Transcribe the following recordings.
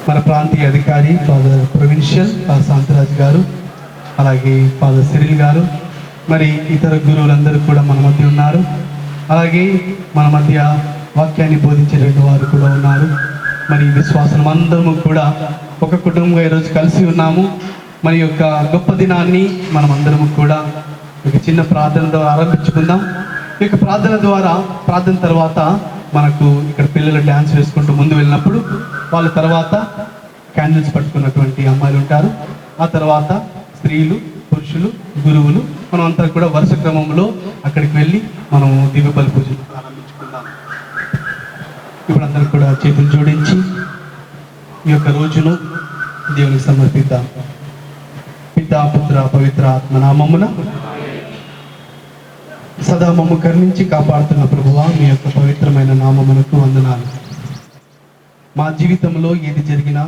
మన ప్రాంతీయ అధికారి ఫాదర్ ప్రొవిన్షియల్ శాంతరాజ్ గారు, అలాగే ఫాదర్ సిరిల్ గారు, మరి ఇతర గురువులందరూ కూడా మన మధ్య ఉన్నారు. అలాగే మన మధ్య వాక్యాన్ని బోధించేటువంటి వారు కూడా ఉన్నారు. మరి విశ్వాసం అందరము కూడా ఒక కుటుంబంగా ఈరోజు కలిసి ఉన్నాము. మరి యొక్క గొప్ప దినాన్ని మనం అందరము కూడా ఒక చిన్న ప్రార్థన ద్వారా ఆరంభించుకుందాం. ఈ యొక్క ప్రార్థన తర్వాత మనకు ఇక్కడ పిల్లలు డ్యాన్స్ వేసుకుంటూ ముందు వెళ్ళినప్పుడు వాళ్ళ తర్వాత క్యాండిల్స్ పట్టుకున్నటువంటి అమ్మాయిలు ఉంటారు. ఆ తర్వాత స్త్రీలు, పురుషులు, గురువులు, మనం అంతా కూడా వరుస క్రమంలో అక్కడికి వెళ్ళి మనం దివ్యబలి పూజలు ప్రారంభించుకుందాం. ఇప్పుడు అందరూ కూడా చేతులు జోడించి ఈ యొక్క రోజును దేవునికి సమర్పిద్దాం. పితా, పుత్ర, పవిత్ర ఆత్మ నామమున. సదా మమ్ము కరుణించి కాపాడుతున్న ప్రభువా, మీ యొక్క పవిత్రమైన నామమునకు వందనాలు. మా జీవితంలో ఏది జరిగినా,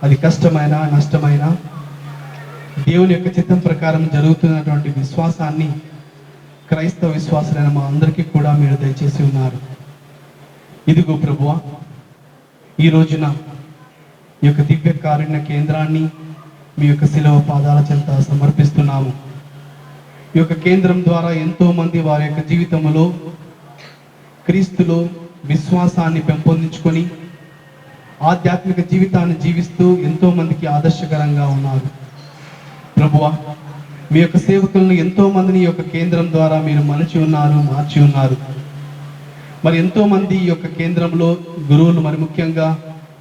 అది కష్టమైన నష్టమైన, దేవుని యొక్క చిత్తం ప్రకారం జరుగుతున్నటువంటి విశ్వాసాన్ని క్రైస్తవ విశ్వాసులైన మా అందరికీ కూడా మీరు దయచేసి ఉన్నారు. ఇదిగో ప్రభువా, ఈ రోజున ఈ యొక్క దివ్య కారుణ్య కేంద్రాన్ని మీ యొక్క శిలువ పాదాల చెంత సమర్పిస్తున్నాము. ఈ యొక్క కేంద్రం ద్వారా ఎంతో మంది వారి యొక్క జీవితంలో క్రీస్తులో విశ్వాసాన్ని పెంపొందించుకొని ఆధ్యాత్మిక జీవితాన్ని జీవిస్తూ ఎంతో మందికి ఆదర్శకరంగా ఉన్నారు. ప్రభువా, మీ యొక్క సేవకులను ఎంతో మందిని ఈ యొక్క కేంద్రం ద్వారా మీరు మలిచి ఉన్నారు, మార్చి ఉన్నారు. మరి ఎంతో మంది ఈ యొక్క కేంద్రంలో గురువులు మరి ముఖ్యంగా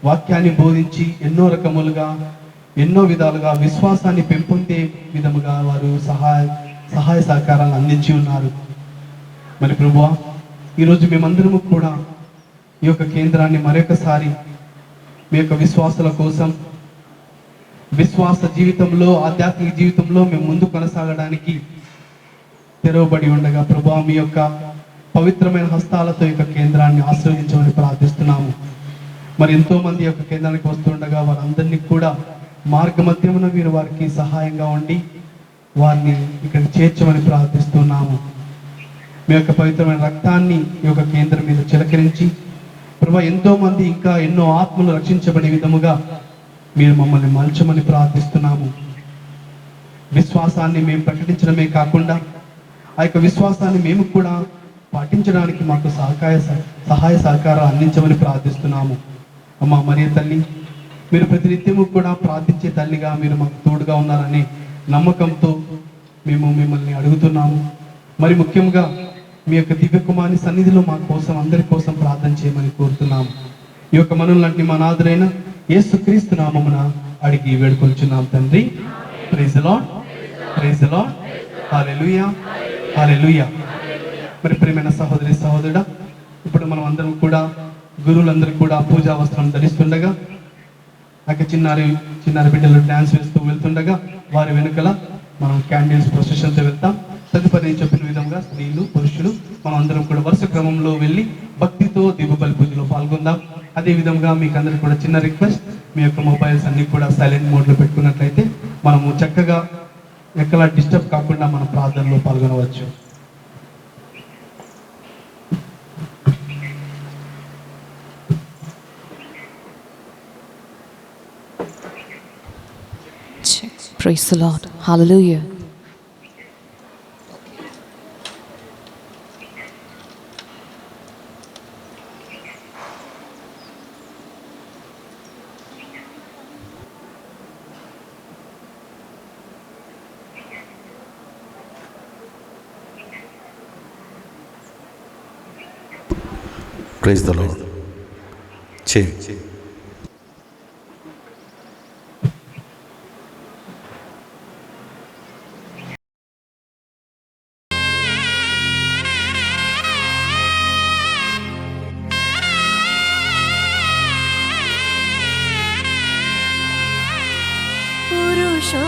వాక్యాన్ని బోధించి ఎన్నో రకములుగా ఎన్నో విధాలుగా విశ్వాసాన్ని పెంపొందే విధముగా వారు సహాయ సహకారాలు అందించి ఉన్నారు. మరి ప్రభువా, ఈరోజు మేమందరము కూడా ఈ యొక్క కేంద్రాన్ని మరొకసారి మీ యొక్క విశ్వాసాల కోసం, విశ్వాస జీవితంలో, ఆధ్యాత్మిక జీవితంలో మేము ముందు కొనసాగడానికి తెరవబడి ఉండగా ప్రభువా, మీ యొక్క పవిత్రమైన హస్తాలతో ఈ యొక్క కేంద్రాన్ని ఆశ్రయించమని ప్రార్థిస్తున్నాము. మరి ఎంతో మంది యొక్క కేంద్రానికి వస్తుండగా వారందరినీ కూడా మార్గ మధ్యమున మీరు వారికి సహాయంగా ఉండి వారిని ఇక్కడికి చేర్చమని ప్రార్థిస్తున్నాము. మీ యొక్క పవిత్రమైన రక్తాన్ని ఈ యొక్క కేంద్రం మీద చిలకరించి ప్రభువా, ఎంతో మంది ఇంకా ఎన్నో ఆత్మలు రక్షించబడే విధముగా మీరు మమ్మల్ని మలచమని ప్రార్థిస్తున్నాము. విశ్వాసాన్ని మేము ప్రకటించడమే కాకుండా ఆ యొక్క విశ్వాసాన్ని మేము కూడా పాటించడానికి మాకు సహాయ సహకారాలు అందించమని ప్రార్థిస్తున్నాము. అమ్మ మరియ తల్లి, మీరు ప్రతినిత్యము కూడా ప్రార్థించే తల్లిగా మీరు మాకు తోడుగా ఉన్నారనే నమ్మకంతో మేము మిమ్మల్ని అడుగుతున్నాము. మరి ముఖ్యంగా మీ యొక్క దివ్య కుమారుని సన్నిధిలో మా కోసం, అందరి కోసం ప్రార్థన చేయమని కోరుతున్నాము. ఈ యొక్క మనల్ని మా నాథుడైన యేసుక్రీస్తు నామమున అడిగి వేడుకొంచున్నాం తండ్రి. Praise the lord, praise the lord, hallelujah, hallelujah. మరి ప్రియమైన సహోదరి సహోదరుడా, ఇప్పుడు మనం అందరం కూడా గురువులందరూ కూడా పూజా వస్త్రం ధరిస్తుండగా, అక్కడ చిన్నారి బిడ్డలు డ్యాన్స్ వేస్తూ వెళ్తుండగా వారి వెనుకల మనం క్యాండిల్స్ ప్రొసెషన్తో వెళ్తాం. తదుపరి నేను చెప్పిన విధంగా స్త్రీలు, పురుషులు మనం అందరం కూడా వరుస క్రమంలో వెళ్ళి భక్తితో దివ్యబలి పూజలో పాల్గొందాం. అదే విధంగా మీకు అందరికి కూడా చిన్న రిక్వెస్ట్, మీ యొక్క మొబైల్స్ అన్ని కూడా సైలెంట్ మోడ్లో పెట్టుకున్నట్లయితే మనము చక్కగా ఎక్కడ డిస్టర్బ్ కాకుండా మన ప్రార్థనలో పాల్గొనవచ్చు. Praise the Lord. Hallelujah. Praise the Lord.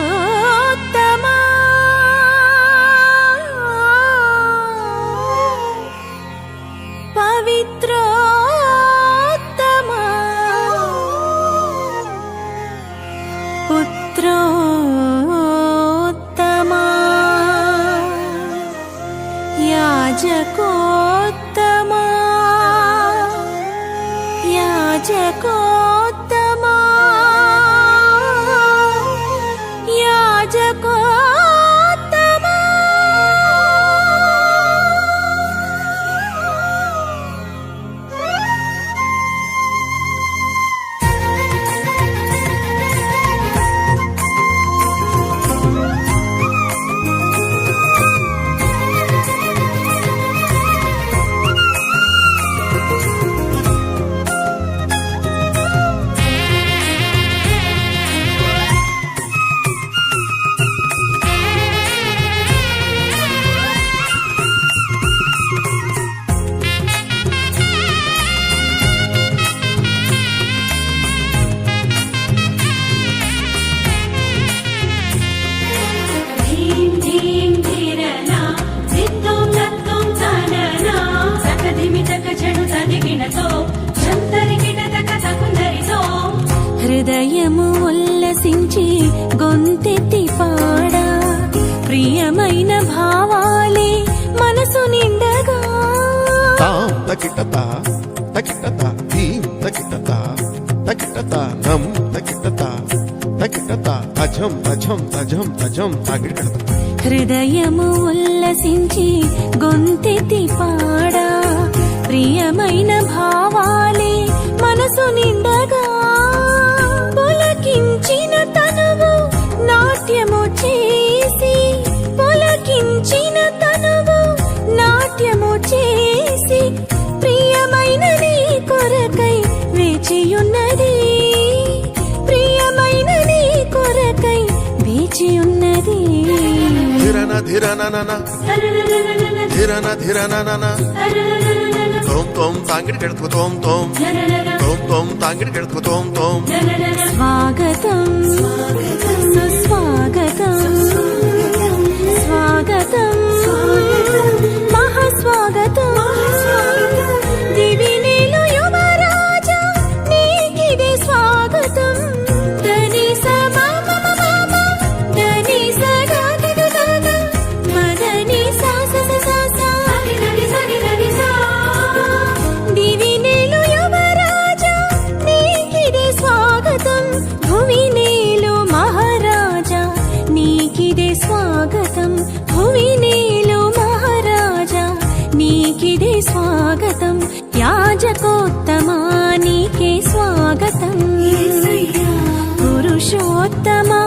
పురుషోత్తమా, పవిత్రోత్తమా, యాజకోత్తమా యాజకోత్తమా యాజకోత్తమా ధీం ధీం ధీరనా దిత్తం దత్తం తననా సకదిమి తక చెడు తదిగినతో చంతరిగిన తక తకుందరితో హృదయము ఉల్లసించి గొంతెత్తి పాడా ప్రియమైన భావాలే మనసు నిండగా తాం తకిటత తకిటత ధీం తకిటత తకిటత నం తకిటత తకిటత తజం తజం తజం తజం తగిటత హృదయము ఉల్లసించి గొంతెత్తి పాడా ప్రియమైన భావాలే మనసు నిండగా పొలకించిన తనువు నాట్యము చేసి పొలకించిన తనువు నాట్యము చేసి ప్రియమైన నీ కొరకై వేచియున్నది ప్రియమైన నీ కొరకై వేచియున్నది ధిరన ధిరననన ధిరన ధిరననన తోం తోం తాంగిడి కెడతు తోం తోం తోం తోం తాంగిడి కెడతు తోం తోం స్వాగతం సుస్వాగతం స్వాగతం మహాస్వాగతం దివినేలు యువరాజా నీకిదే స్వాగతం ధనిస మమ మమ ధనిస గగ గగ మదని సా స స స స దివినేలు యువరాజా నీకిదే స్వాగతం భువినేలు మహారాజా నీకిదే స్వాగతం భువినేలు మహారాజా నీకిదే స్వాగతం యాజకోత్తమా నీకే స్వాగతం పురుషోత్తమా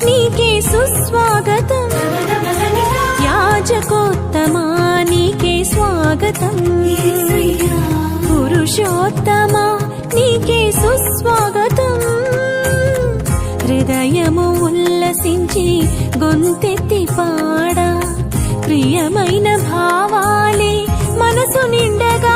నీకే సుస్వాగతం యాజకోత్తమా నీకే స్వాగతం పురుషోత్తమా నీకే సుస్వాగతం హృదయము ఉల్లసించి గొంతెత్తి పాడా ప్రియమైన భావాలే మనసు నిండగా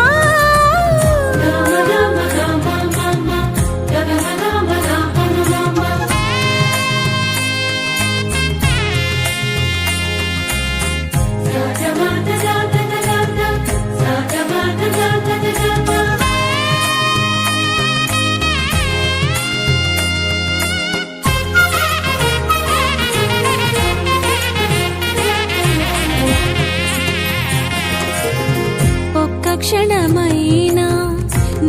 ఒక్క క్షణమైనా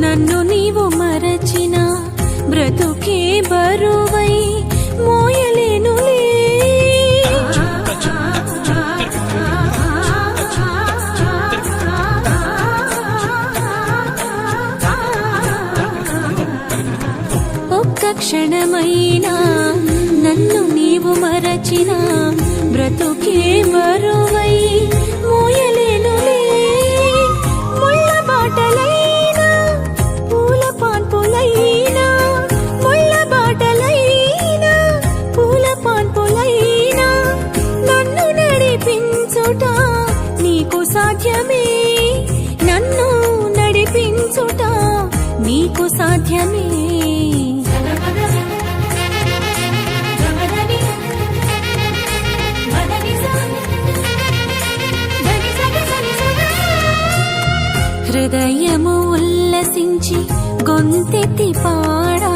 నన్ను నీవు మరచిన బ్రతుకే బరువై మోయలేనులే ఒక్క క్షణమైనా నన్ను నీవు మరచిన బ్రతుకే బరువై మోయలేనులే ముళ్ళ బాటలైనా పూల పాన్పులైనా ముళ్ళ బాటలైనా పూల పాన్పులైనా నన్ను నడిపించుట నీకు సాధ్యమే నన్ను నడిపించుట నీకు సాధ్యమే హృదయము ఉల్లసించి గొంతెత్తి పాడా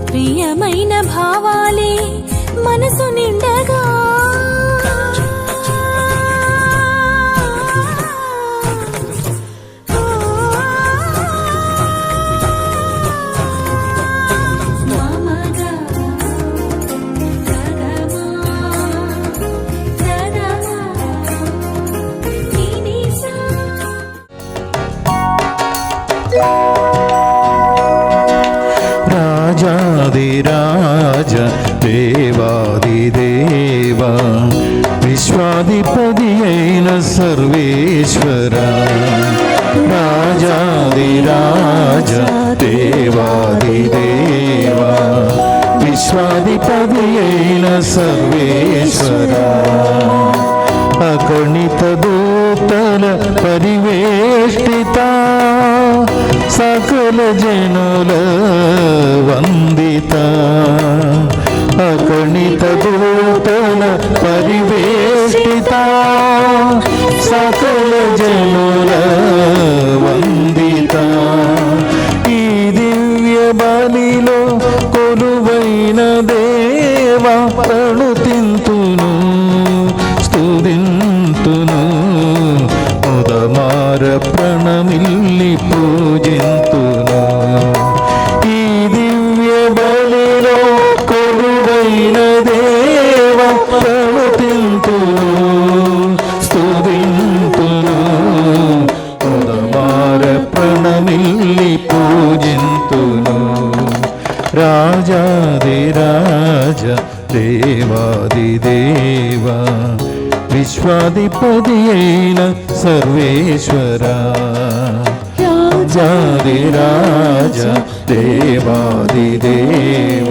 ప్రియమైన భావాలే మనసు నిండగా రాజాదిరాజ దేవాదిదేవ విశ్వాధిపతి అయిన సర్వేశ్వర రాజాదిరాజ దేవాదిదేవ విశ్వాధిపతి అయిన సర్వేశ్వర అగణిత దూతల పరివేష్టిత సకల జనుల వందిత అగణిత దూతల పరివేష్టిత సకల జనుల వందిత ఈ దివ్య బలిలో కొలువైన దేవా ప్రణుతింతును స్తుతింతును ఉదమార ప్రణమిల్లి పూజింతును ఈ దివ్య బలిలో కొలువైన దేవా ప్రణుతింతును స్తుతింతును ఉదమార ప్రణమిల్లి పూజింతును రాజాదిరాజ దేవాదిదేవ విశ్వాధిపతి అయిన సర్వేశ్వర రాజాదిరాజ దేవాదిదేవ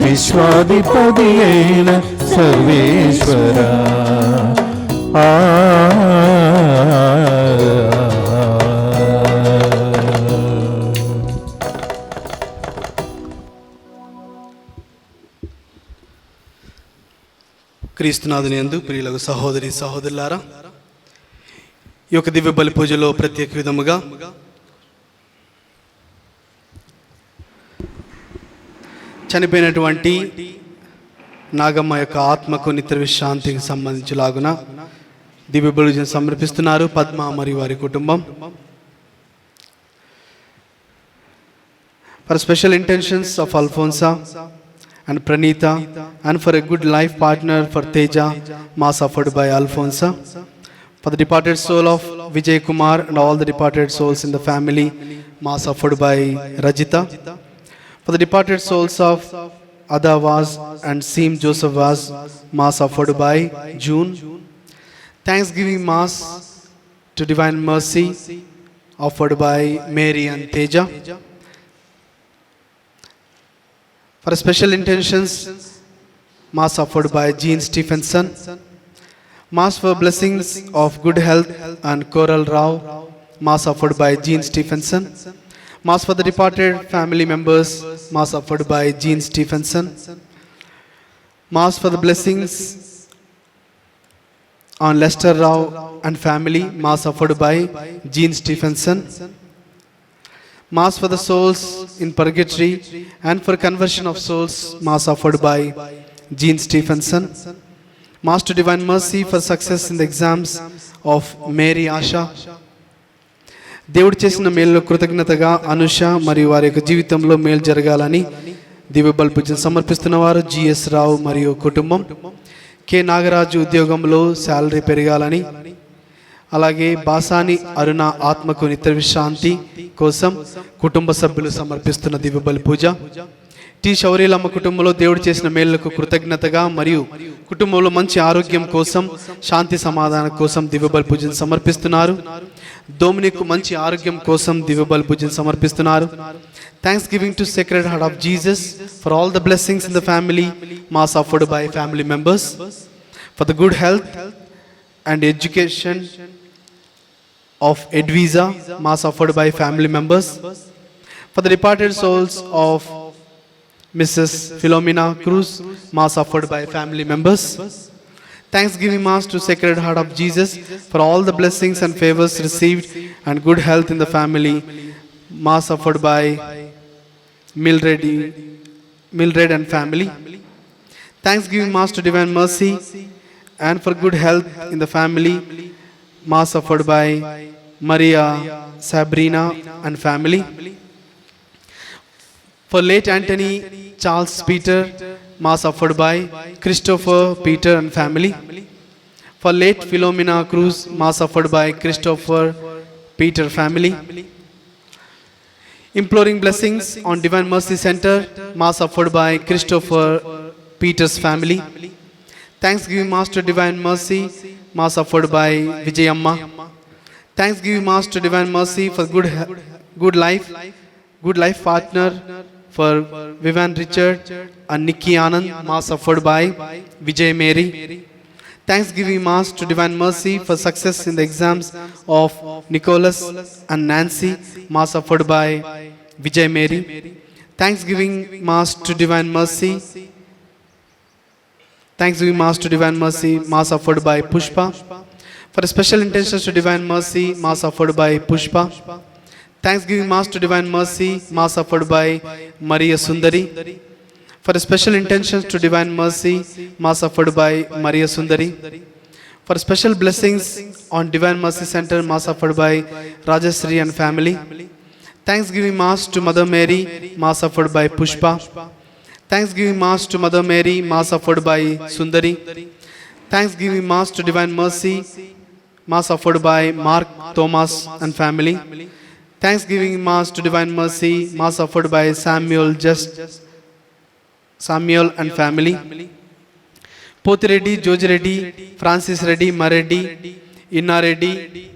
విశ్వాధిపతి అయిన సర్వేశ్వర క్రీస్తునాథుని యందు ప్రియులకు సహోదరి సహోదరులారా, ఈ యొక్క దివ్య బలి పూజలో ప్రత్యేక విధముగా చనిపోయినటువంటి నాగమ్మ యొక్క ఆత్మకు నిత్య విశ్రాంతికి సంబంధించిలాగున దివ్య బలి సమర్పిస్తున్నారు పద్మ మరియు వారి కుటుంబం. For special intentions of Alphonsa and Pranita, and for a good life partner for Teja, mass offered by Alfonsa. For the departed soul of Vijay Kumar and all the departed souls in the family, mass offered by Rajita. For the departed souls of Ada Vaz and Seem Joseph Vaz, mass offered by June. Thanksgiving mass to Divine Mercy offered by Mary and Teja. For special intentions, mass offered by Jean Stephenson. Mass for blessings of good health and Coral Rao, mass offered by Jean Stephenson. Mass for the departed family members, mass offered by Jean Stephenson. Mass for the blessings on Lester Rao and family, mass offered by Jean Stephenson. Mass for the souls in purgatory and for conversion of souls, mass offered by Jean Stephenson. Mass to Divine Mercy for success in the exams of Mary Asha. దేవుడు చేసిన మేలులో కృతజ్ఞతగా అనుష మరియు వారి యొక్క జీవితంలో మేలు జరగాలని దివ్య బలి పూజ సమర్పిస్తున్నవారు జిఎస్ రావు మరియు కుటుంబం. కె నాగరాజు ఉద్యోగంలో శాలరీ పెరగాలని, అలాగే బాసాని అరుణ ఆత్మకు నిత్య విశ్రాంతి కోసం కుటుంబ సభ్యులు సమర్పిస్తున్న దివ్య బలి పూజ. టి శౌర్యలమ్మ కుటుంబంలో దేవుడు చేసిన మేళ్లకు కృతజ్ఞతగా మరియు కుటుంబంలో మంచి ఆరోగ్యం కోసం, శాంతి సమాధానం కోసం దివ్య బలి పూజను సమర్పిస్తున్నారు. డొమినిక్ మంచి ఆరోగ్యం కోసం దివ్య బలి పూజను సమర్పిస్తున్నారు. Thanksgiving to sacred heart of Jesus for all the blessings in the family, mass offered by family members. For the good health and education of Edvisa, mass offered by family members. For the departed souls of Mrs. Philomena Cruz, mass offered by family members. Thanksgiving mass to Sacred Heart of Jesus for all the blessings and favors received and good health in the family, mass offered by Mildred and family. Thanksgiving mass to Divine Mercy and for good health in the family, mass offered by Maria Sabrina and family. For late Anthony Charles Peter, mass offered by Christopher Peter and family. For late Philomena Cruz, mass offered by Christopher Peter family. Imploring blessings on Divine Mercy Center, Mass offered by Christopher Peter's family. Thanksgiving Mass to Divine Mercy, Mass offered by Vijayamma. Thanksgiving Mass to Divine Mercy for good life partner for Vivian Richard and Nikki Anand, Mass offered by Vijay Mary. Thanksgiving Mass to Divine Mercy for success in the exams of Nicholas and Nancy, Mass offered by Vijay Mary. Thanksgiving Mass to Divine Mercy. Thanksgiving Mass to Divine Mercy, Mass offered by Pushpa. For special intentions to Divine Mercy, Mass offered by Pushpa. Thanksgiving Mass to Divine Mercy, Mass offered by Maria Sundari. For special intentions to Divine Mercy, Mass offered by Maria Sundari. For special blessings on Divine Mercy Center, Mass offered by Rajasri and family. Thanksgiving Mass to Mother Mary, Mass offered by Pushpa. Thanksgiving Mass to Mother Mary, Mass offered by Sundari. Thanksgiving Mass to Divine Mercy, Mass offered by Mark, Thomas and family. Thanksgiving Mass to Divine Mercy, Mass offered by Samuel and family. Pothi Reddy, Joji Reddy, Francis Reddy, Mareddy, Inna Reddy,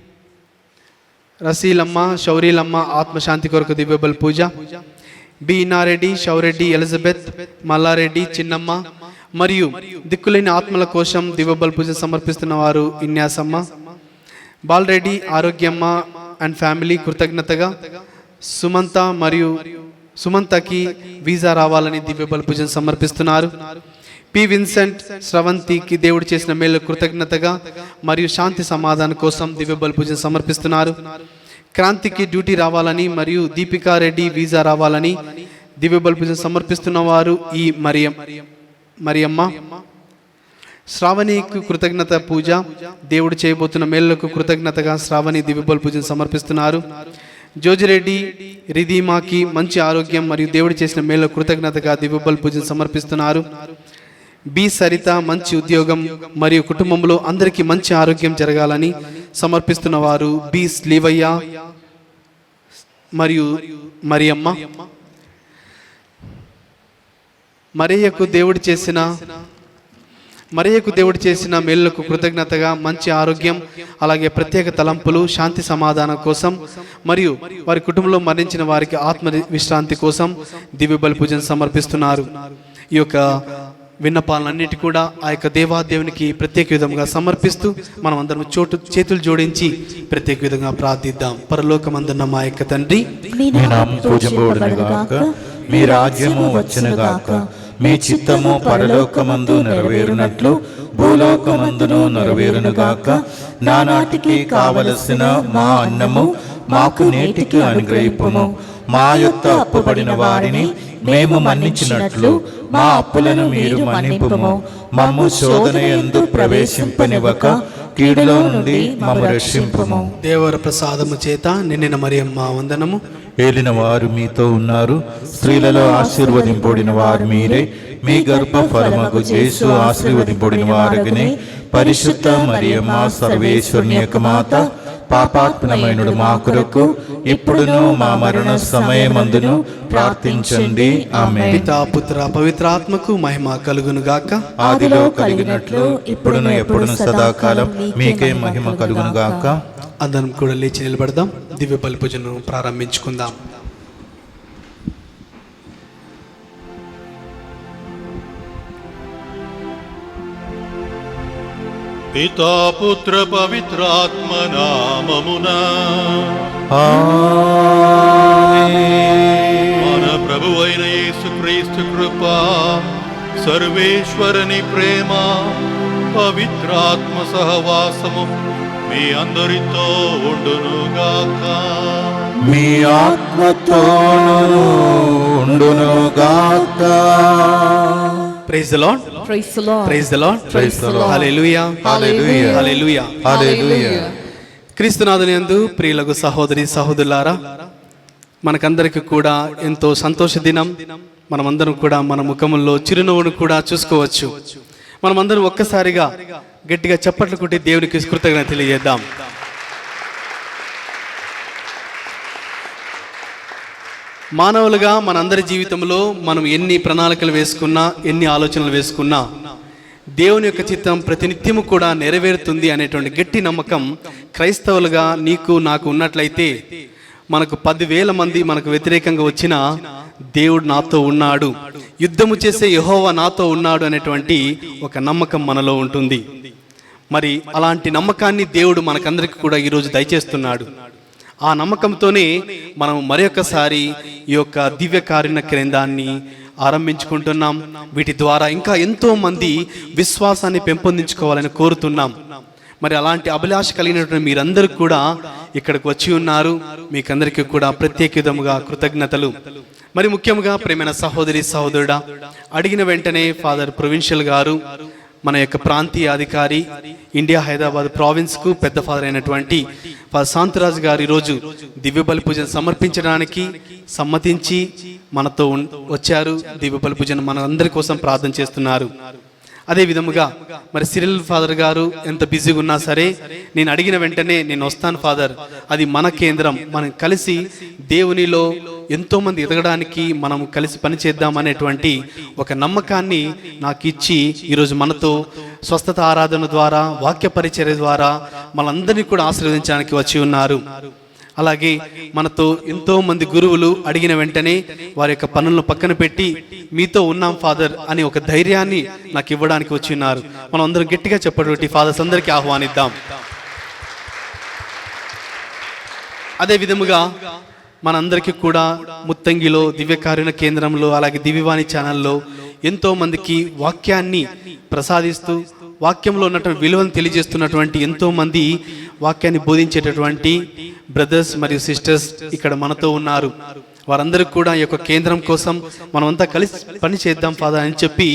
Rasilamma, Shaurilamma, Atma Shanti Koraku Divyabal Puja. B. Inna Reddy, Shaureddy, Elizabeth, Malla Reddy, Chinnamma, మరియు దిక్కులేని ఆత్మల కోసం దివ్యబల్ పూజ సమర్పిస్తున్న వారు Inyasamma, Bala Reddy, Arogyamma and family కృతజ్ఞతగా సుమంత మరియు సుమంతకి visa రావాలని దివ్యబల్ పూజను సమర్పిస్తున్నారు. పి విన్సెంట్, శ్రవంతికి దేవుడు చేసిన మేలు కృతజ్ఞతగా మరియు శాంతి సమాధానం కోసం దివ్యబల్ పూజను సమర్పిస్తున్నారు. క్రాంతికి డ్యూటీ రావాలని మరియు దీపికా రెడ్డి వీసా రావాలని దివ్యబల్ పూజను సమర్పిస్తున్న వారు ఈ మరియమ్మ. శ్రావణికి కృతజ్ఞత పూజ, దేవుడు చేయబోతున్న మేళ్లకు కృతజ్ఞతగా శ్రావణి దివ్యబల్ పూజను సమర్పిస్తున్నారు. జోజిరెడ్డి, రిధీమాకి మంచి ఆరోగ్యం మరియు దేవుడు చేసిన మేళ్లకు కృతజ్ఞతగా దివ్యబల్ పూజను సమర్పిస్తున్నారు. బి సరిత, మంచి ఉద్యోగం మరియు కుటుంబంలో అందరికీ మంచి ఆరోగ్యం జరగాలని సమర్పిస్తున్న వారు బి శ్లీవయ్య మరియు మరియమ్మ. మరియకు దేవుడు చేసిన మేలులకు కృతజ్ఞతగా మంచి ఆరోగ్యం, అలాగే ప్రత్యేక తలంపులు, శాంతి సమాధానం కోసం మరియు వారి కుటుంబంలో మరణించిన వారికి ఆత్మ విశ్రాంతి కోసం దివ్యబలి పూజను సమర్పిస్తున్నారు. ఈ యొక్క విన్నపాలన్నిటి కూడా ఆ యొక్క దేవాదేవునికి ప్రత్యేక విధంగా సమర్పిస్తూ మనం అందరం చేతులు జోడించి ప్రత్యేక విధంగా ప్రార్థిద్దాం. పరలోకమందున్న మా యొక్క తండ్రి, మీ నామం పూజింపబడునుగాక, మీ రాజ్యము వచ్చునుగాక, మీ చిత్తము పరలోకమందు నెరవేరునట్లు భూలోకమందును నెరవేరునుగాక. నానాటికి కావలసిన మా అన్నము మాకు నేటికి అనుగ్రహింపుము. మా యొక్క అప్పుబడిన వారిని మేము మన్నించినట్లు మా అప్పులను మీరు మన్నింపుము. మమ్ము శోధన యందు ప్రవేశింపనివ్వక కీడులో నుండి మమ్ము రక్షింపుము. దేవర ప్రసాదము చేత నిండిన మరియమ్మ వందనము. ఏలిన వారు మీతో ఉన్నారు, స్త్రీలలో ఆశీర్వదింపబడిన వారు మీరే. మీ గర్భ ఫలమగు యేసు ఆశీర్వదింపబడిన వారుగనే. పరిశుద్ధ మరియమ్మ సర్వేశ్వరుని యొక్క మాత, పాపాత్మనమైనడు మా కొరకు ఇప్పుడును మా మరణ సమయమందును ప్రార్థించండి. ఆమేన్. పితా, పుత్ర, పవిత్రాత్మకు మహిమ కలుగును గాక. ఆదిలో కలిగినట్లు ఇప్పుడును ఎప్పుడును సదాకాలం మీకే మహిమ కలుగును గాక. అందరం కూడా లేచి నిలబడదాం, దివ్య బలి పూజను ప్రారంభించుకుందాం. పితా పుత్ర పవిత్రాత్మ నామమున మన ప్రభువైన యేసుక్రీస్తు కృప, సర్వేశ్వరుని ప్రేమ, పవిత్రాత్మ సహవాసము మీ అందరితో ఉండునుగాక. మీ ఆత్మతోను ఉండునుగాక. Praise the Lord. Praise the Lord. Praise the Lord. Praise the Lord. Hallelujah. Hallelujah. Hallelujah. Hallelujah. క్రీస్తునాథునియందు ప్రియులకు సహోదరి సహోదరులారా, మనకందరికి కూడా ఎంతో సంతోష దినం. మనమందరం కూడా మన ముఖముల్లో చిరునవ్వును కూడా చూసుకోవచ్చు. మనమందరం ఒక్కసారిగా గట్టిగా చప్పట్లు కొట్టి దేవునికి కృతజ్ఞత తెలియజేద్దాం. మానవులుగా మనందరి జీవితంలో మనం ఎన్ని ప్రణాళికలు వేసుకున్నా, ఎన్ని ఆలోచనలు వేసుకున్నా దేవుని యొక్క చిత్తం ప్రతినిత్యము కూడా నెరవేరుతుంది అనేటువంటి గట్టి నమ్మకం క్రైస్తవులుగా నీకు నాకు ఉన్నట్లయితే మనకు 10,000 మంది మనకు వ్యతిరేకంగా వచ్చినా దేవుడు నాతో ఉన్నాడు, యుద్ధము చేసే యెహోవా నాతో ఉన్నాడు అనేటువంటి ఒక నమ్మకం మనలో ఉంటుంది. మరి అలాంటి నమ్మకాన్ని దేవుడు మనకందరికీ కూడా ఈరోజు దయచేస్తున్నాడు. ఆ నమ్మకంతోనే మనం మరొకసారి ఈ యొక్క దివ్య కారుణ్య కేంద్రాన్ని ఆరంభించుకుంటున్నాం. వీటి ద్వారా ఇంకా ఎంతో మంది విశ్వాసాన్ని పెంపొందించుకోవాలని కోరుతున్నాం. మరి అలాంటి అభిలాష కలిగినటువంటి మీరందరూ కూడా ఇక్కడికి వచ్చి ఉన్నారు. మీకందరికీ కూడా ప్రత్యేక విధముగా కృతజ్ఞతలు. మరి ముఖ్యంగా ప్రేమైన సహోదరి సహోదరుడా, అడిగిన వెంటనే ఫాదర్ ప్రొవిన్షియల్ గారు, మన యొక్క ప్రాంతీయ అధికారి, ఇండియా హైదరాబాద్ ప్రావిన్స్కు పెద్ద ఫాదర్ అయినటువంటి ఫాదర్ శాంతిరాజు గారు ఈరోజు దివ్య బలి పూజను సమర్పించడానికి సమ్మతించి మనతో వచ్చారు. దివ్య బలి పూజను మన అందరి కోసం ప్రార్థన చేస్తున్నారు. అదే విధముగా మరి సిరిల్ ఫాదర్ గారు ఎంత బిజీగా ఉన్నా సరే నేను అడిగిన వెంటనే నేను వస్తాను ఫాదర్, అది మన కేంద్రం, మనం కలిసి దేవునిలో ఎంతో మంది ఎదగడానికి మనం కలిసి పనిచేద్దాం అనేటువంటి ఒక నమ్మకాన్ని నాకు ఇచ్చి ఈరోజు మనతో స్వస్థత ఆరాధన ద్వారా, వాక్య పరిచర్య ద్వారా మనందరినీ కూడా ఆశీర్వదించడానికి వచ్చి ఉన్నారు. అలాగే మనతో ఎంతో మంది గురువులు అడిగిన వెంటనే వారి యొక్క పనులను పక్కన పెట్టి మీతో ఉన్నాం ఫాదర్ అని ఒక ధైర్యాన్ని నాకు ఇవ్వడానికి వచ్చి ఉన్నారు. మనం అందరం గట్టిగా చెప్పబట్టి ఫాదర్స్ అందరికీ ఆహ్వానిద్దాం. అదే విధముగా మనందరికీ కూడా ముత్తంగిలో దివ్య కారుణ్య కేంద్రంలో అలాగే దివ్యవాణి ఛానల్లో ఎంతో మందికి వాక్యాన్ని ప్రసాదిస్తూ వాక్యంలో ఉన్నటువంటి విలువను తెలియజేస్తున్నటువంటి ఎంతో మంది వాక్యాన్ని బోధించేటటువంటి బ్రదర్స్ మరియు సిస్టర్స్ ఇక్కడ మనతో ఉన్నారు. వారందరికీ కూడా ఈ యొక్క కేంద్రం కోసం మనమంతా కలిసి పని చేద్దాం ఫాదర్ అని చెప్పి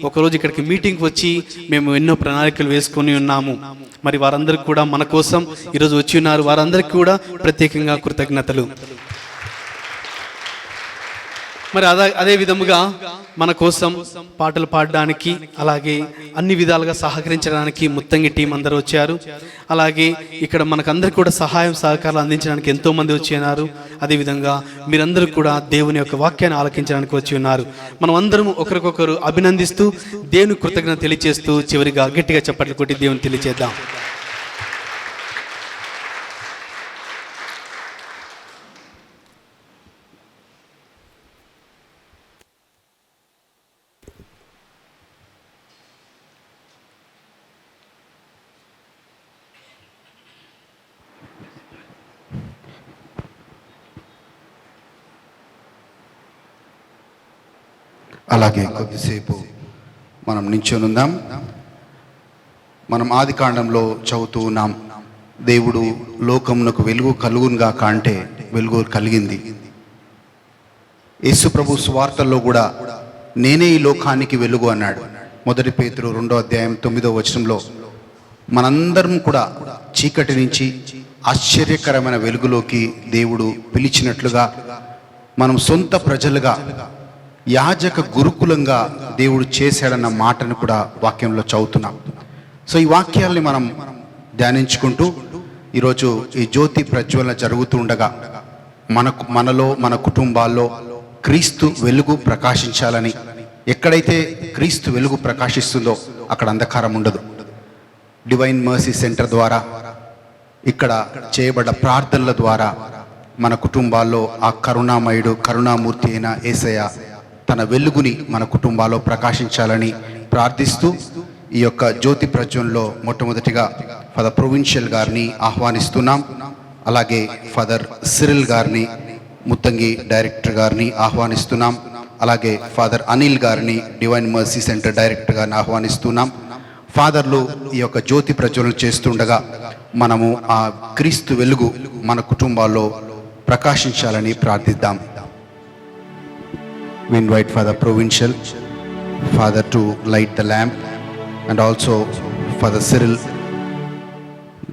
ఒకరోజు ఇక్కడికి మీటింగ్ వచ్చి మేము ఎన్నో ప్రణాళికలు వేసుకొని ఉన్నాము. మరి వారందరికీ కూడా మన కోసం ఈరోజు వచ్చి ఉన్నారు. వారందరికీ కూడా ప్రత్యేకంగా కృతజ్ఞతలు. మరి అదే విధముగా మన కోసం పాటలు పాడడానికి అలాగే అన్ని విధాలుగా సహకరించడానికి ముత్తంగి టీం అందరూ వచ్చారు. అలాగే ఇక్కడ మనకందరికీ కూడా సహాయం సహకారాలు అందించడానికి ఎంతో మంది వచ్చి ఉన్నారు. అదేవిధంగా మీరందరూ కూడా దేవుని యొక్క వాక్యాన్ని ఆలకించడానికి వచ్చి ఉన్నారు. మనం అందరం ఒకరికొకరు అభినందిస్తూ దేవుని కృతజ్ఞత తెలియజేస్తూ చివరిగా గట్టిగా చప్పట్లు కొట్టి దేవుని తెలియజేద్దాం. అలాగే కొద్దిసేపు మనం నించొని ఉందాం. మనం ఆది కాండంలో చదువుతూ ఉన్నాం, దేవుడు లోకమునకు వెలుగు కలుగునుగా కంటే వెలుగు కలిగింది. యేసు ప్రభు సువార్తల్లో కూడా నేనే ఈ లోకానికి వెలుగు అన్నాడు. 1 పేతురు 2వ అధ్యాయం 9వ వచనంలో మనందరం కూడా చీకటి నుంచి ఆశ్చర్యకరమైన వెలుగులోకి దేవుడు పిలిచినట్లుగా మనం సొంత ప్రజలుగా యాజక గురుకులంగా దేవుడు చేశాడన్న మాటను కూడా వాక్యంలో చదువుతున్నాం. సో ఈ వాక్యాల్ని మనం ధ్యానించుకుంటూ ఈరోజు ఈ జ్యోతి ప్రజ్వలన జరుగుతూ ఉండగా మనలో మన కుటుంబాల్లో క్రీస్తు వెలుగు ప్రకాశించాలని, ఎక్కడైతే క్రీస్తు వెలుగు ప్రకాశిస్తుందో అక్కడ అంధకారం ఉండదు. డివైన్ మర్సీ సెంటర్ ద్వారా ఇక్కడ చేయబడ్డ ప్రార్థనల ద్వారా మన కుటుంబాల్లో ఆ కరుణామయుడు కరుణామూర్తి అయిన యేసయ్య తన వెలుగుని మన కుటుంబాల్లో ప్రకాశించాలని ప్రార్థిస్తూ ఈ యొక్క జ్యోతి ప్రజ్వలనలో మొట్టమొదటిగా ఫాదర్ ప్రొవిన్షియల్ గారిని ఆహ్వానిస్తున్నాం. అలాగే ఫాదర్ సిరిల్ గారిని, ముత్తంగి డైరెక్టర్ గారిని ఆహ్వానిస్తున్నాం. అలాగే ఫాదర్ అనిల్ గారిని, డివైన్ మర్సీ సెంటర్ డైరెక్టర్ గారిని ఆహ్వానిస్తున్నాం. ఫాదర్లు ఈ యొక్క జ్యోతి ప్రజ్వలన చేస్తుండగా మనము ఆ క్రీస్తు వెలుగు మన కుటుంబాల్లో ప్రకాశించాలని ప్రార్థిద్దాం. We invite Father Provincial, Father to light the lamp, and also Father Cyril,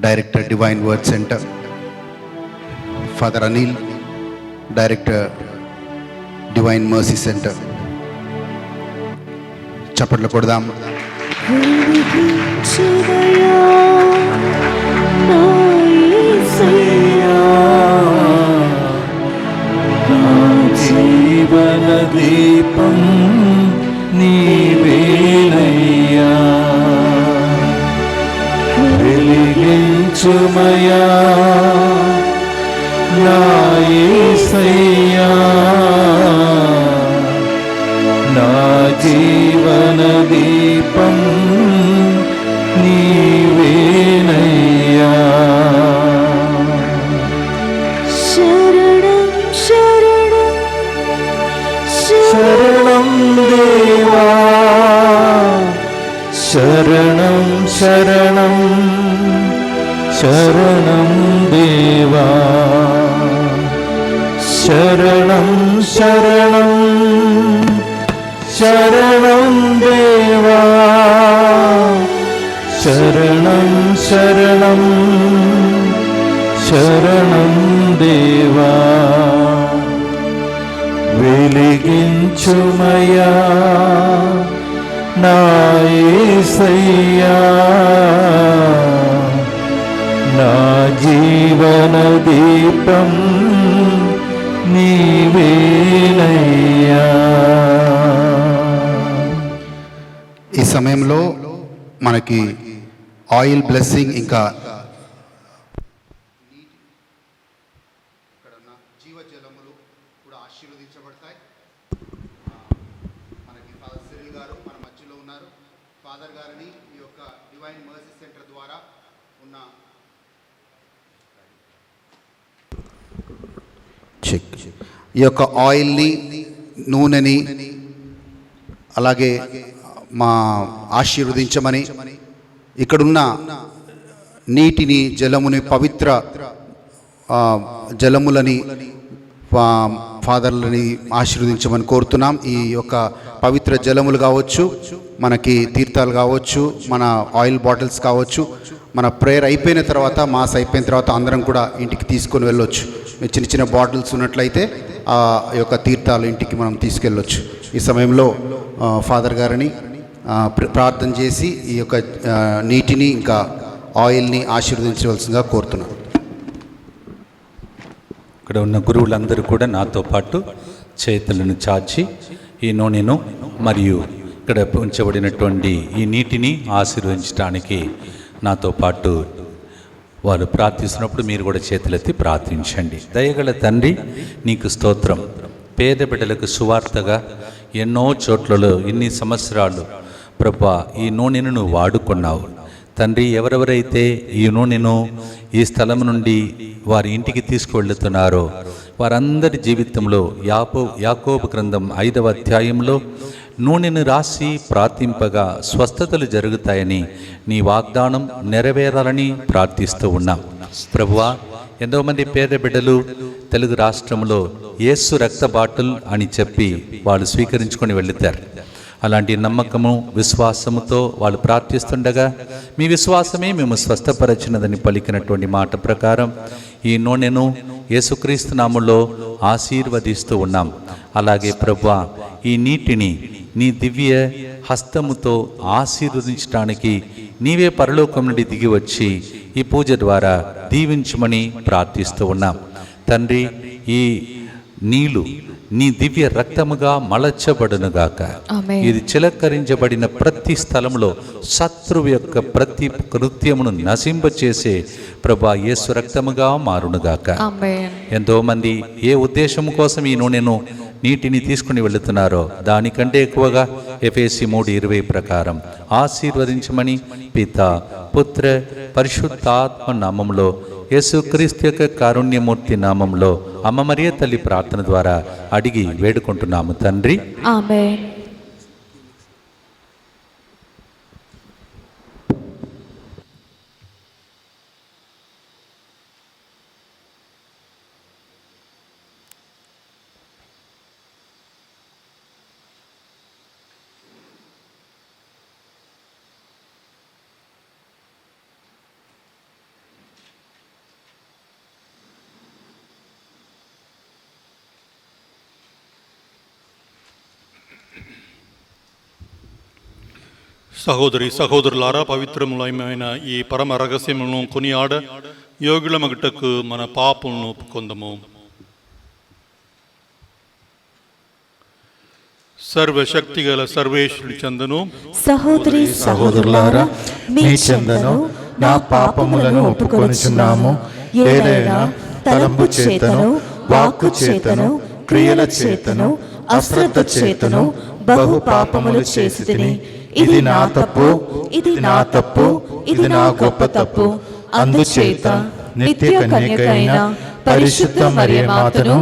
Director Divine Word Center, Father Anil, Director Divine Mercy Center. చప్పట్లు కొడదాం. నా వెలిగించుమయా నా యేసయ్యా నా జీవన దీపం నీవేనయ్యా శరణం శరణం శరణం దేవా శరణం శరణం శరణం దేవా శరణం శరణం శరణం దేవా శరణం శరణం శరణం దేవా వెలిగించుమయా నా యేసయ్యా నా జీవన దీపం నీవేనయ్యా. ఈ సమయంలో మనకి ఆయిల్ బ్లెస్సింగ్ ఇంకా జీవజలములు కూడా ఆశీర్వదించబడతాయి. మనకి ఫాదర్ సిరిల్ గారు మన మధ్యలో ఉన్నారు. ఫాదర్ గారిని ఈ యొక్క డివైన్ మర్సీ సెంటర్ ద్వారా ఉన్న ఈ యొక్క ఆయిల్ని, నూనెని అలాగే మా ఆశీర్వదించమని, ఇక్కడున్న నీటిని, జలముని, పవిత్ర జలములని ఫాదర్లని ఆశీర్వదించమని కోరుతున్నాం. ఈ యొక్క పవిత్ర జలములు కావచ్చు, మనకి తీర్థాలు కావచ్చు, మన ఆయిల్ బాటిల్స్ కావచ్చు, మన ప్రేయర్ అయిపోయిన తర్వాత, మాస్ అయిపోయిన తర్వాత అందరం కూడా ఇంటికి తీసుకొని వెళ్ళొచ్చు. చిన్న చిన్న బాటిల్స్ ఉన్నట్లయితే ఆ యొక్క తీర్థాలు ఇంటికి మనం తీసుకెళ్ళొచ్చు. ఈ సమయంలో ఫాదర్ గారిని ప్రార్థన చేసి ఈ యొక్క నీటిని ఇంకా ఆయిల్ని ఆశీర్వదించవలసిందిగా కోరుతున్నాను. ఇక్కడ ఉన్న గురువులందరూ కూడా నాతో పాటు చేతులను చాచి ఈ నూనెను మరియు ఇక్కడ ఉంచబడినటువంటి ఈ నీటిని ఆశీర్వదించడానికి నాతో పాటు వారు ప్రార్థిస్తున్నప్పుడు మీరు కూడా చేతులెత్తి ప్రార్థించండి. దయగల తండ్రి, నీకు స్తోత్రం. పేద బిడ్డలకు సువార్తగా ఎన్నో చోట్లలో ఇన్ని సంవత్సరాలు ప్రభువా ఈ నూనెను నువ్వు వాడుకున్నావు తండ్రి. ఎవరెవరైతే ఈ నూనెను ఈ స్థలం నుండి వారి ఇంటికి తీసుకువెళ్తున్నారో వారందరి జీవితంలో యాకోబు గ్రంథం 5వ అధ్యాయంలో నూనెను రాసి ప్రార్థింపగా స్వస్థతలు జరుగుతాయని నీ వాగ్దానం నెరవేరాలని ప్రార్థిస్తూ ఉన్నాం ప్రభువా. ఎంతోమంది పేద బిడ్డలు తెలుగు రాష్ట్రంలో యేసు రక్త బాటిల్ అని చెప్పి వాళ్ళు స్వీకరించుకొని వెళుతారు. అలాంటి నమ్మకము, విశ్వాసముతో వాళ్ళు ప్రార్థిస్తుండగా మీ విశ్వాసమే మేము స్వస్థపరచినదని పలికినటువంటి మాట ప్రకారం ఈ నూనెను యేసుక్రీస్తు నామములో ఆశీర్వదిస్తూ ఉన్నాం. అలాగే ప్రభువా, ఈ నీటిని నీ దివ్య హస్తముతో ఆశీర్వదించడానికి నీవే పరలోకం నుండి దిగి వచ్చి ఈ పూజ ద్వారా దీవించమని ప్రార్థిస్తూ ఉన్నాం తండ్రి. ఈ నీళ్లు నీ దివ్య రక్తముగా మలచబడునుగాక. ఇది చిలకరించబడిన ప్రతి స్థలంలో శత్రువు యొక్క ప్రతి కృత్యమును నశింపచేసే ప్రభా యేసు రక్తముగా మారునుగాక. ఎంతోమంది ఏ ఉద్దేశం కోసం ఈ నూనెను, నీటిని తీసుకుని వెళుతున్నారో దానికంటే ఎక్కువగా ఎఫెసీ 3:20 ప్రకారం ఆశీర్వదించమని పిత, పుత్ర, పరిశుద్ధాత్మ నామంలో యేసుక్రీస్తు యొక్క కారుణ్యమూర్తి నామంలో అమ్మ మరియ తల్లి ప్రార్థన ద్వారా అడిగి వేడుకుంటున్నాము తండ్రి. ఆమేన్. సహోదరి సహోదరులారా, పవిత్రములైన ఈ పరమ రహస్యములను కొనియాడ యోగుల మగుటకు మన పాపములను ఒప్పుకొందము. సర్వశక్తిగల సర్వేశ్వరుని చందను, సహోదరి సహోదరులారా, మీ చందను నా పాపములను ఒప్పుకొనుచున్నాము. ఏదైనా తలంపు చేతను, వాక్కు చేతను, క్రియల చేతను, అశ్రద్ధ చేతను బహు పాపములు చేసితిని. ఇది నా తప్పు, ఇది నా తప్పు, ఇది నా గొప్ప తప్పు. అందుచేత నిత్య కన్యకైన పరిశుద్ధ మరియమాతను,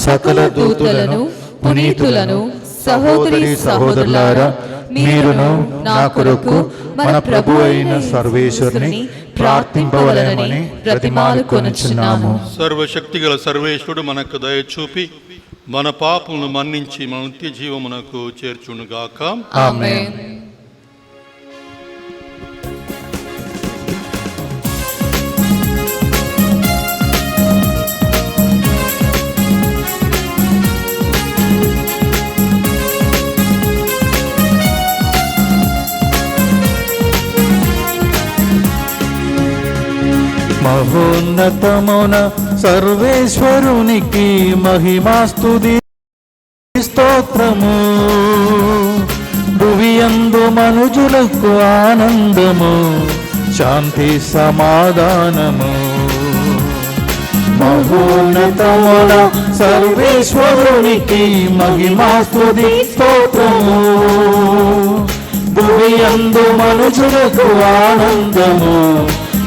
సకల దూతులను, పునీతులను, సహోదరి సహోదరులారా, మీరును నా కొరకు మన ప్రభు అయిన సర్వేశ్వరుని ప్రార్థింపవలెనని బ్రతిమాలుకొనుచున్నాము. సర్వశక్తిగల సర్వేశ్వరుడు మనకు దయ చూపి మన పాపములను మన్నించి మన నిత్య జీవమునకు చేర్చునుగాక. ఆమేన్. మహోన్నతమున సర్వేశ్వరునికి మహిమాస్తుతి స్తోత్రము. భువియందు మనుజులకు ఆనందము, శాంతి సమాధానము. మహోన్నతమున సర్వేశ్వరునికి మహిమాస్తుతి స్తోత్రము. భువియందు మనుజులకు ఆనందము,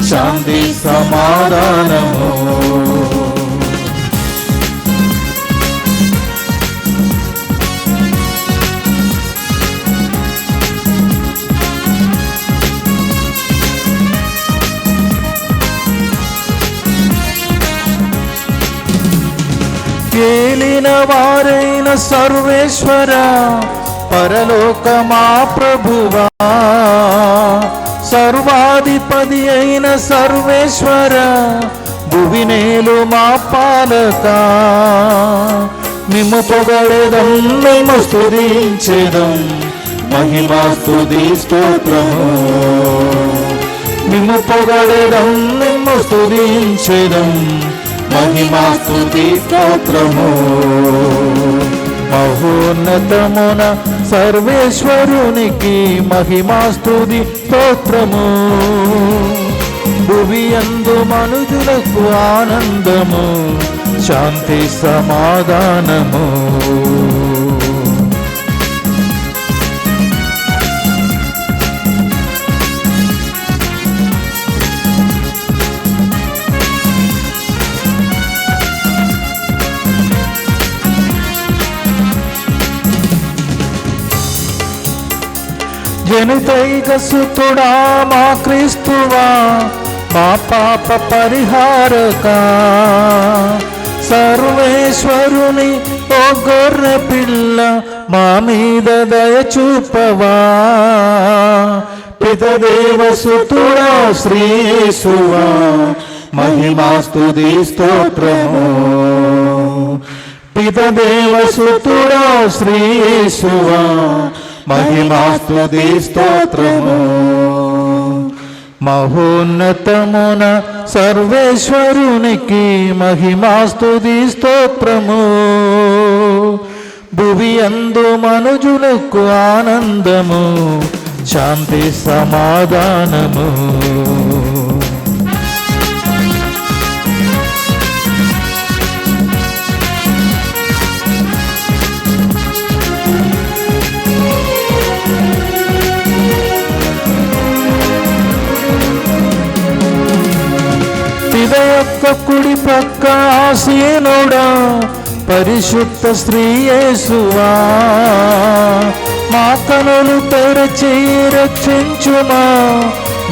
శాంతి సమాధానము. ఏలిన వారైన సర్వేశ్వర, పరలోకమా ప్రభువా, సర్వాధిపతి అయిన సర్వేశ్వర, భువినేలు మా పాలక. మిమ్ము పొగడెదం, మిమ్ము స్తుతించెదం, మహిమా స్తుతి స్తోత్రము. మిమ్ము పొగడెదం, మిమ్ము స్తుతించెదం, మహిమా స్తుతి స్తోత్రము. మహోన్నతమున సర్వేశ్వరునికి మహిమాస్తుతి స్తోత్రము. భువియందు మనుజులకు ఆనందము, శాంతి సమాధానము. జనితైక సుతుడా మా క్రీస్తువా, మా పాప పరిహారక. సర్వేశ్వరుని ఓ గొర్రె పిల్ల, మా మీద దయ చూపవా. పితదేవ సుతుడా శ్రీయేసువా, మహిమా స్తుతి స్తోత్రము. పితదేవ సుతుడా శ్రీయేసువా, మహిమా స్తుతి స్తోత్రము. మహోన్నతమున సర్వేశ్వరునికి మహిమా స్తుతి స్తోత్రము. భువియందు మనుజులకు ఆనందము, శాంతి సమాధానము. యొక్క కుడి ప్రక్క ఆసీనుడా, పరిశుద్ధ శ్రీయేసువా, మా కనులు తెరచి రక్షించుమా,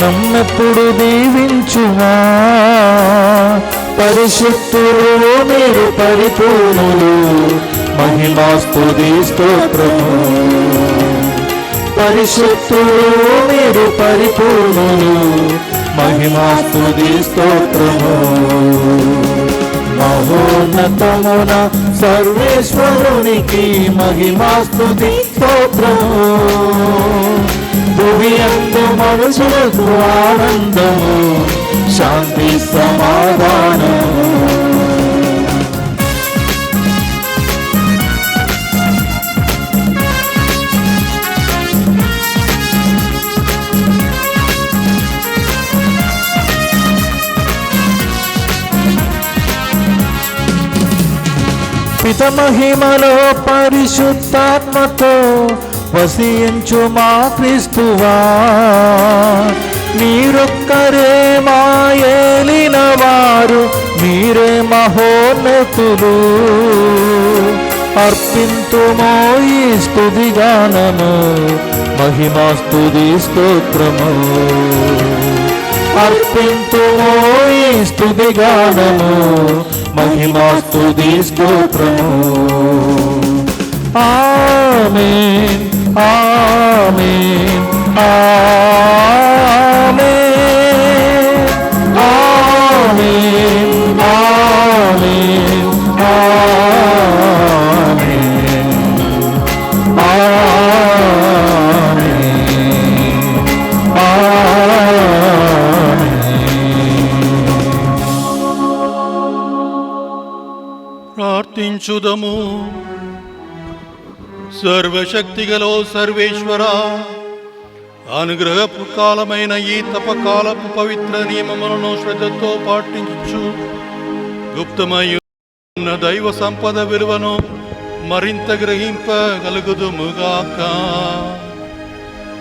నన్నెప్పుడు దీవించుమా. పరిశుద్ధులు మీరు పరిపూర్ణులు, మహిమా స్తుతి స్తోత్రము. పరిశుద్ధులు మీరు పరిపూర్ణులు, మహిమా స్తుతి స్తోత్రము. మహోన్నతమున సర్వేశ్వరునికి మహిమా స్తుతి స్తోత్రము. భువియందు మనుషులకు ఆనందము, శాంతి సమాధానము. పిత మహిమలో పరిశుద్ధాత్మతో వసించు మా క్రీస్తువా, మీరొక్కరే మా ఏలిన వారు, మీరే మహోన్నతులు. అర్పింతుమో ఈ స్తుతి గానము, మహిమా స్తుతి స్తోత్రము. అర్పింతుమో ఈ స్తుతి గానము, మహిమా స్తుతి స్తోత్రము. ఆమేన్ ఆమేన్ ఆమేన్ ఆమేన్ ఆమేన్ ప్రార్థించుదము. సర్వశక్తిగలో సర్వేశ్వర, అనుగ్రహపు కాలమైన ఈ తపకాలపు పవిత్ర నియమములను శ్రద్ధతో పాటించు గుప్తమై ఉన్న దైవ సంపద విలువను మరింత గ్రహింపగలుగుదుముగాక.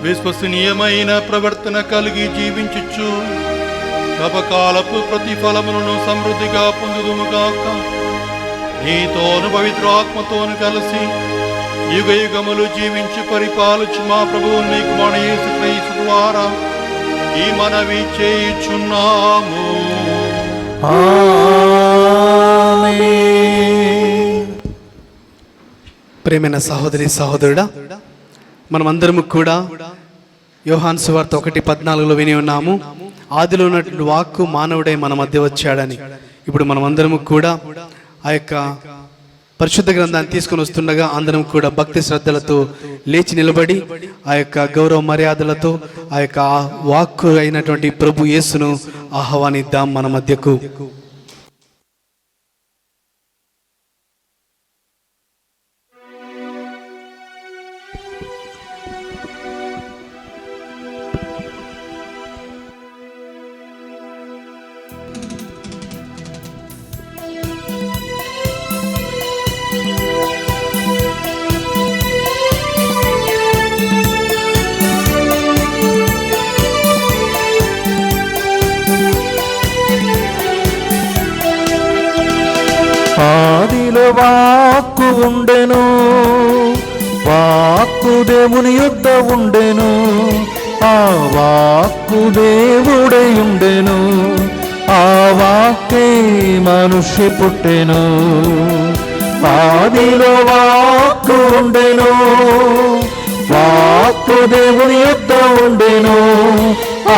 విశ్వసనీయమైన ప్రవర్తన కలిగి జీవించుచు తపకాలపు ప్రతిఫలములను సమృద్ధిగా పొందుదుముగాక. నీతోను పవిత్రాత్మతోను కలిసి యుగ యుగములు జీవించి పరిపాలించు మా ప్రభువు నీ కుమారుడు యేసుక్రీస్తు ద్వారా ఈ మనవి చేయుచున్నాము. ప్రేమైన సహోదరి సహోదరుడా, మనమందరము కూడా యోహాను సువార్త 1:14 విని ఉన్నాము. ఆదిలో ఉన్నటువంటి వాక్కు మానవుడై మన మధ్య వచ్చాడని. ఇప్పుడు మనమందరము కూడా ఆ యొక్క పరిశుద్ధ గ్రంథాన్ని తీసుకుని వస్తుండగా అందరం కూడా భక్తి శ్రద్ధలతో లేచి నిలబడి ఆ యొక్క గౌరవ మర్యాదలతో ఆ యొక్క వాక్కు అయినటువంటి ప్రభు యేసును ఆహ్వానిద్దాం మన మధ్యకు. ఆదిలో వాక్కు ఉండెను, వాక్కు దేవుని యొద్ద ఉండెను, ఆ వాక్కు దేవుడై ఉండెను, ఆ వాక్కే మనుష్య పుట్టెను. ఆదిలో వాక్కు ఉండెను, వాక్కు దేవుని యొద్ద ఉండెను,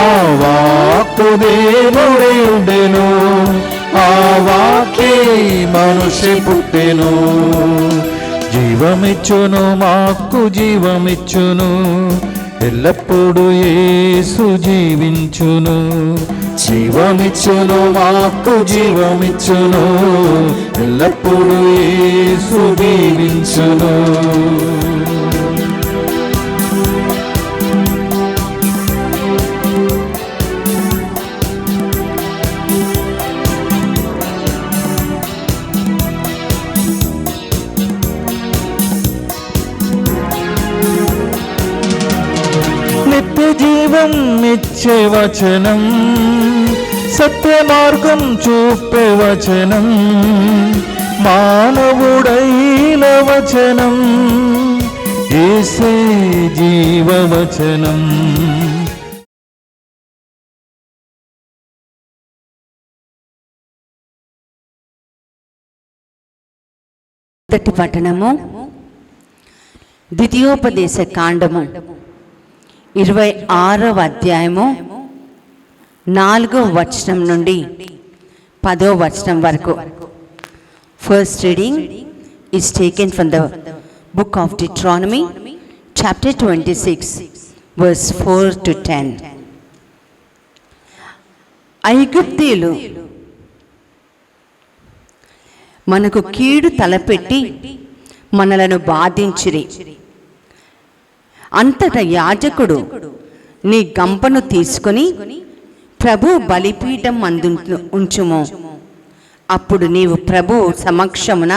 ఆ వాక్కు దేవుడై ఉండెను, ఆ వాక్కే మనుష్య పుట్టెను. జీవమిచ్చును, మాకు జీవమిచ్చును, ఎల్లప్పుడూ యేసు జీవించును. జీవమిచ్చును, మాకు జీవమిచ్చును, ఎల్లప్పుడూ యేసు జీవించును. జీవం ఇచ్చే వచనం, సత్య మార్గం చూపే వచనం, మానవుడైన వచనం, యేసే జీవవచనం. మొదటి పట్టణము ద్వితీయోపదేశ కాండము 26వ అధ్యాయము 4వ వచనం నుండి 10వ వచనం వరకు. First reading is taken from the book of Deuteronomy chapter 26 verse 4 to 10. ఐగుప్తీయులు మనకు కీడు తలపెట్టి మనలను బాధించిరి. అంతటా యాజకుడు నీ గంపను తీసుకొని ప్రభు బలిపీఠం అందు ఉంచుము. అప్పుడు నీవు ప్రభు సమక్షమున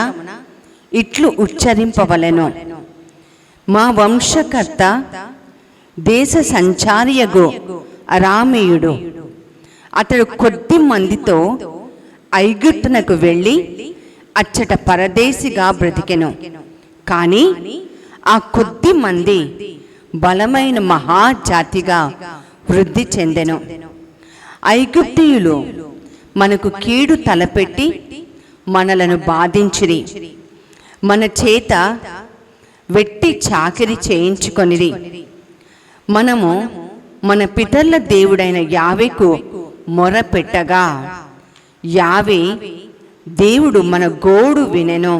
ఇట్లు ఉచ్చరింపవలెను. మా వంశకర్త దేశ సంచారియగు అరామేయుడు. అతడు కొద్ది మందితో ఐగుప్తునకు వెళ్ళి అచ్చట పరదేశిగా బ్రతికెను. కానీ ఆ కొద్ది మంది బలమైన మహాజాతిగా వృద్ధి చెందెను. ఐగుప్తీయులు మనకు కీడు తలపెట్టి మనలను బాధించిరి. మన చేత వెట్టి చాకిరి చేయించుకొనిరి. మనము మన పితరుల దేవుడైన యావేకు మొరపెట్టగా యావే దేవుడు మన గోడు వినెను.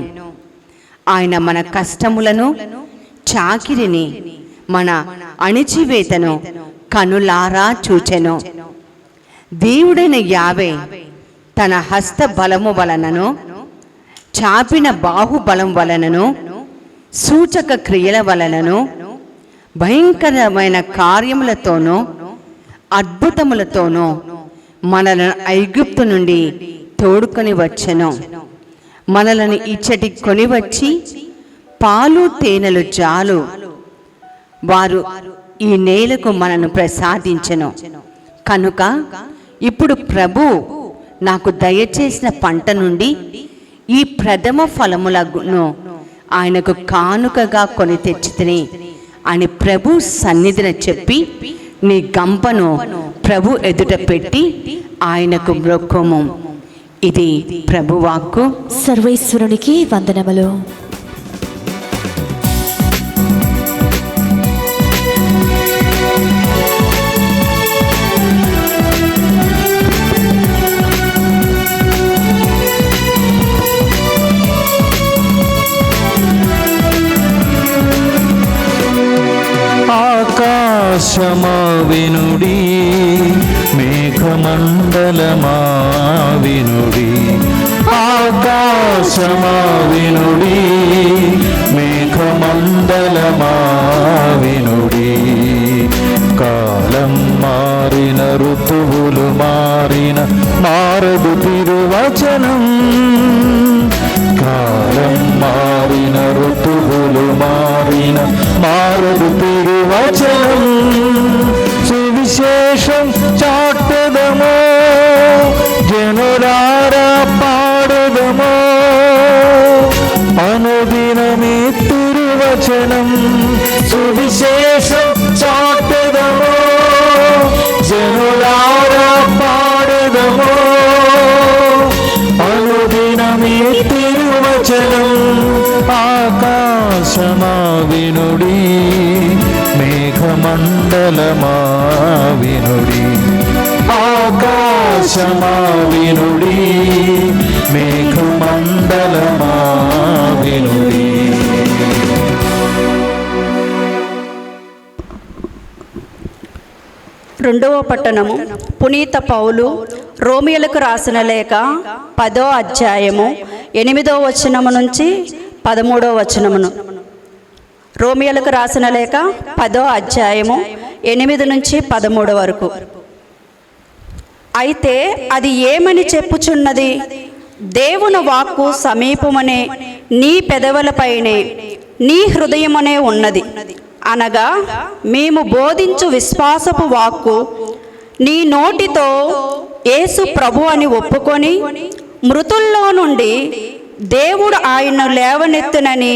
ఆయన మన కష్టములను, చాకిరిని, మన అణిచివేతను కనులారా చూచెను. దేవుడైన యావే తన హస్త బలము వలనను, చాపిన బాహుబలం వలనను, సూచక క్రియల వలనను, భయంకరమైన కార్యములతోనూ అద్భుతములతోనూ మనలను ఐగుప్తు నుండి తోడుకొని వచ్చెను. మనలను ఇచ్చటి కొనివచ్చి పాలు తేనెలు జాలు వారు ఈ నేలకు మనను ప్రసాదించెను. కనుక ఇప్పుడు ప్రభు నాకు దయచేసిన పంట నుండి ఈ ప్రథమ ఫలములను ఆయనకు కానుకగా కొని తెచ్చితిని అని ప్రభు సన్నిధిన చెప్పి నీ గంపను ప్రభు ఎదుట పెట్టి ఆయనకు మ్రొక్కుము. ఇది ప్రభువాక్కు. సర్వేశ్వరునికి వందనములు. ఆకాశమా వినుడి, మేఘమండలమా వినుడి. ఆకాశమా వినుడి, మేఘమండలమా వినుడి. కాలం మారిన, ఋతువులు మారిన, మారదు తిరువచనం. కాలం మారిన, ఋతువులు మారిన, మారదు తిరువచనం. సువిశేషం చాటెదమో, జనులారా పాడెదమో, అనుదినమే తిరువచనం. సువిశేషం చాటెదమో, జనులారా పాడెదమో, అనుదినమే తిరువచనం. ఆకాశమా వినుడి, మేఘమండలమా వినుడి. ఆకాశమా వినుడి, మేఘమండలమా వినుడి. రెండవ పట్టణము పునీత పౌలు రోమియోలకు రాసిన లేఖ 10వ అధ్యాయము 8వ వచనము నుంచి 13వ వచనమును. రోమియోలకు రాసిన లేఖ 10వ అధ్యాయము 8 నుంచి 13 వరకు. అయితే అది ఏమని చెప్పుచున్నది? దేవుని వాక్కు సమీపమనే నీ పెదవులపైనే నీ హృదయమనే ఉన్నది. అనగా మేము బోధించు విశ్వాసపు వాక్కు నీ నోటితో యేసు ప్రభు అని ఒప్పుకొని మృతుల్లో నుండి దేవుడు ఆయన్ను లేవనెత్తునని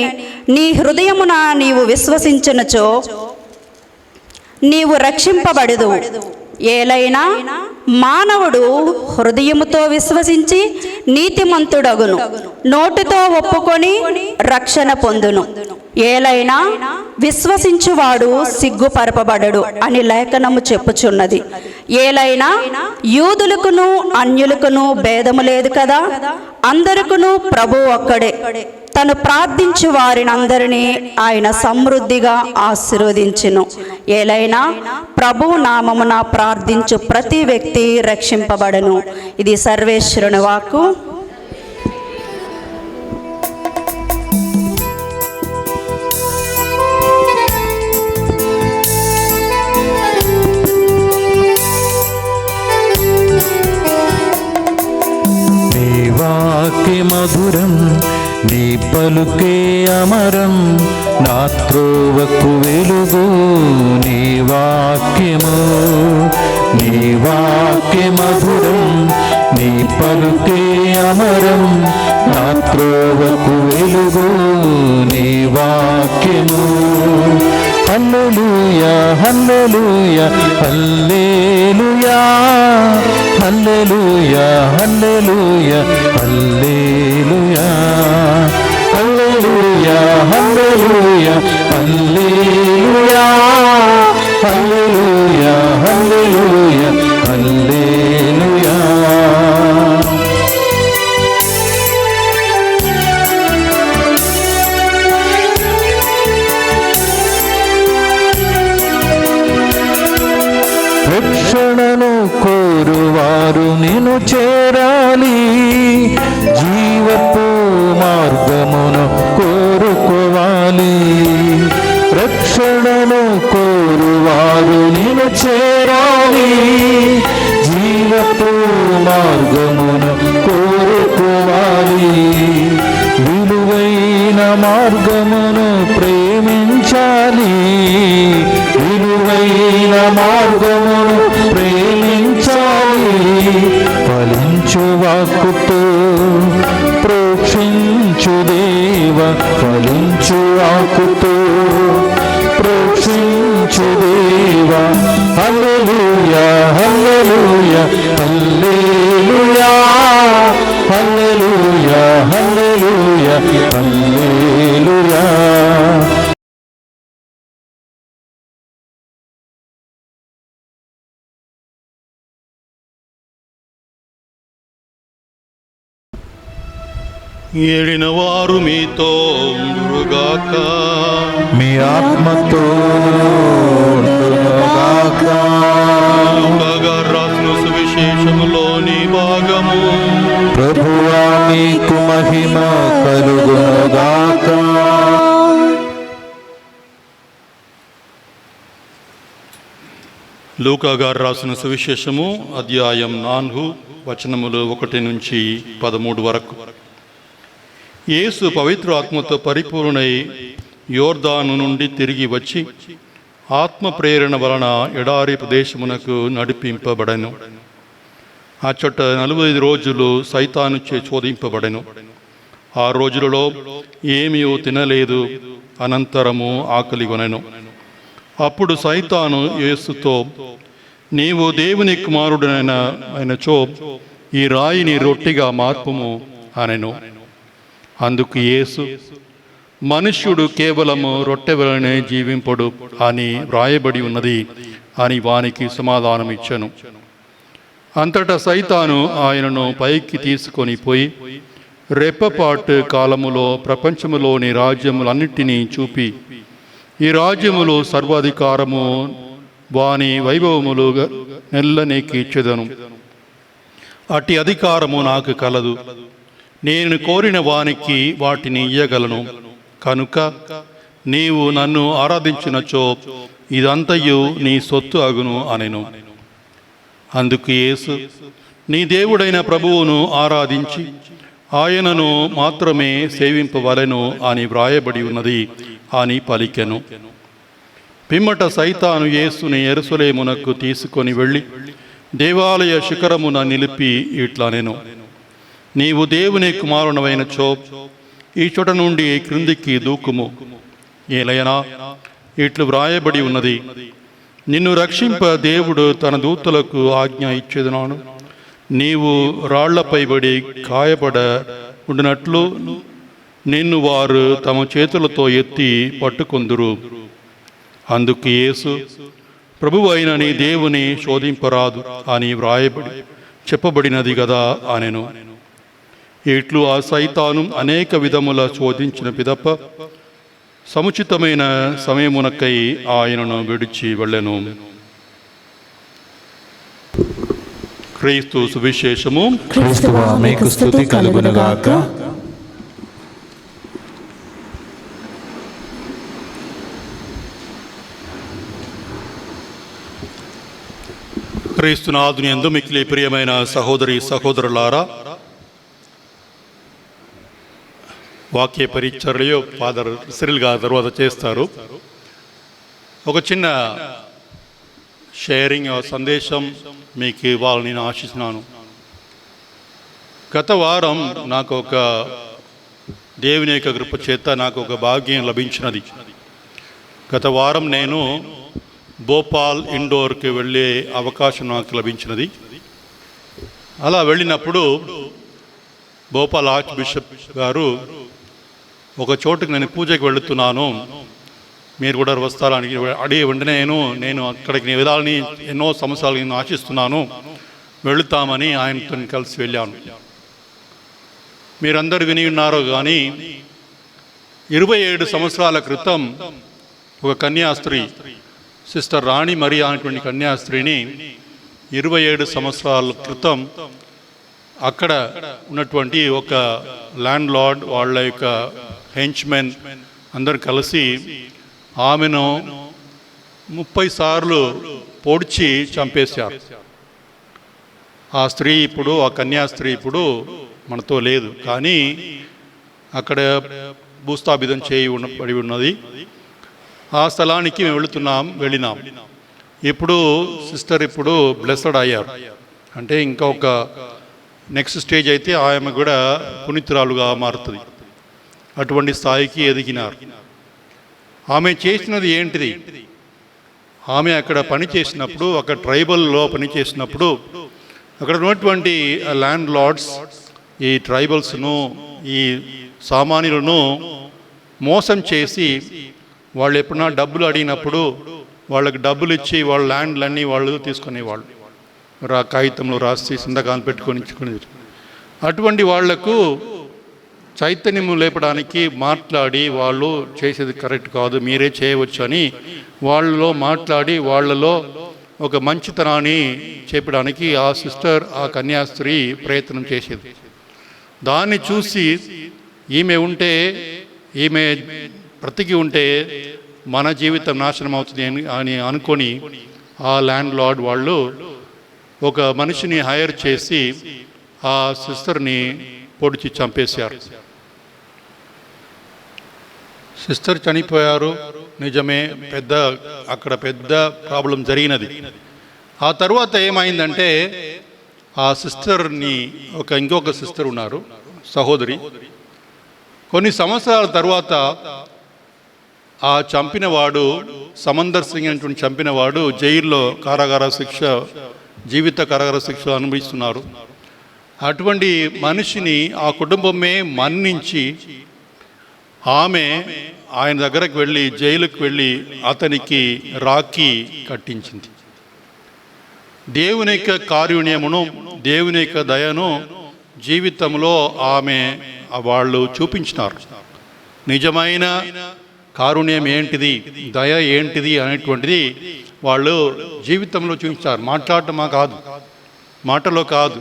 నీ హృదయమున నీవు విశ్వసించునచో నీవు రక్షింపబడదు. ఏలైనా మానవుడు హృదయముతో విశ్వసించి నీతిమంతుడగును, నోటితో ఒప్పుకొని రక్షణ పొందును. ఏలైనా విశ్వసించువాడు సిగ్గుపరపబడడు అని లేఖనము చెప్పుచున్నది. ఏలైనా యూదులకును అన్యులకును భేదము లేదు కదా, అందరికును ప్రభు ఒక్కడే. తను ప్రార్థించు వారిని అందరినీ ఆయన సమృద్ధిగా ఆశీర్వదించును. ఏలైనా ప్రభు నామమున ప్రార్థించు ప్రతి వ్యక్తి రక్షింపబడను. ఇది సర్వేశ్వరుని వాక్కు. నీ వాక్య మధురం, నీ పలుకే అమరం, నా త్రోవకు వెలుగు నీ వాక్యము. నీ వాక్య మధురం, నీ పలుకే అమరం, నా త్రోవకు వెలుగు నీ వాక్యము. హల్లెలూయా hallelujah hallelujah hallelujah hallelujah hallelujah hallelujah hallelujah hallelujah hallelujah hallelujah హల్లెలూయా. రక్షణను కోరువారు నిన్ను చేరాలి, జీవపు మార్గమును కోరుకోవాలి. రక్షణను కోరువారు నిన్ను చేరాలి, జీవపు మార్గమును కోరుకోవాలి. విలువైన మార్గమును ప్రేమించాలి, విలువైన మార్గమును ప్రేమించాలి. ఫలించు వాక్కుతో ప్రోక్షించు దేవ, ఫలించు వాక్కుతో ప్రోక్షించు దేవ. హల్లెలూయా హల్లెలూయా హల్లెలూయా హల్లెలూయా హల్లెలూయా హల్లెలూయా. ఏలిన వారు మీతో ఉండురుగాక. మీ ఆత్మతో లూకా రాసిన సువిశేషములోని భాగము. ప్రభువా మీకు మహిమ కలుగునుగాక. లూకా గారు రాసిన సువిశేషము అధ్యాయం 4 వచనములు 1 నుంచి 13 వరకు. యేసు పవిత్ర ఆత్మతో పరిపూర్ణై యోర్దాను నుండి తిరిగి వచ్చి ఆత్మ ప్రేరణ వలన ఎడారి ప్రదేశమునకు నడిపింపబడెను. అచ్చట 45 రోజులు సైతానుచే శోధింపబడెను. ఆ రోజులలో ఏమీ తినలేదు, అనంతరము ఆకలి కొనెను. అప్పుడు సైతాను యేసుతో, నీవు దేవుని కుమారుడైనచో ఈ రాయిని రొట్టిగా మార్పుము అనెను. అందుకు యేసు, మనుష్యుడు కేవలము రొట్టె వలనే జీవింపడు అని వ్రాయబడి ఉన్నది అని వానికి సమాధానం ఇచ్చెను. అంతటా సైతాను ఆయనను పైకి తీసుకొని పోయి రెప్పపాటు కాలములో ప్రపంచములోని రాజ్యములన్నిటినీ చూపి, ఈ రాజ్యములో సర్వాధికారము వాని వైభవములు నెల్లనేకి ఇచ్చెదను. అట్టి అధికారము నాకు కలదు. నేను కోరిన వానికి వాటిని ఇయ్యగలను. కనుక నీవు నన్ను ఆరాధించినచో ఇదంతయు నీ సొత్తు అగును అనెను. అందుకు యేసు, నీ దేవుడైన ప్రభువును ఆరాధించి ఆయనను మాత్రమే సేవింపవలెను అని వ్రాయబడి ఉన్నది అని పలికెను. పిమ్మట సైతాను యేసుని యెరూషలేమునకు తీసుకొని వెళ్ళి దేవాలయ శిఖరమున నిలిపి ఇట్లనెను, నీవు దేవుని కుమారునవైనచో ఈ చోట నుండి క్రిందికి దూకుము. ఏలయనా ఇట్లు వ్రాయబడి ఉన్నది, నిన్ను రక్షింప దేవుడు తన దూతలకు ఆజ్ఞ ఇచ్చేదనాను. నీవు రాళ్లపై పడి గాయపడ ఉండినట్లు నిన్ను వారు తమ చేతులతో ఎత్తి పట్టుకొందురు. అందుకు యేసు, ప్రభువు అయిన నీ దేవుని శోధింపరాదు అని వ్రాయబడి చెప్పబడినది గదా అనెను. ఇట్లు ఆ సైతాను అనేక విధముల శోధించిన పిదప సముచితమైన సమయమునకై ఆయనను విడిచి వెళ్ళెను. క్రీస్తు సువిశేషము. క్రీస్తువా మీకు స్తుతి కలుగునుగాక. క్రీస్తునాథుని యందు మిక్కిలి ప్రియమైన సహోదరి సహోదరులారా, వాక్య పరిచర్యలో ఫాదర్ సిరిల్ గారు తర్వాత చేస్తారు. ఒక చిన్న షేరింగ్ సందేశం మీకు ఇవ్వాలని నేను ఆశిస్తున్నాను. గత వారం నాకు ఒక దేవుని యొక్క కృప చేత నాకు ఒక భాగ్యం లభించినది. గత వారం నేను భోపాల్ ఇండోర్కి వెళ్ళే అవకాశం నాకు లభించినది. అలా వెళ్ళినప్పుడు భోపాల్ ఆర్చ్ బిషప్ గారు ఒక చోటుకు నేను పూజకి వెళుతున్నాను, మీరు కూడా వస్తారని అడిగి వెంటనే నేను అక్కడికి విధాలని ఎన్నో సంవత్సరాలు నేను ఆశిస్తున్నాను, వెళుతామని ఆయనతో కలిసి వెళ్ళాను. మీరందరూ విని ఉన్నారు కానీ 27 సంవత్సరాల క్రితం ఒక కన్యాస్త్రీ, సిస్టర్ రాణి మరియా అనేటువంటి కన్యాస్త్రీని 27 సంవత్సరాల క్రితం అక్కడ ఉన్నటువంటి ఒక ల్యాండ్ లార్డ్ వాళ్ళ యొక్క హెంచ్మెన్ అందరు కలిసి ఆమెను 30 సార్లు పొడిచి చంపేశారు. ఆ స్త్రీ ఇప్పుడు, ఆ కన్యాస్త్రీ ఇప్పుడు మనతో లేదు, కానీ అక్కడ భూస్థాపితం పడి ఉన్నది. ఆ స్థలానికి మేము వెళ్ళినాం. ఇప్పుడు సిస్టర్ ఇప్పుడు బ్లెస్డ్ అయ్యారు. అంటే ఇంకా ఒక నెక్స్ట్ స్టేజ్ అయితే ఆమె కూడా పునీతురాలుగా మారుతుంది. అటువంటి స్థాయికి ఎదిగినారు. ఆమె చేసినది ఏంటిది? ఆమె అక్కడ పని చేసినప్పుడు, అక్కడ ట్రైబల్లో పని చేసినప్పుడు అక్కడ ఉన్నటువంటి ల్యాండ్ లార్డ్స్ ఈ ట్రైబల్స్ను, ఈ సామాన్యులను మోసం చేసి వాళ్ళు ఎప్పుడన్నా డబ్బులు అడిగినప్పుడు వాళ్ళకి డబ్బులు ఇచ్చి వాళ్ళ ల్యాండ్లన్నీ వాళ్ళు తీసుకునేవాళ్ళు, కాగితంలో రాసి సంతకాలు పెట్టుకొని. అటువంటి వాళ్లకు చైతన్యము లేపడానికి మాట్లాడి వాళ్ళు చేసేది కరెక్ట్ కాదు, మీరే చేయవచ్చు అని వాళ్ళలో మాట్లాడి వాళ్ళలో ఒక మంచితనాన్ని చేపడానికి ఆ సిస్టర్, ఆ కన్యాస్త్రీ ప్రయత్నం చేసేది. దాన్ని చూసి ఈమె బ్రతికి ఉంటే మన జీవితం నాశనం అవుతుంది అని అనుకొని ఆ ల్యాండ్ లార్డ్ వాళ్ళు ఒక మనిషిని హైర్ చేసి ఆ సిస్టర్ని పొడిచి చంపేశారు. సిస్టర్ చనిపోయారు, నిజమే, అక్కడ పెద్ద ప్రాబ్లం జరిగినది. ఆ తర్వాత ఏమైందంటే ఆ సిస్టర్ని ఇంకొక సిస్టర్ ఉన్నారు, సహోదరి. కొన్ని సంవత్సరాల తర్వాత ఆ చంపినవాడు, సమందర్ సింగ్ అనేటువంటి చంపినవాడు జైల్లో జీవిత కారాగార శిక్ష అనుభవిస్తున్నారు. అటువంటి మనిషిని ఆ కుటుంబమే మన్నించి ఆమె ఆయన దగ్గరకు వెళ్ళి జైలుకు వెళ్ళి అతనికి రాఖీ కట్టించింది. దేవుని యొక్క కారుణ్యమును, దేవుని యొక్క దయను జీవితంలో వాళ్ళు చూపించినారు. నిజమైన కారుణ్యం ఏంటిది, దయ ఏంటిది అనేటువంటిది వాళ్ళు జీవితంలో చూపించారు. మాట్లాడటమా కాదు, మాటలో కాదు,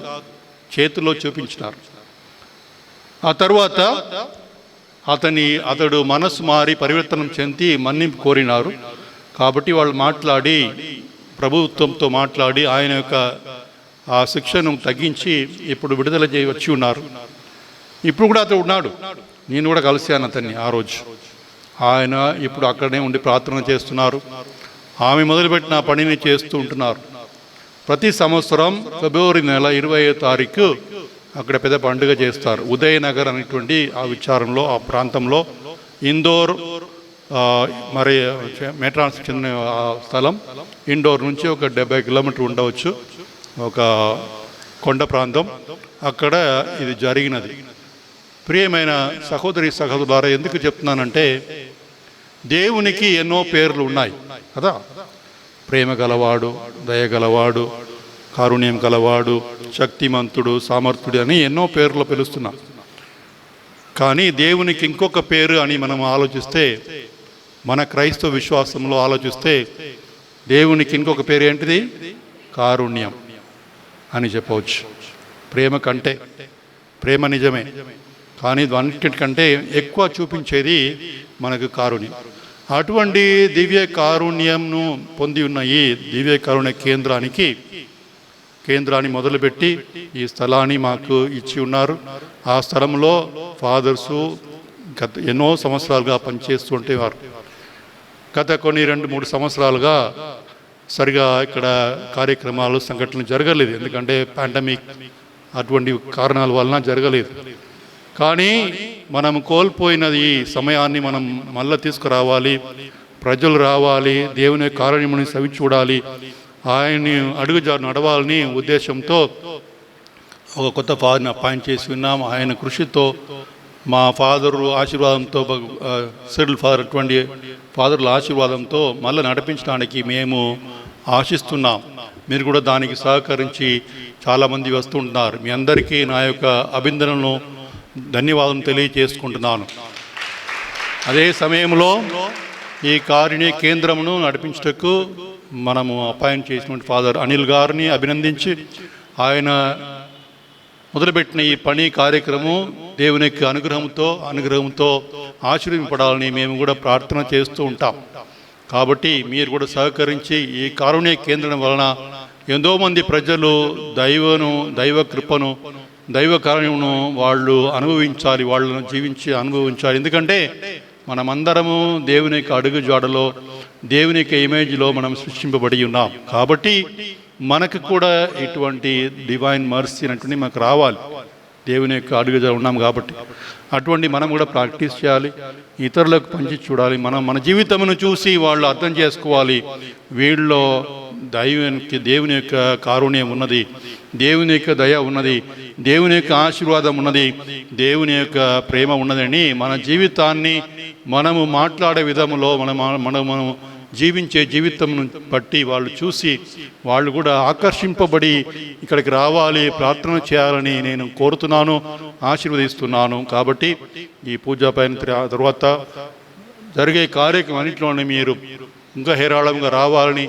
చేతుల్లో చూపించినారు. ఆ తర్వాత అతడు మనసు మారి పరివర్తనం చెంది మన్నింపు కోరినారు. కాబట్టి వాళ్ళు మాట్లాడి, ప్రభుత్వంతో మాట్లాడి ఆయన యొక్క ఆ శిక్షను తగ్గించి ఇప్పుడు విడుదల వచ్చి ఉన్నారు. ఇప్పుడు కూడా అతడు ఉన్నాడు, నేను కూడా కలిశాను అతన్ని ఆ రోజు. ఆయన ఇప్పుడు అక్కడనే ఉండి ప్రార్థన చేస్తున్నారు. ఆమె మొదలుపెట్టిన పనిని చేస్తూ ఉంటున్నారు. ప్రతి సంవత్సరం ఫిబ్రవరి నెల 20వ తారీఖు అక్కడ పెద్ద పండుగ చేస్తారు. ఉదయనగర్ అనేటువంటి ఆ విచారంలో, ఆ ప్రాంతంలో, ఇందోర్ మరి మెట్రాన్స్ చెందిన స్థలం, ఇండోర్ నుంచి ఒక 70 కిలోమీటర్లు ఉండవచ్చు, ఒక కొండ ప్రాంతం. అక్కడ ఇది జరిగినది. ప్రియమైన సహోదరి సహోదరులారా, ఎందుకు చెప్తున్నానంటే దేవునికి ఎన్నో పేర్లు ఉన్నాయి కదా. ప్రేమ గలవాడు, దయగలవాడు, కారుణ్యం గలవాడు, శక్తిమంతుడు, సామర్థ్యుడు అని ఎన్నో పేర్లు పిలుస్తున్నాం. కానీ దేవునికి ఇంకొక పేరు అని మనం ఆలోచిస్తే, మన క్రైస్తవ విశ్వాసంలో ఆలోచిస్తే దేవునికి ఇంకొక పేరు ఏంటిది? కారుణ్యం అని చెప్పవచ్చు. ప్రేమ కంటే, ప్రేమ నిజమే, కానీ అన్నిటికంటే ఎక్కువ చూపించేది మనకు కారుణ్యం. అటువంటి దివ్య కారుణ్యంను పొంది ఉన్న ఈ దివ్య కారుణ్య కేంద్రాన్ని మొదలుపెట్టి ఈ స్థలాన్ని మాకు ఇచ్చి ఉన్నారు. ఆ స్థలంలో ఫాదర్సు, గత ఎన్నో సంవత్సరాలుగా పనిచేస్తుంటే వారు గత కొన్ని 2-3 సంవత్సరాలుగా సరిగా ఇక్కడ కార్యక్రమాలు సంఘటనలు జరగలేదు. ఎందుకంటే పాండమిక్ అటువంటి కారణాల వలన జరగలేదు. కానీ మనం కోల్పోయినది ఈ సమయాన్ని మనం మళ్ళీ తీసుకురావాలి. ప్రజలు రావాలి, దేవుని కార్యముని సవి చూడాలి, ఆయన్ని అడుగుజారు నడవాలని ఉద్దేశంతో ఒక కొత్త ఫాదర్ని అపాయింట్ చేసి ఉన్నాం. ఆయన కృషితో మా ఫాదరు ఆశీర్వాదంతో సెటిల్ ఫాదర్ అటువంటి ఫాదర్ల ఆశీర్వాదంతో మళ్ళీ నడిపించడానికి మేము ఆశిస్తున్నాం. మీరు కూడా దానికి సహకరించి చాలామంది వస్తుంటున్నారు. మీ అందరికీ నా యొక్క అభినందనలను ధన్యవాదం తెలియజేసుకుంటున్నాను. అదే సమయంలో ఈ కారుణ్య కేంద్రమును నడిపించటకు మనము అపాయింట్ చేసినటువంటి ఫాదర్ అనిల్ గారిని అభినందించి ఆయన మొదలుపెట్టిన ఈ పని కార్యక్రమం దేవుని యొక్క అనుగ్రహంతో ఆశీర్వదింపడాలని మేము కూడా ప్రార్థన చేస్తూ ఉంటాం. కాబట్టి మీరు కూడా సహకరించి ఈ కారుణ్య కేంద్రం వలన ఎంతోమంది ప్రజలు దైవ కృపను దైవ కార్యమును వాళ్ళు అనుభవించాలి, వాళ్ళను జీవించి అనుభవించాలి. ఎందుకంటే మనమందరము దేవుని యొక్క అడుగు జాడలో దేవుని యొక్క ఇమేజ్లో మనం సృష్టింపబడి ఉన్నాం. కాబట్టి మనకు కూడా ఇటువంటి డివైన్ మర్సీ అనేటువంటి మనకు రావాలి. దేవుని యొక్క అడుగుజా ఉన్నాం కాబట్టి అటువంటి మనం కూడా ప్రాక్టీస్ చేయాలి, ఇతరులకు పంచి చూడాలి. మన జీవితమును చూసి వాళ్ళు అర్థం చేసుకోవాలి, వీళ్ళలో దేవుని యొక్క కారుణ్యం ఉన్నది, దేవుని యొక్క దయ ఉన్నది, దేవుని యొక్క ఆశీర్వాదం ఉన్నది, దేవుని యొక్క ప్రేమ ఉన్నదని మన జీవితాన్ని మనము మాట్లాడే విధములో మనము జీవించే జీవితం బట్టి వాళ్ళు చూసి వాళ్ళు కూడా ఆకర్షింపబడి ఇక్కడికి రావాలి, ప్రార్థన చేయాలని నేను కోరుతున్నాను, ఆశీర్వదిస్తున్నాను. కాబట్టి ఈ పూజా పైన తర్వాత జరిగే కార్యక్రమం అన్నింటిలోనే మీరు ఇంకా హేరాళంగా రావాలని,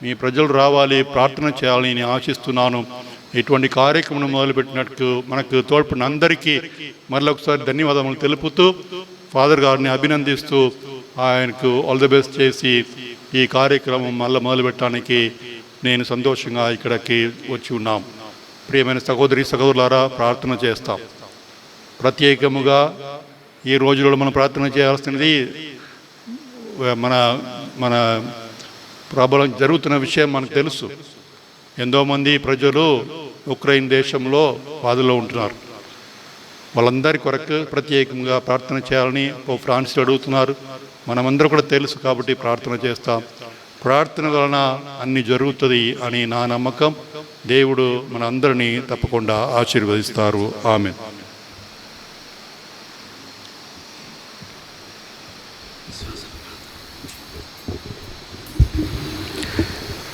మీ ప్రజలు రావాలి, ప్రార్థన చేయాలని నేను ఆశిస్తున్నాను. ఇటువంటి కార్యక్రమం మొదలుపెట్టినట్టు మనకు తోడ్పడిన అందరికీ మరొకసారి ధన్యవాదములు తెలుపుతూ ఫాదర్ గారిని అభినందిస్తూ ఆయనకు ఆల్ ది బెస్ట్ చేసి ఈ కార్యక్రమం మళ్ళీ మొదలుపెట్టడానికి నేను సంతోషంగా ఇక్కడికి వచ్చి ఉన్నాం. ప్రియమైన సహోదరులారా, ప్రార్థన చేస్తాం. ప్రత్యేకముగా ఈ రోజులలో మనం ప్రార్థన చేయాల్సినది మన ప్రాబ్లం జరుగుతున్న విషయం మనకు తెలుసు. ఎంతోమంది ప్రజలు ఉక్రెయిన్ దేశంలో బాధలో ఉంటున్నారు. వాళ్ళందరి కొరకు ప్రత్యేకంగా ప్రార్థన చేయాలని ఫ్రాన్స్లో అడుగుతున్నారు. మనమందరూ కూడా తెలుసు కాబట్టి ప్రార్థన చేస్తాం. ప్రార్థన వలన అన్ని జరుగుతుంది అని నా నమ్మకం. దేవుడు మన అందరినీ తప్పకుండా ఆశీర్వదిస్తారు. ఆమేన్.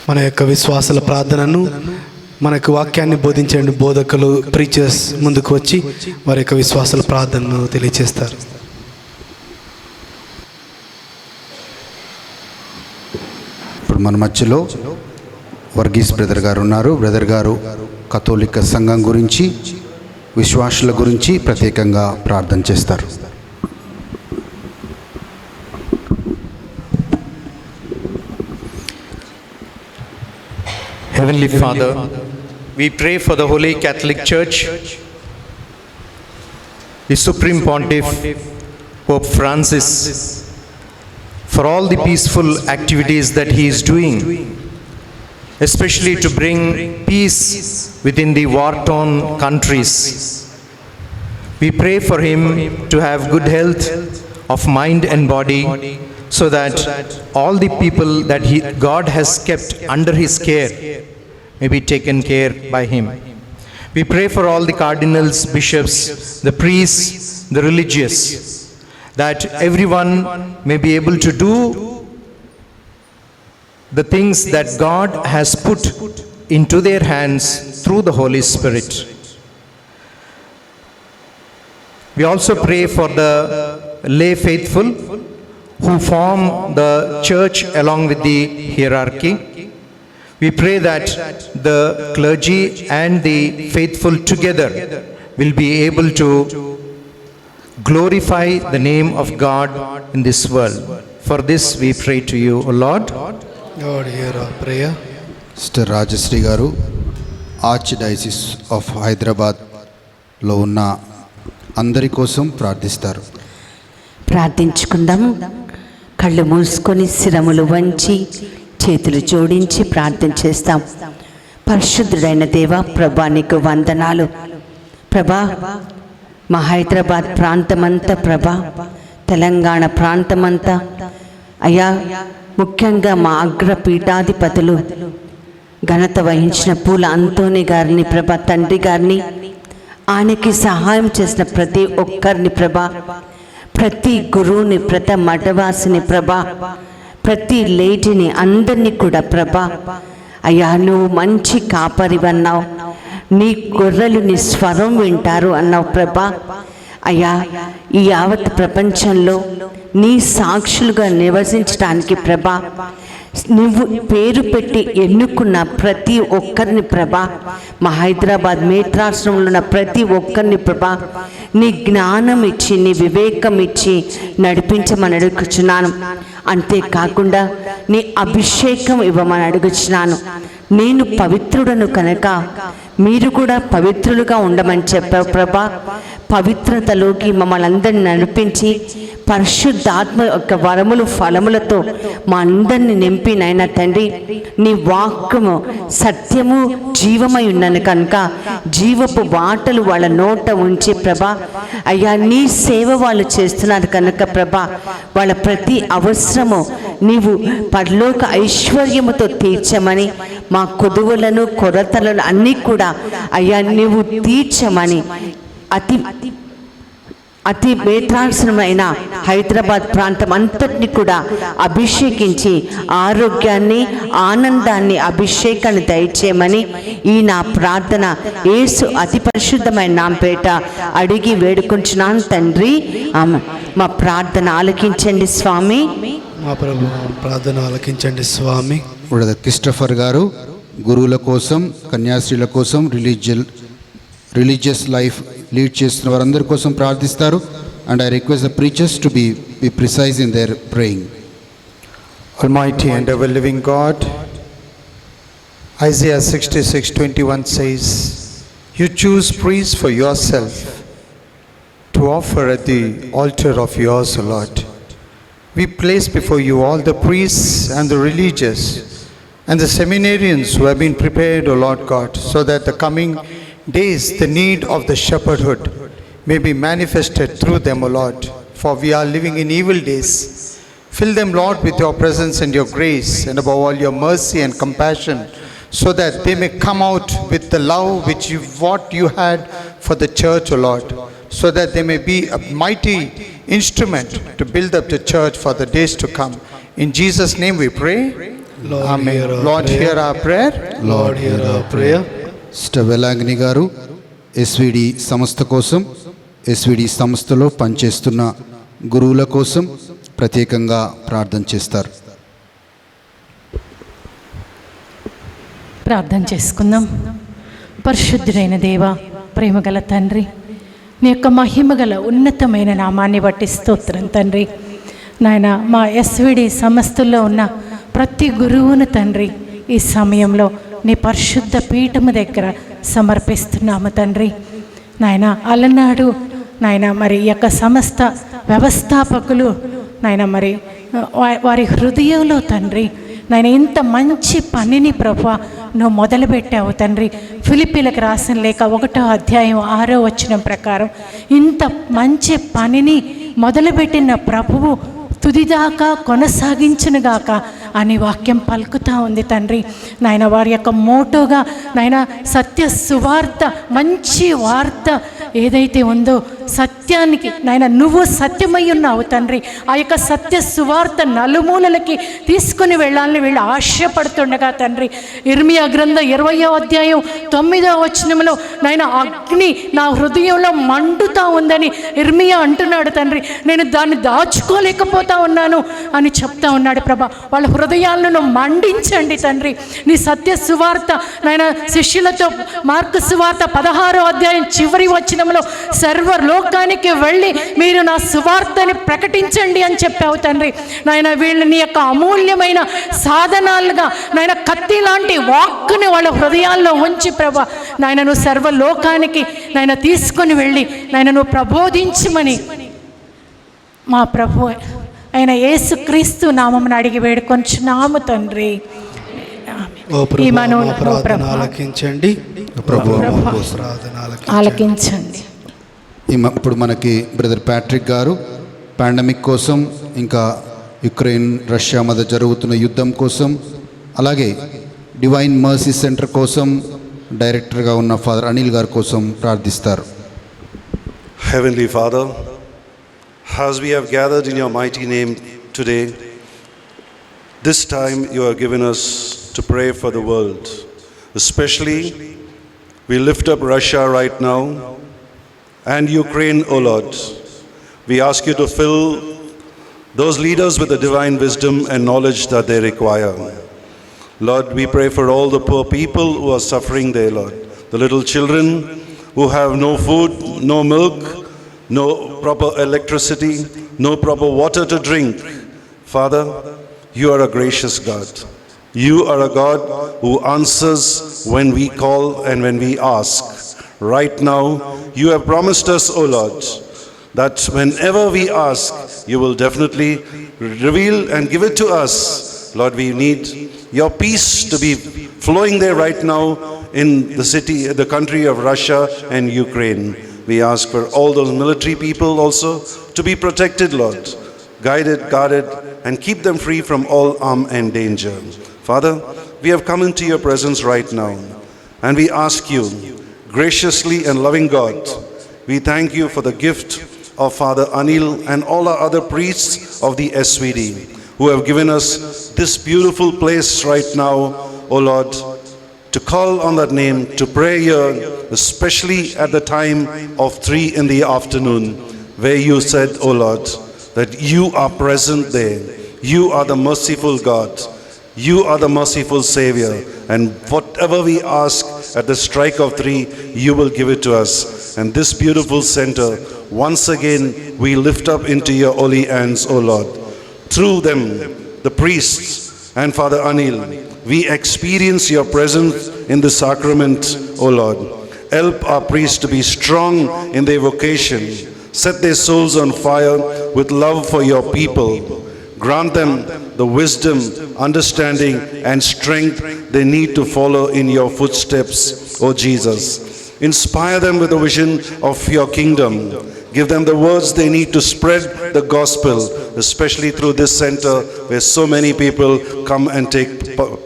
మన యొక్క విశ్వాసాల ప్రార్థనను మనకు వాక్యాన్ని బోధించే బోధకులు ప్రీచర్స్ ముందుకు వచ్చి వారి యొక్క విశ్వాసాల ప్రార్థనను తెలియజేస్తారు. ఇప్పుడు మన మధ్యలో వర్గీస్ బ్రదర్ గారు ఉన్నారు. బ్రదర్ గారు కథోలిక సంఘం గురించి, విశ్వాసుల గురించి ప్రత్యేకంగా ప్రార్థన చేస్తారు. Heavenly Father, we pray for the Holy Catholic Church, the Supreme Pontiff, Pope Francis, for all the peaceful activities that he is doing, especially to bring peace within the war-torn countries. We pray for him to have good health of mind and body, so that all the people that God has kept under his care may be taken care by him. We pray for all the cardinals, bishops, the priests, the religious, that everyone may be able to do the things that God has put into their hands through the Holy Spirit. We also pray for the lay faithful who form the church along with the hierarchy. We pray that the clergy and the faithful together will be able to glorify the name of God in this world. For this we pray to you, O Lord. Lord, hear our prayer. Sister Rajashri గారు arch diocese of హైదరాబాద్లో ఉన్న అందరి కోసం ప్రార్థిస్తారు. ప్రార్థించుకుందాం. కళ్ళు మూసుకొని శిరములు వంచి చేతులు జోడించి ప్రార్థన చేస్తాం. పరిశుద్ధుడైన దేవ ప్రభా, నీకు వందనాలు ప్రభా. మా హైదరాబాద్ ప్రాంతమంతా ప్రభా, తెలంగాణ ప్రాంతమంతా అయ్యా, ముఖ్యంగా మా అగ్రపీఠాధిపతులు ఘనత వహించిన పూల అంతోని గారిని ప్రభా, తండ్రి గారిని, ఆయనకి సహాయం చేసిన ప్రతి ఒక్కరిని ప్రభా, ప్రతి గురువుని, ప్రతి మఠవాసిని ప్రభా, ప్రతి లేటిని అందరినీ కూడా ప్రభా, అయ్యా నువ్వు మంచి కాపరివన్నావు, నీ గొర్రెలు నీ స్వరం వింటారు అన్నావు ప్రభా. అయ్యా, ఈ యావత్ ప్రపంచంలో నీ సాక్షులుగా నివసించడానికి ప్రభా, నువ్వు పేరు పెట్టి ఎన్నుకున్న ప్రతి ఒక్కరిని ప్రభా, మా హైదరాబాద్ మేత్రాశ్రమంలో ఉన్న ప్రతి ఒక్కరిని ప్రభా, నీ జ్ఞానం ఇచ్చి, నీ వివేకం ఇచ్చి నడిపించమని అడుగుచున్నాను. అంతేకాకుండా నీ అభిషేకం ఇవ్వమని అడుగుచున్నాను. నేను పవిత్రుడను కనుక మీరు కూడా పవిత్రులుగా ఉండమని చెప్పావు ప్రభా. పవిత్రతలోకి మమ్మల్ని అందరిని నడిపించి పరిశుద్ధాత్మ యొక్క వరములు ఫలములతో మా అందరిని నింపి నాయన తండ్రి, నీ వాక్యము సత్యము జీవమై ఉన్నను కనుక జీవపు బాటలు వాళ్ళ నోట ఉంచి ప్రభా, అయ్యా నీ సేవ వాళ్ళు చేస్తున్నారు కనుక ప్రభా, వాళ్ళ ప్రతి అవసరము నీవు పరలోక ఐశ్వర్యముతో తీర్చమని, మా కొదువులను కొరతలను అన్నీ కూడా అయ్యా నీవు తీర్చమని, అతి మేత్రాశ్రమైన హైదరాబాద్ ప్రాంతం అంతటిని కూడా అభిషేకించి ఆరోగ్యాన్ని, ఆనందాన్ని, అభిషేకాన్ని దయచేయమని ఈ నా ప్రార్థన యేసు అతి పరిశుద్ధమైన నామపేట అడిగి వేడుకుంటున్నాను తండ్రి. మా ప్రార్థన ఆలకించండి స్వామి. మా ప్రభు ప్రార్థన ఆలకించండి స్వామి. బ్రదర్ క్రిస్టఫర్ గారు గురువుల కోసం, కన్యాశ్రీల కోసం, రిలీజియస్ లైఫ్ లీడ్ చేస్తున్న వారందరి కోసం ప్రార్థిస్తారు. And I request the preachers to be precise in their praying. Almighty and ever living God, Isaiah 66:21 says, you choose priests for yourself to offer at the altar of yours, O Lord. We place before you all the priests and the religious and the seminarians who have been prepared, O Lord God, so that the coming days the need of the shepherdhood may be manifested through them, O Lord, for we are living in evil days. Fill them, Lord, with your presence and your grace, and above all your mercy and compassion, so that they may come out with the love what you had for the church, O Lord, so that they may be a mighty instrument to build up the church for the days to come. In Jesus' name we pray. Lord, Amen. hear our Lord, prayer. hear our prayer. Lord, hear our prayer. Sister Velankanni గారు SVD సంస్థ కోసం, SVD సంస్థలో పనిచేస్తున్న గురువుల కోసం ప్రత్యేకంగా ప్రార్థన చేస్తారు. ప్రార్థన చేసుకుందాం. పరిశుద్ధుడైన దేవ, ప్రేమగల తండ్రి, నీ యొక్క మహిమగల ఉన్నతమైన నామాన్ని బట్టి స్తోత్రం తండ్రి. నాయన, మా ఎస్విడి సంస్థల్లో ఉన్న ప్రతి గురువును తండ్రి ఈ సమయంలో నీ పరిశుద్ధ పీఠము దగ్గర సమర్పిస్తున్నాము తండ్రి. నాయన, అలనాడు నాయన మరి ఈ యొక్క సంస్థ వ్యవస్థాపకులు నాయన మరి వారి హృదయంలో తండ్రి నాయన ఇంత మంచి పనిని ప్రభువా నువ్వు మొదలుపెట్టావు తండ్రి. ఫిలిప్పీలకు రాసిన లేఖ 1వ అధ్యాయం 6వ వచనం ప్రకారం ఇంత మంచి పనిని మొదలుపెట్టిన ప్రభువు తుదిదాకా కొనసాగించునుగాక అని వాక్యం పలుకుతూ ఉంది తండ్రి. నాయన, వారి యొక్క మోటోగా నాయన సత్య సువార్త, మంచి వార్త ఏదైతే ఉందో సత్యానికి నాయన నువ్వు సత్యమై ఉన్నావు తండ్రి. ఆ యొక్క సత్య సువార్త నలుమూలలకి తీసుకుని వెళ్ళాలని వీళ్ళు ఆశపడుతుండగా తండ్రి, ఇర్మియా గ్రంథం 20వ అధ్యాయం 9వ వచనంలో నాయన అగ్ని నా హృదయంలో మండుతూ ఉందని ఇర్మియా అంటున్నాడు తండ్రి. నేను దాన్ని దాచుకోలేకపోతా ఉన్నాను అని చెప్తా ఉన్నాడు ప్రభా. వాళ్ళ హృదయాలను మండించండి తండ్రి. నీ సత్య సువార్త నాయన శిష్యులతో మార్కు సువార్త 16వ అధ్యాయం చివరి వచనంలో సర్వ లోకానికి వెళ్ళి మీరు నా సువార్తని ప్రకటించండి అని చెప్పావు తండ్రి. నాయన, వీళ్ళని యొక్క అమూల్యమైన సాధనాలుగా నాయన కత్తి లాంటి వాక్కుని వాళ్ళ హృదయాల్లో ఉంచి ప్రభా నాయన నువ్వు సర్వ లోకానికి నాయన తీసుకొని వెళ్ళి నాయన నువ్వు ప్రబోధించమని మా ప్రభు అయిన యేసుక్రీస్తు నామమున అడిగి వేడుకొంచున్నాము తండ్రి. ఓ ప్రభు, ఈ మా మనవులను ప్రార్థన ప్రభు ఆలకించండి. ప్రభు, మా ప్రార్థన ఆలకించండి. ఇప్పుడు మనకి బ్రదర్ ప్యాట్రిక్ గారు పాండమిక్ కోసం, ఇంకా యుక్రెయిన్ రష్యా మధ్య జరుగుతున్న యుద్ధం కోసం, అలాగే డివైన్ మర్సీ సెంటర్ కోసం డైరెక్టర్గా ఉన్న ఫాదర్ అనిల్ గారి కోసం ప్రార్థిస్తారు. Heavenly Father, as we have gathered in your mighty name today, this time you have given us to pray for the world. Especially, we lift up Russia right now and Ukraine, O Lord. We ask you to fill those leaders with the divine wisdom and knowledge that they require. Lord, we pray for all the poor people who are suffering there, Lord. The little children who have no food, no milk, no proper electricity, no proper water to drink. Father, you are a gracious God. You are a God who answers when we call and when we ask. Right now, you have promised us, O Lord, that whenever we ask, you will definitely reveal and give it to us. Lord, we need your peace to be flowing there right now in the city, the country of Russia and Ukraine. We ask for all those military people also to be protected, Lord, guided, guarded, and keep them free from all harm and danger. Father, we have come into your presence right now, and we ask you, graciously and loving God, we thank you for the gift of Father Anil and all our other priests of the SVD who have given us this beautiful place right now, O Lord, to call on that name, to pray here, especially at the time of 3 in the afternoon, where you said, O Lord, that you are present there. You are the merciful God. You are the merciful Savior. And whatever we ask at the strike of 3, you will give it to us. And this beautiful center, once again, we lift up into your holy hands, O Lord. Through them, the priests and Father Anil, we experience your presence in the sacrament, O Lord. Help our priests to be strong in their vocation. Set their souls on fire with love for your people. Grant them the wisdom, understanding, and strength they need to follow in your footsteps, O Jesus. Inspire them with a vision of your kingdom. Give them the words they need to spread the gospel, especially through this center where so many people come and take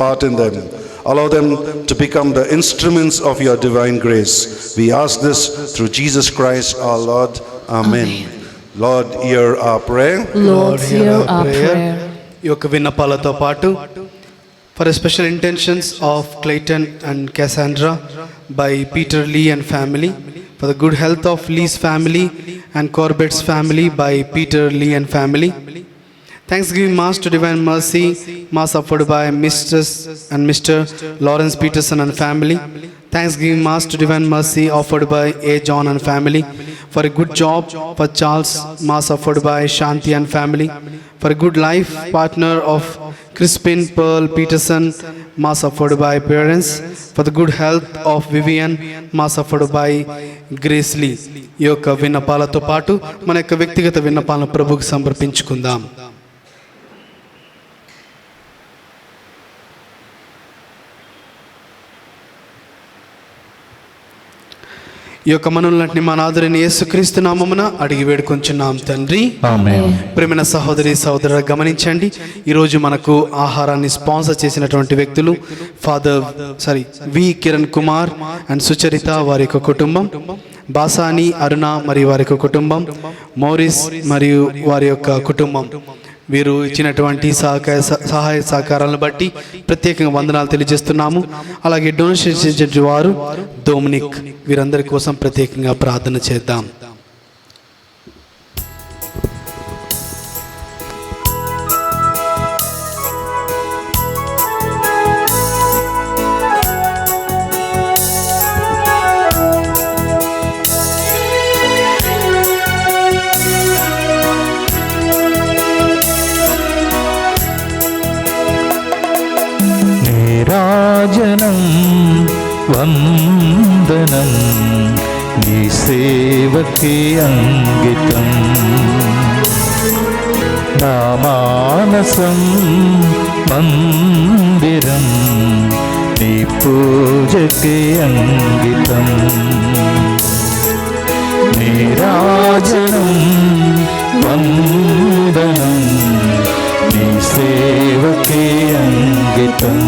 part in them. Allow them to become the instruments of your divine grace. We ask this through Jesus Christ our Lord. Amen. Lord, hear our prayer. Lord, hear our prayer. ఈ యొక్క విన్నపాలతో పాటు for special intentions of Clayton and Cassandra by Peter Lee and family, for the good health of Lee's family and Corbett's family by Peter Lee and family. Thanksgiving Mass to Divine Mercy, Mass offered by Mrs. and Mr. Lawrence Peterson and family. Thanksgiving Mass to Divine Mercy offered by A. John and family. For a good job for Charles, Mass offered by Shanti and family. For a good life partner of Crispin Pearl Peterson, Mass offered by parents. For the good health of Vivian, Mass offered by Grace Lee. ఈ యొక్క విన్నపాలతో పాటు మన యొక్క వ్యక్తిగత విన్నపాలను ప్రభువుకు సమర్పించుకుందాం. ఈ యొక్క మనల్ని మా నాథుని యేసుక్రీస్తు నామమున అడిగి వేడుకొంచున్నాం తండ్రి. ఆమేన్. ప్రియమైన సహోదరి సహోదరులు గమనించండి, ఈరోజు మనకు ఆహారాన్ని స్పాన్సర్ చేసినటువంటి వ్యక్తులు వి కిరణ్ కుమార్ అండ్ సుచరిత వారి యొక్క కుటుంబం, బాసాని అరుణ మరియు వారి యొక్క కుటుంబం, మౌరిస్ మరియు వారి యొక్క కుటుంబం. వీరు ఇచ్చినటువంటి సహాయ సహకారాలను బట్టి ప్రత్యేకంగా వందనాలు తెలియజేస్తున్నాము. అలాగే డొనేషన్ చేసే వారు డొమినిక్, వీరందరి కోసం ప్రత్యేకంగా ప్రార్థన చేద్దాం. రాజనం వందనం నీ సేవకే అంకితం. నా మానసం మందిరం నీ పూజకే అంకితం నీరాజనం వందనం నీ సేవకే అంకితం.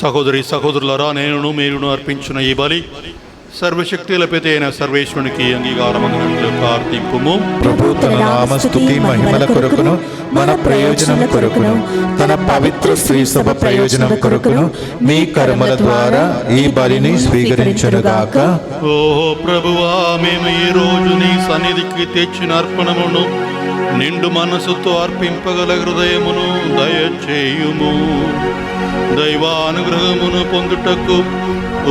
సహోదరి సహోదరులారా, నేనును మీరును అర్పించిన ఈ బలి సర్వశక్తుల పిత అయిన సర్వేశ్వరునికి అంగీకారమగినట్లు ప్రార్థింపుము. ప్రభు తన నామస్తుతి మహిమల కొరకును మన ప్రయోజనం కొరకును తన పవిత్ర శ్రీ సభ ప్రయోజనం కొరకును మీ కర్మల ద్వారా ఈ బలిని స్వీకరించునుగాక. ఓహో ప్రభువా, మేము ఈ రోజు నీ సన్నిధికి తెచ్చిన అర్పణమును నిండు మనసుతో అర్పింపగల హృదయమును దయచేయుము. దైవానుగ్రహమును పొందుటకు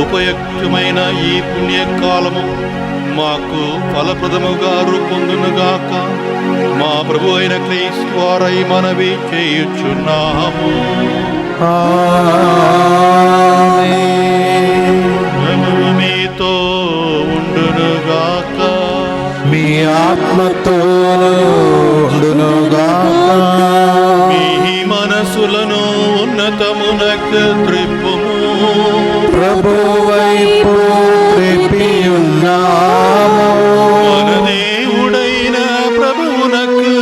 ఉపయుక్తమైన ఈ పుణ్యకాలము మాకు ఫలప్రదముగా రూపొందునుగాక. మా ప్రభు అయిన క్రీస్తు వారై మనవి చేయుచున్నాము. ప్రభువు మీతో ఉండునుగాక. మీ ఆత్మతో మీ మనసులను ఉన్నతమునకు త్రిప్పుము. ప్రభువైపు త్రిప్పియున్నాము. మన దేవుడైన ప్రభువునకు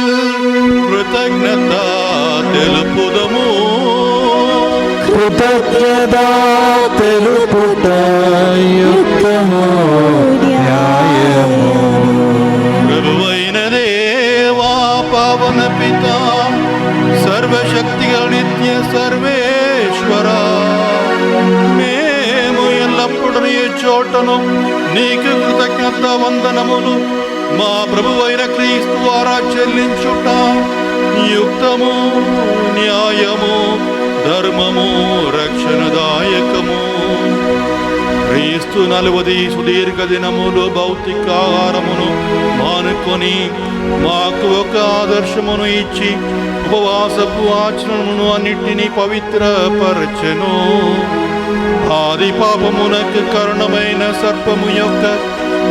కృతజ్ఞత తెలుపుదము. కృతజ్ఞత తెలుపుట యుక్తము న్యాయము. ప్రభువైన దేవా, పావన పిత, సర్వశక్తిగా నిత్య సర్వేశ్వర, మేము ఎల్లప్పుడూ నీ చోటను నీకు కృతజ్ఞత వందనములు మా ప్రభువైన క్రీస్తు ద్వారా చెల్లించుట యుక్తము న్యాయము ధర్మము రక్షణదాయకము. క్రీస్తు 40 సుదీర్ఘ దినములు భౌతిక ఆహారమును మానుకొని మాకు ఒక ఆదర్శమును ఇచ్చి ఉపవాసపు ఆచరణను అన్నిటినీ పవిత్రపరచెను. ఆది పాపమునకు కారణమైన సర్పము యొక్క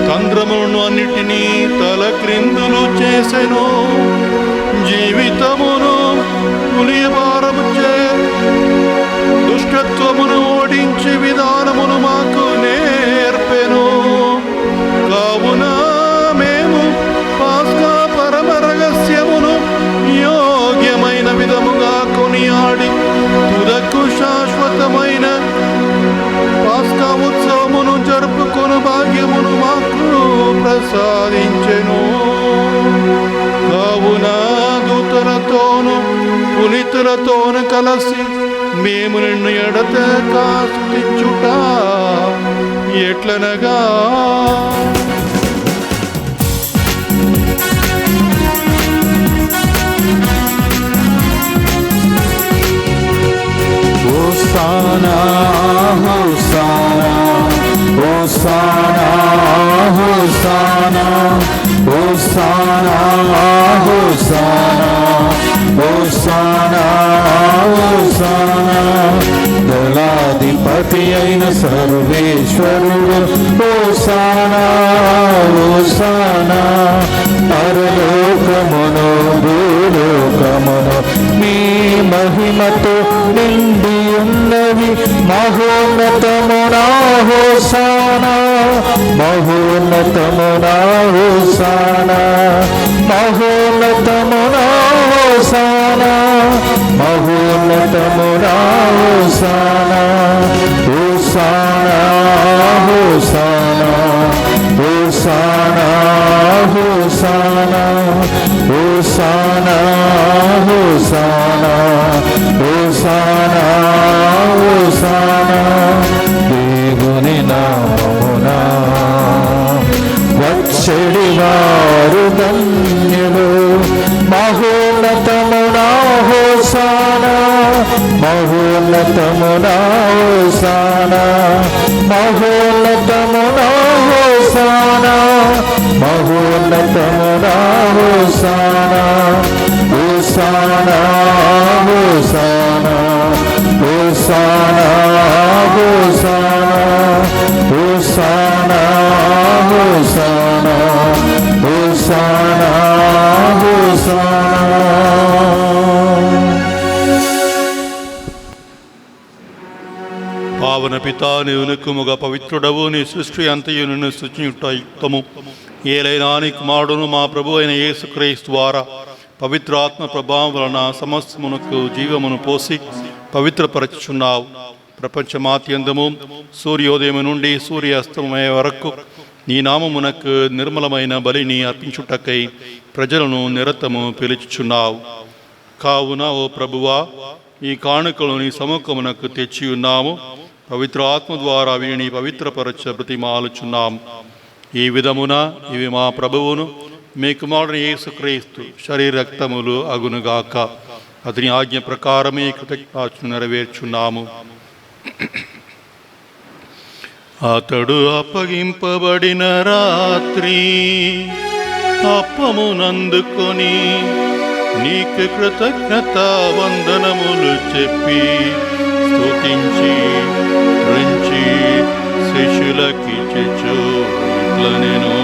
తంత్రములను అన్నిటినీ తల క్రిందులు చేసెను. జీవితమును పులియభారముచే దుష్టత్వమును ఓడించి విధానమును మాకు నేర్పెను. కావున మేము పాస్కా పరమ రహస్యమును యోగ్యమైన విధముగా కొనియాడి తుదకు శాశ్వతమైన పాస్కా ఉత్సవమును జరుపుకొను భాగ్యమును మాకు ప్రసాదించెను. కావున దూతలతోను పునీతులతోను కలసి మేము నిన్ను ఎడతెగక స్తుతించుట ఎట్లనగా, hosanna hosanna hosanna hosanna hosanna hosanna hosanna hosanna. దళాధిపతి అయిన సర్వేశ్వరుడు హోసానా హోసానా. పరలోకమును భూలోకమును మీ మహిమతో నిండి ఉన్నవి. మహోన్నతమునా హోసానా మహోన్నతమునా హోసానా మహోన్నతమునా హోసానా మహోన్నతమునా hosanna. Hosanna hosanna hosanna hosanna hosanna hosanna hosanna hosanna. దేవుని నామమునా వచ్చెడి వారు ధన్యులు. మహోన్నతమునా హోసానా మహోన్నతమునా హోసానా మహోన్నతమునా హోసానా మహోన్నతమునా hosanna. Hosanna hosanna hosanna hosanna hosanna hosanna hosanna hosanna. పావన పితా నీవు నిక్కుముగా పవిత్రుడవు, నీ సృష్టి అంతయు నిన్ను సృష్టియుక్తము. ఏలైనా నీ కుమారుడును మా ప్రభు అయిన యేసుక్రీస్తు ద్వారా పవిత్రాత్మ ప్రభావం వలన సమస్తమునకు జీవమును పోసి పవిత్రపరచుచున్నావు. ప్రపంచమాత్యందము సూర్యోదయం నుండి సూర్యాస్తమయ వరకు నీ నామమునకు నిర్మలమైన బలిని అర్పించుటకై ప్రజలను నిరతము పిలుచుచున్నావు. కావున ఓ ప్రభువా, ఈ కానుకలు నీ సముఖమునకు తెచ్చి ఉన్నాము. పవిత్ర ఆత్మ ద్వారా వీరిని పవిత్రపరచ బ్రతిమాలుచున్నాము. ఈ విధమున ఇవి మా ప్రభువును మీ కుమారుడు యేసుక్రీస్తు శరీర రక్తములు అగునుగాక. అతని ఆజ్ఞ ప్రకారమే కృతజ్ఞతను నెరవేర్చున్నాము. అతడు అప్పగింపబడిన రాత్రి అప్పమునందుకొని నీకు కృతజ్ఞత వందనములు చెప్పి స్తుతించి త్రుంచి శిష్యులకిచ్చెను ఇట్లనెను.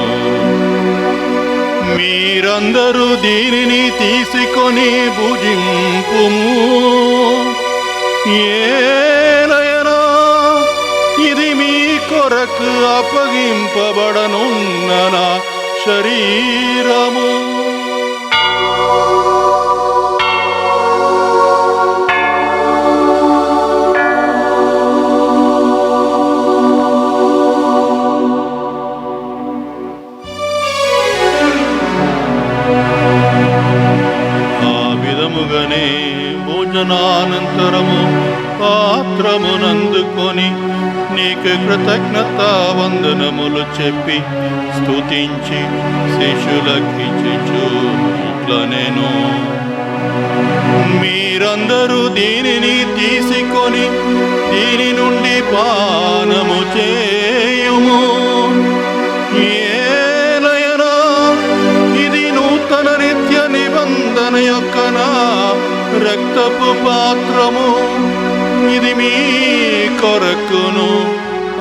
మీరందరూ దీనిని తీసుకొని భుజింపుము. ఏలయనా ఇది మీ కొరకు అప్పగింపబడనున్న నా శరీరము. భోజనానంతరము పాత్రమునందుకొని నీకు కృతజ్ఞత వందనములు చెప్పి స్తుతించి శిష్యులకిచ్చెను ఇట్లనెను. మీరందరూ దీనిని తీసుకొని దీని నుండి పానము చేయుము. ఏలయనా ఇది నూతన నిత్య నిబంధన యొక్క నా రక్తపు పాత్రము. ఇది మీ కొరకును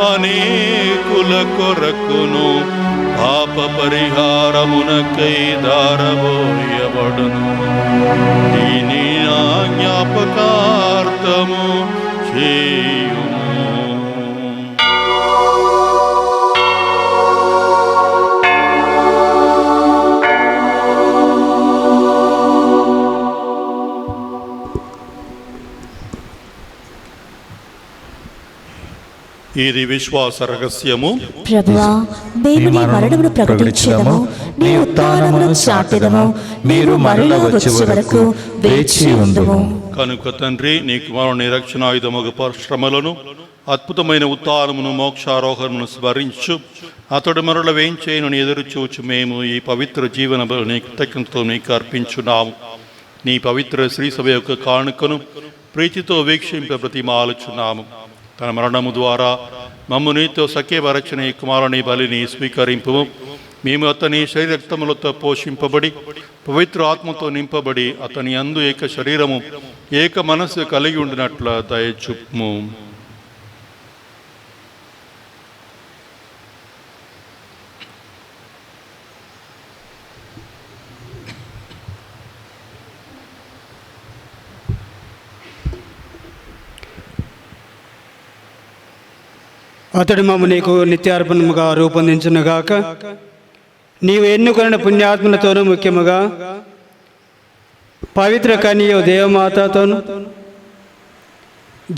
అనేకుల కొరకును పాప పరిహారమునకై ధారబోయబడును. దీని నా జ్ఞాపకార్థము చేయుము. ఇది విశ్వాస రహస్యము. ప్రభువా, మేము నీ మరణమును ప్రకటించెదము, నీ ఉత్థానమును చాటెదము. మీరు మరలా వచ్చే వరకు వేచి ఉందుము. కనుక తండ్రి, నీ కుమారుని రక్షణాయుధముగ శ్రమలను అద్భుతమైన ఉత్థానమును మోక్షారోహణమును స్మరించు. అతడు మరల వేంచేయను ఎదురు చూచు మేము ఈ పవిత్ర జీవన నీ కృతజ్ఞతతో నీకు అర్పించున్నాము. నీ పవిత్ర శ్రీసభ యొక్క కానుకను ప్రీతితో వీక్షింప బ్రతిమాలుచున్నాము. తన మరణము ద్వారా మమ్ము నీతో సఖ్యపరచిన ఈ కుమారుని బలిని స్వీకరింపుము. మేము అతని శరీరక్తములతో పోషింపబడి పవిత్ర ఆత్మతో నింపబడి అతని అందు ఏక శరీరము ఏక మనస్సు కలిగి ఉండినట్ల దయచూపుము. అతడు మమ్ము నీకు నిత్యార్పణముగా రూపొందించునుగాక. నీవు ఎన్నుకొనిన పుణ్యాత్మలతోనూ ముఖ్యముగా పవిత్ర కన్య దేవమాతతోనూ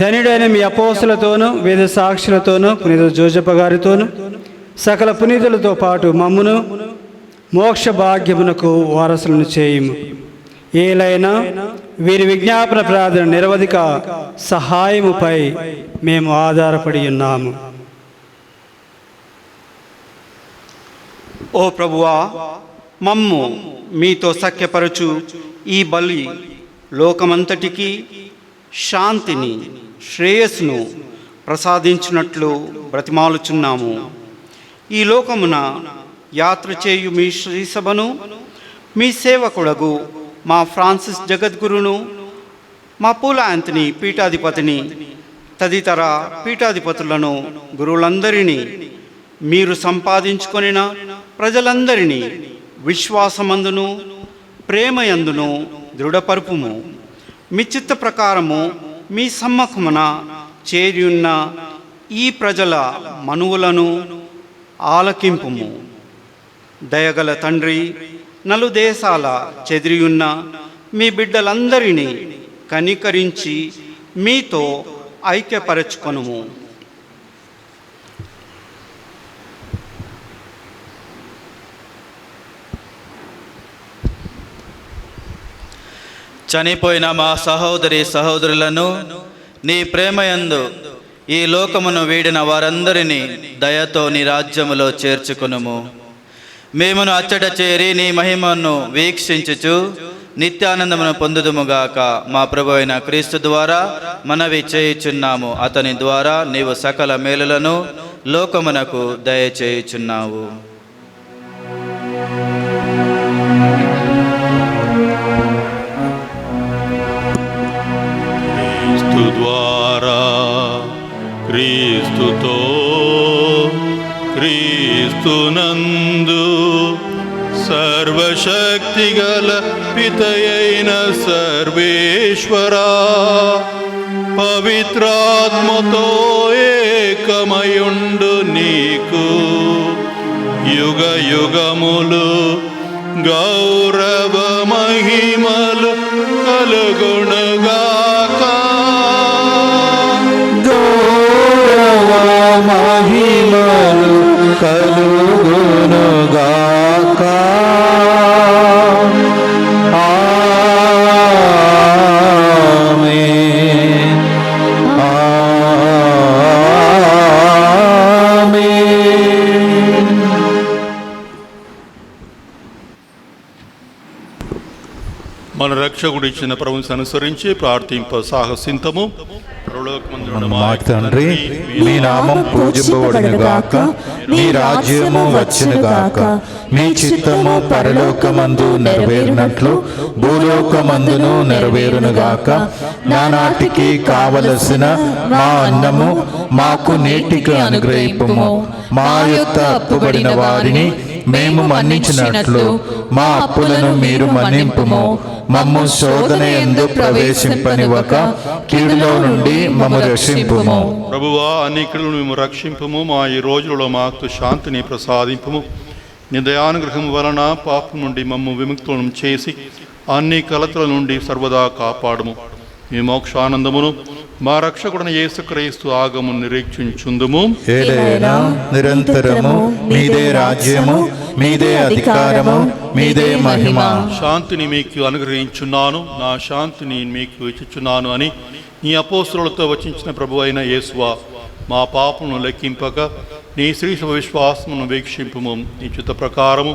ధనుడైన మీ అపోస్తులతోనూ వేద సాక్షులతోనూ పునీత జోజప్ప గారితోనూ సకల పునీతులతో పాటు మమ్మును మోక్ష భాగ్యమునకు వారసులను చేయుము. ఏలైనా వీరి విజ్ఞాపన ప్రార్థన నిరవధిక సహాయముపై మేము ఆధారపడి ఉన్నాము. ఓ ప్రభువా, మమ్ము మీతో సఖ్యపరచు ఈ బలి లోకమంతటికి శాంతిని శ్రేయస్సును ప్రసాదించినట్లు బ్రతిమాలుచున్నాము. ఈ లోకమున యాత్ర చేయు మీ శ్రీసభను మీ సేవకుడగు మా ఫ్రాన్సిస్ జగద్గురును, మా పూల యాంతనీ పీఠాధిపతిని, తదితర పీఠాధిపతులను గురువులందరినీ మీరు సంపాదించుకొనిన ప్రజలందరినీ విశ్వాసమందును ప్రేమయందును దృఢపరుపుము. మీ చిత్త ప్రకారము మీ సమ్మఖమున చేరియున్న ఈ ప్రజల మనువులను ఆలకింపుము. దయగల తండ్రి, నలుదేశాల చెదిరియున్న మీ బిడ్డలందరినీ కనికరించి మీతో ఐక్యపరచుకొనుము. చనిపోయిన మా సహోదరి సహోదరులను నీ ప్రేమయందు ఈ లోకమును వీడిన వారందరినీ దయతో నీ రాజ్యములో చేర్చుకొనుము. మేమును అచ్చట చేరి నీ మహిమను వీక్షించుచు నిత్యానందమును పొందుదుముగాక. మా ప్రభు అయిన క్రీస్తు ద్వారా మనవి చేయుచున్నాము. అతని ద్వారా నీవు సకల మేలులను లోకమునకు దయచేయుచున్నావు. క్రీస్తు ద్వారా, క్రీస్తుతో, క్రీస్తునందు సర్వశక్తిగల పితయైన సర్వేశ్వరా, పవిత్రాత్మతో ఏకమయుండు నీకు యుగ యుగములు గౌరవ మహిమలు కలుగునుగాక. గౌరవ మహిమలు కలుగునుగాక. ఆమేన్. ఆమేన్. మన రక్షకుడు ఇచ్చిన ప్రభువుని అనుసరించి ప్రార్థింప సాహసింతము. మా తండ్రి, మీ నామం పూజింపబడునుగాక, మీ రాజ్యము వచ్చునుగాక, మీ చిత్తము పరలోకమందు నెరవేరునట్లు భూలోకమందును నెరవేరునుగాక. నానాటికి కావలసిన మా అన్నము మాకు నేటికి అనుగ్రహింపుము. మా యొక్క అప్పుబడిన వారిని మేము మన్నించినట్లు మా అప్పులను మీరు మన్నింపుము. మమ్ము శోధన యందు ప్రవేశింపనివ్వక కీడులో నుండి మమ్ము రక్షింపుము. ప్రభువా, అనేకులను మేము రక్షింపుము. మా ఈ రోజులలో మాకు శాంతిని ప్రసాదింపుము. నీ దయానుగ్రహం వలన పాపం నుండి మమ్ము విముక్తులను చేసి అన్ని కలతల నుండి సర్వదా కాపాడుము. మీ మోక్షానందమును మా రక్షకుడైన యేసుక్రీస్తు ఆగము నిరీక్షించుందుము. ఏలైనా నిరంతరము మీదే రాజ్యము, మీదే అధికారము, మీదే మహిమ. శాంతిని మీకు అనుగ్రహించున్నాను, నా శాంతిని మీకు ఇచ్చుచున్నాను అని నీ అపోస్తలులతో వచించిన ప్రభు అయిన యేసువా, మా పాపమును లెక్కింపక నీ శ్రీ సభ విశ్వాసమును వీక్షింపుము. నీ చిత్త ప్రకారము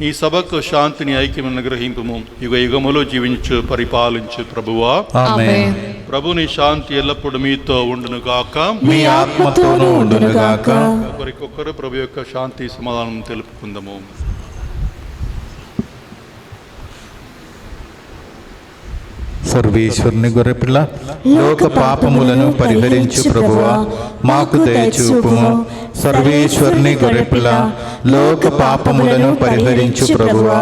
ఈ సభకు శాంతిని ఐక్యము అనుగ్రహింపుము. యుగ యుగములో జీవించు పరిపాలించు ప్రభువా. ఆమేన్. ప్రభు నీ శాంతి ఎల్లప్పుడు మీతో ఉండునుగాక, మీ ఆత్మతోనూ ఉండునుగాక. ఒకరికొకరు ప్రభు యొక్క శాంతి సమాధానం తెలుపుకుందాము. సర్వేశ్వరుని గొర్రెపిల్ల, లోక పాపములను పరిహరించు ప్రభువా, మాకు దయచూపుము. సర్వేశ్వరుని గొర్రెపిల్ల, లోక పాపములను పరిహరించు ప్రభువా,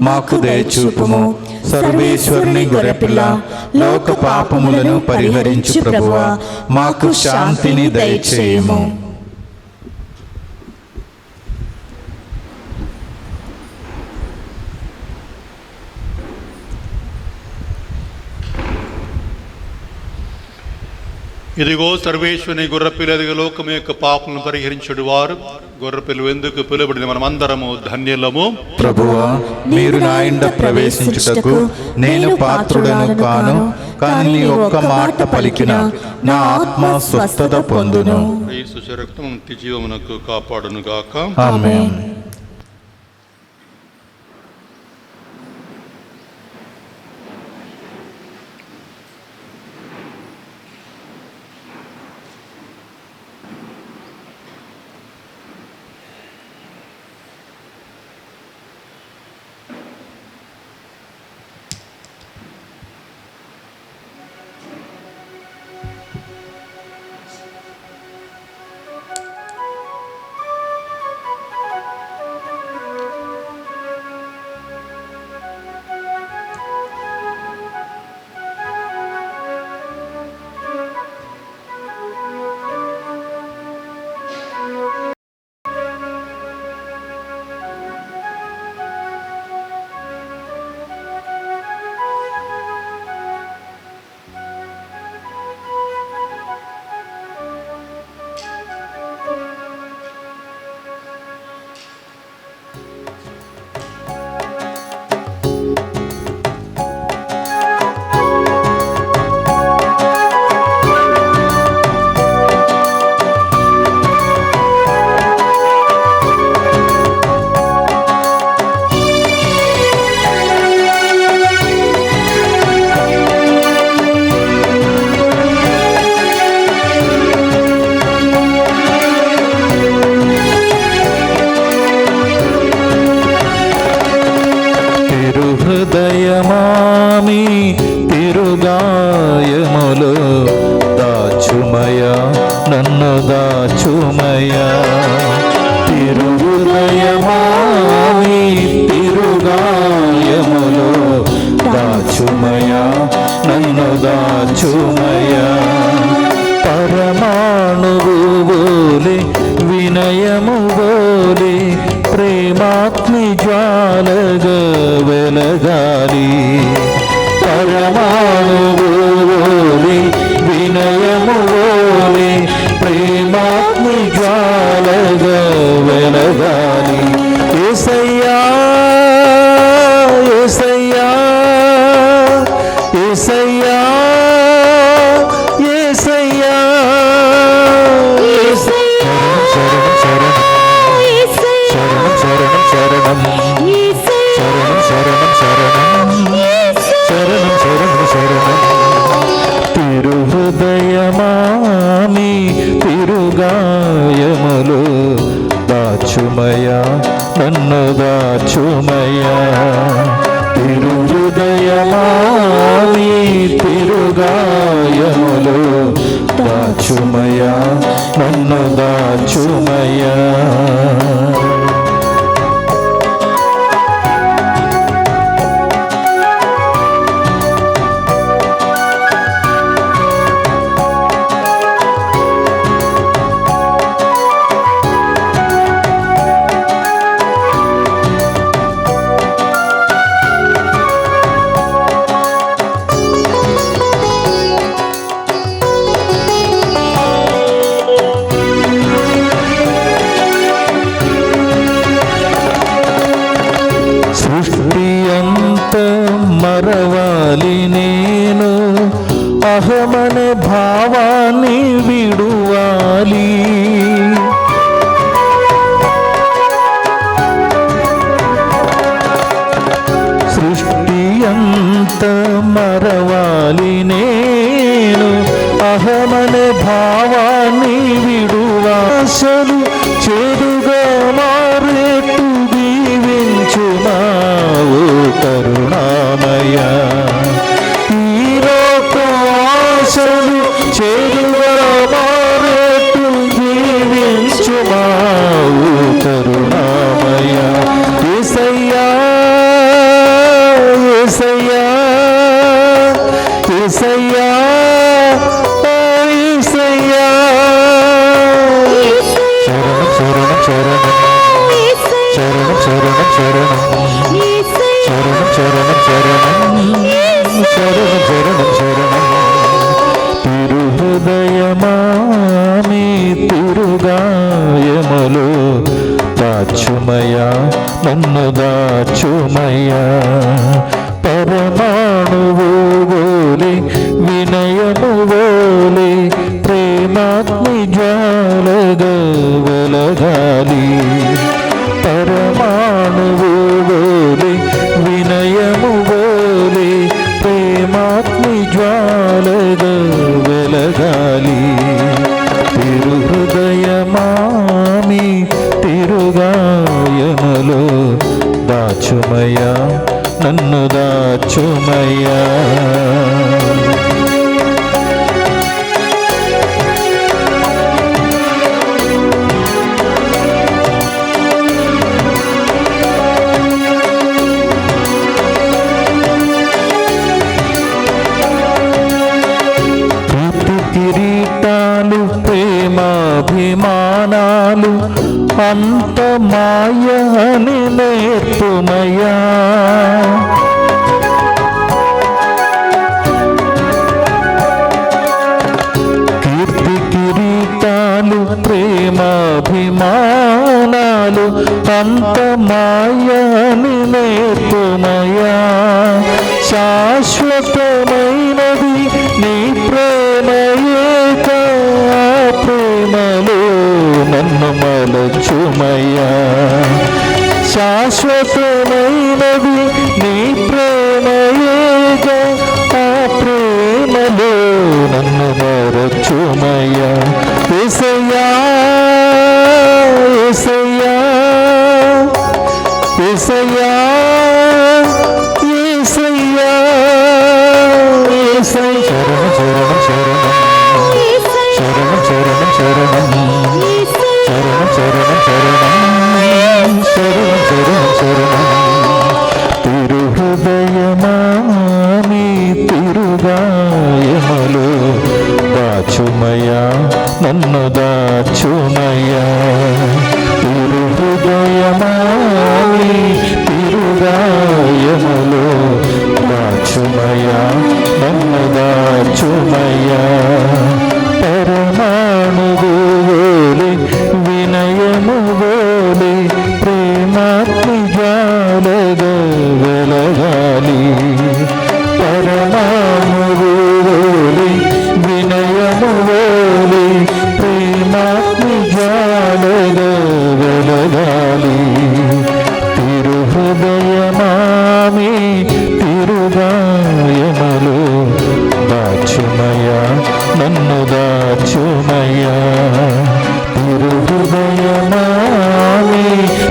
మాకు దయచూపుము. సర్వేశ్వరుని గొర్రెపిల్ల, లోక పాపములను పరిహరించు ప్రభువా, మాకు శాంతిని దయచేయము. ఇదిగో సర్వేశ్వరుని గొర్రెపిల్ల, ఇదిగో లోకం యొక్క పాపలను పరిహరించడు వారు. గొర్రెపిల్ల ఎందుకు పిలువబడిన మనమందరము ధన్యులము. ప్రభువా, మీరు నా ఇంట ప్రవేశించుటకు నేను పాత్రుడను కాను, కానీ నీ ఒక్క మాట పలికిన నా ఆత్మ స్వస్థత పొందును. యేసు రక్తం నిత్య జీవమునకు కాపాడును గాక. ఆమేన్. నన్ను దాచుమయ్యా తిరుహృదయమా నీ తిరుగాయములో దాచుమయ్యా నన్ను దాచుమయ్యా పరమాణువు బోలే వినయము బోలే ప్రేమాగ్ని జ్వాలగా వెలగాలి పరమాణువు బోలే వినయము బోలే ప్రేమాగ్ని జ్వాలగా వెలగాలి యేసయ్యా యేసయ్యా యేసయ్యా యేసయ్యా శరణం శరణం శరణం శరణం శరణం శరణం శరణం శరణం శరణం తిరుహృదయమాని తిరుగాయములు దాచుమయ్యా నన్ను దాచుమయ్యా తిరుహృదయమాని తిరుగాయములు దాచుమయ్యా నన్ను దాచుమయ్యా సృష్టి అంత మరవాలి నేను అహమనే భావాన్ని విడువాలి సృష్టి అంత మరవాలి నేను అహమనే భావాన్ని విడువాసలు చెడుగా మారేట్టు దీవించుమావు కరుణామయ ఈ లోకాశలు చెడుగా మారేట్టు దీవించుమావు కరుణామయ యేసయ్యా యేసయ్యా యేసయ్యా యేసయ్యా శరణం శరణం శరణం శరణం శరణం శరణం శరణం శరణం శరణం శరణం శరణం తిరుహృదయమాని తిరుగాయములు దాచుమయ్యా నన్ను దాచుమయ్యా పరమాణువు బోలే వినయము బోలే ప్రేమాగ్ని జ్వాలగా వెలగాలి పరమాణువు బోలే వినయము బోలే ప్రేమాగ్ని జ్వాలగా వెలగాలి తిరుహృదయమాని తిరుగాయములో దాచుమయ్యా నన్ను దాచుమయ్యా కిరీటాలు ప్రేమాభిమానాలు అంత మాయ అని నేర్పుమయ్యా కీర్తి కిరీటాలు ప్రేమాభిమానాలు అంత మాయ అని నేర్పుమయ్యా శాశ్వతమైనది నీ ప్రేమయే ప్రేమలో నన్ను మలచుమయ్యా శాశ్వతమైనది నీ ప్రేమయేగా ఆ ప్రేమలో నన్ను మరచుమయ్యా యేసయ్యా యేసయ్యా యేసయ్యా యేసయ్యా యేసయ్యా శరణం శరణం శరణం శరణం శరణం శరణం శరణం శరణం శరణం శరణం శరణం తిరుహృదయమా మీ తిరుగాయములు దాచుమయ్యా నన్ను దాచుమయ్యా తిరుహృదయమా మీ తిరుగాయములు దాచుమయ్యా నన్ను దాచుమయ్యా పరమాణువు వోలే వినయము వోలే ప్రేమాగ్ని జ్వాలగా వెలగాలి పరమాణువు వోలే వినయము వోలే ప్రేమాగ్ని జ్వాలగా వెలగాలి తిరుహృదయమామి తిరుగాయములు దాచుమయ్యా నన్ను దాచుమయ్యా తిరుహృదయమామి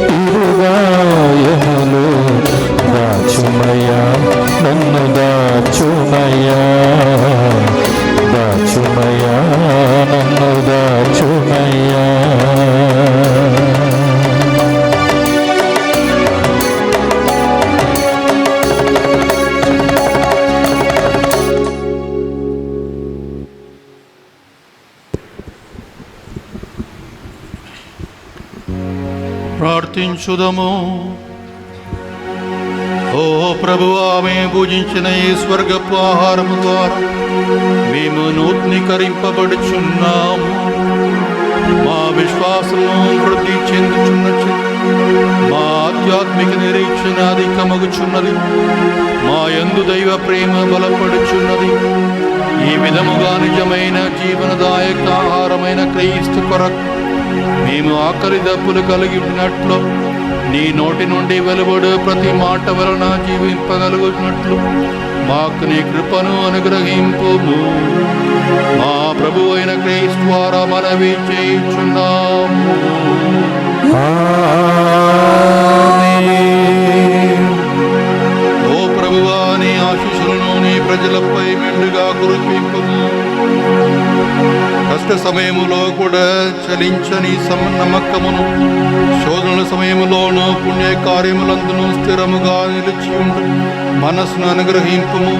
తిరుగాయములు దాచుమయ్యా నన్ను దాచుమయ్యా దాచుమయ్యా నన్ను దాచుమయ్యా ప్రార్థించుదము. ఓ ప్రభువా, మేము పూజించిన ఈ స్వర్గపు ఆహారము ద్వారా మేము నూతనీకరింపబడుచున్నాము. మా విశ్వాసము వృద్ధి చెందుచున్నది, మా ఆధ్యాత్మిక నిరీక్షణ అధికమగుచున్నది, మా యందు దైవ ప్రేమ బలపడుచున్నది. ఈ విధముగా నిజమైన జీవనదాయక ఆహారమైన క్రీస్తు కొరకు మేము ఆకలి దప్పులు కలిగి ఉన్నట్లు, నీ నోటి నుండి వెలువడు ప్రతి మాట వలన జీవింపగలుగుతున్నట్లు మాకు నీ కృపను అనుగ్రహింపుము. మా ప్రభు అయిన క్రీస్తు ద్వారా మనవి చేయుచున్నాము. ఓ ప్రభువా, నీ ఆశీస్సులను నీ ప్రజలపై మెండుగా కురిపింపుము. కష్ట సమయములో కూడా చలించని నమ్మకమును, శోధనల సమయములోను పుణ్య కార్యములందును స్థిరముగా నిలిచి ఉండు మనస్సును అనుగ్రహింపుము.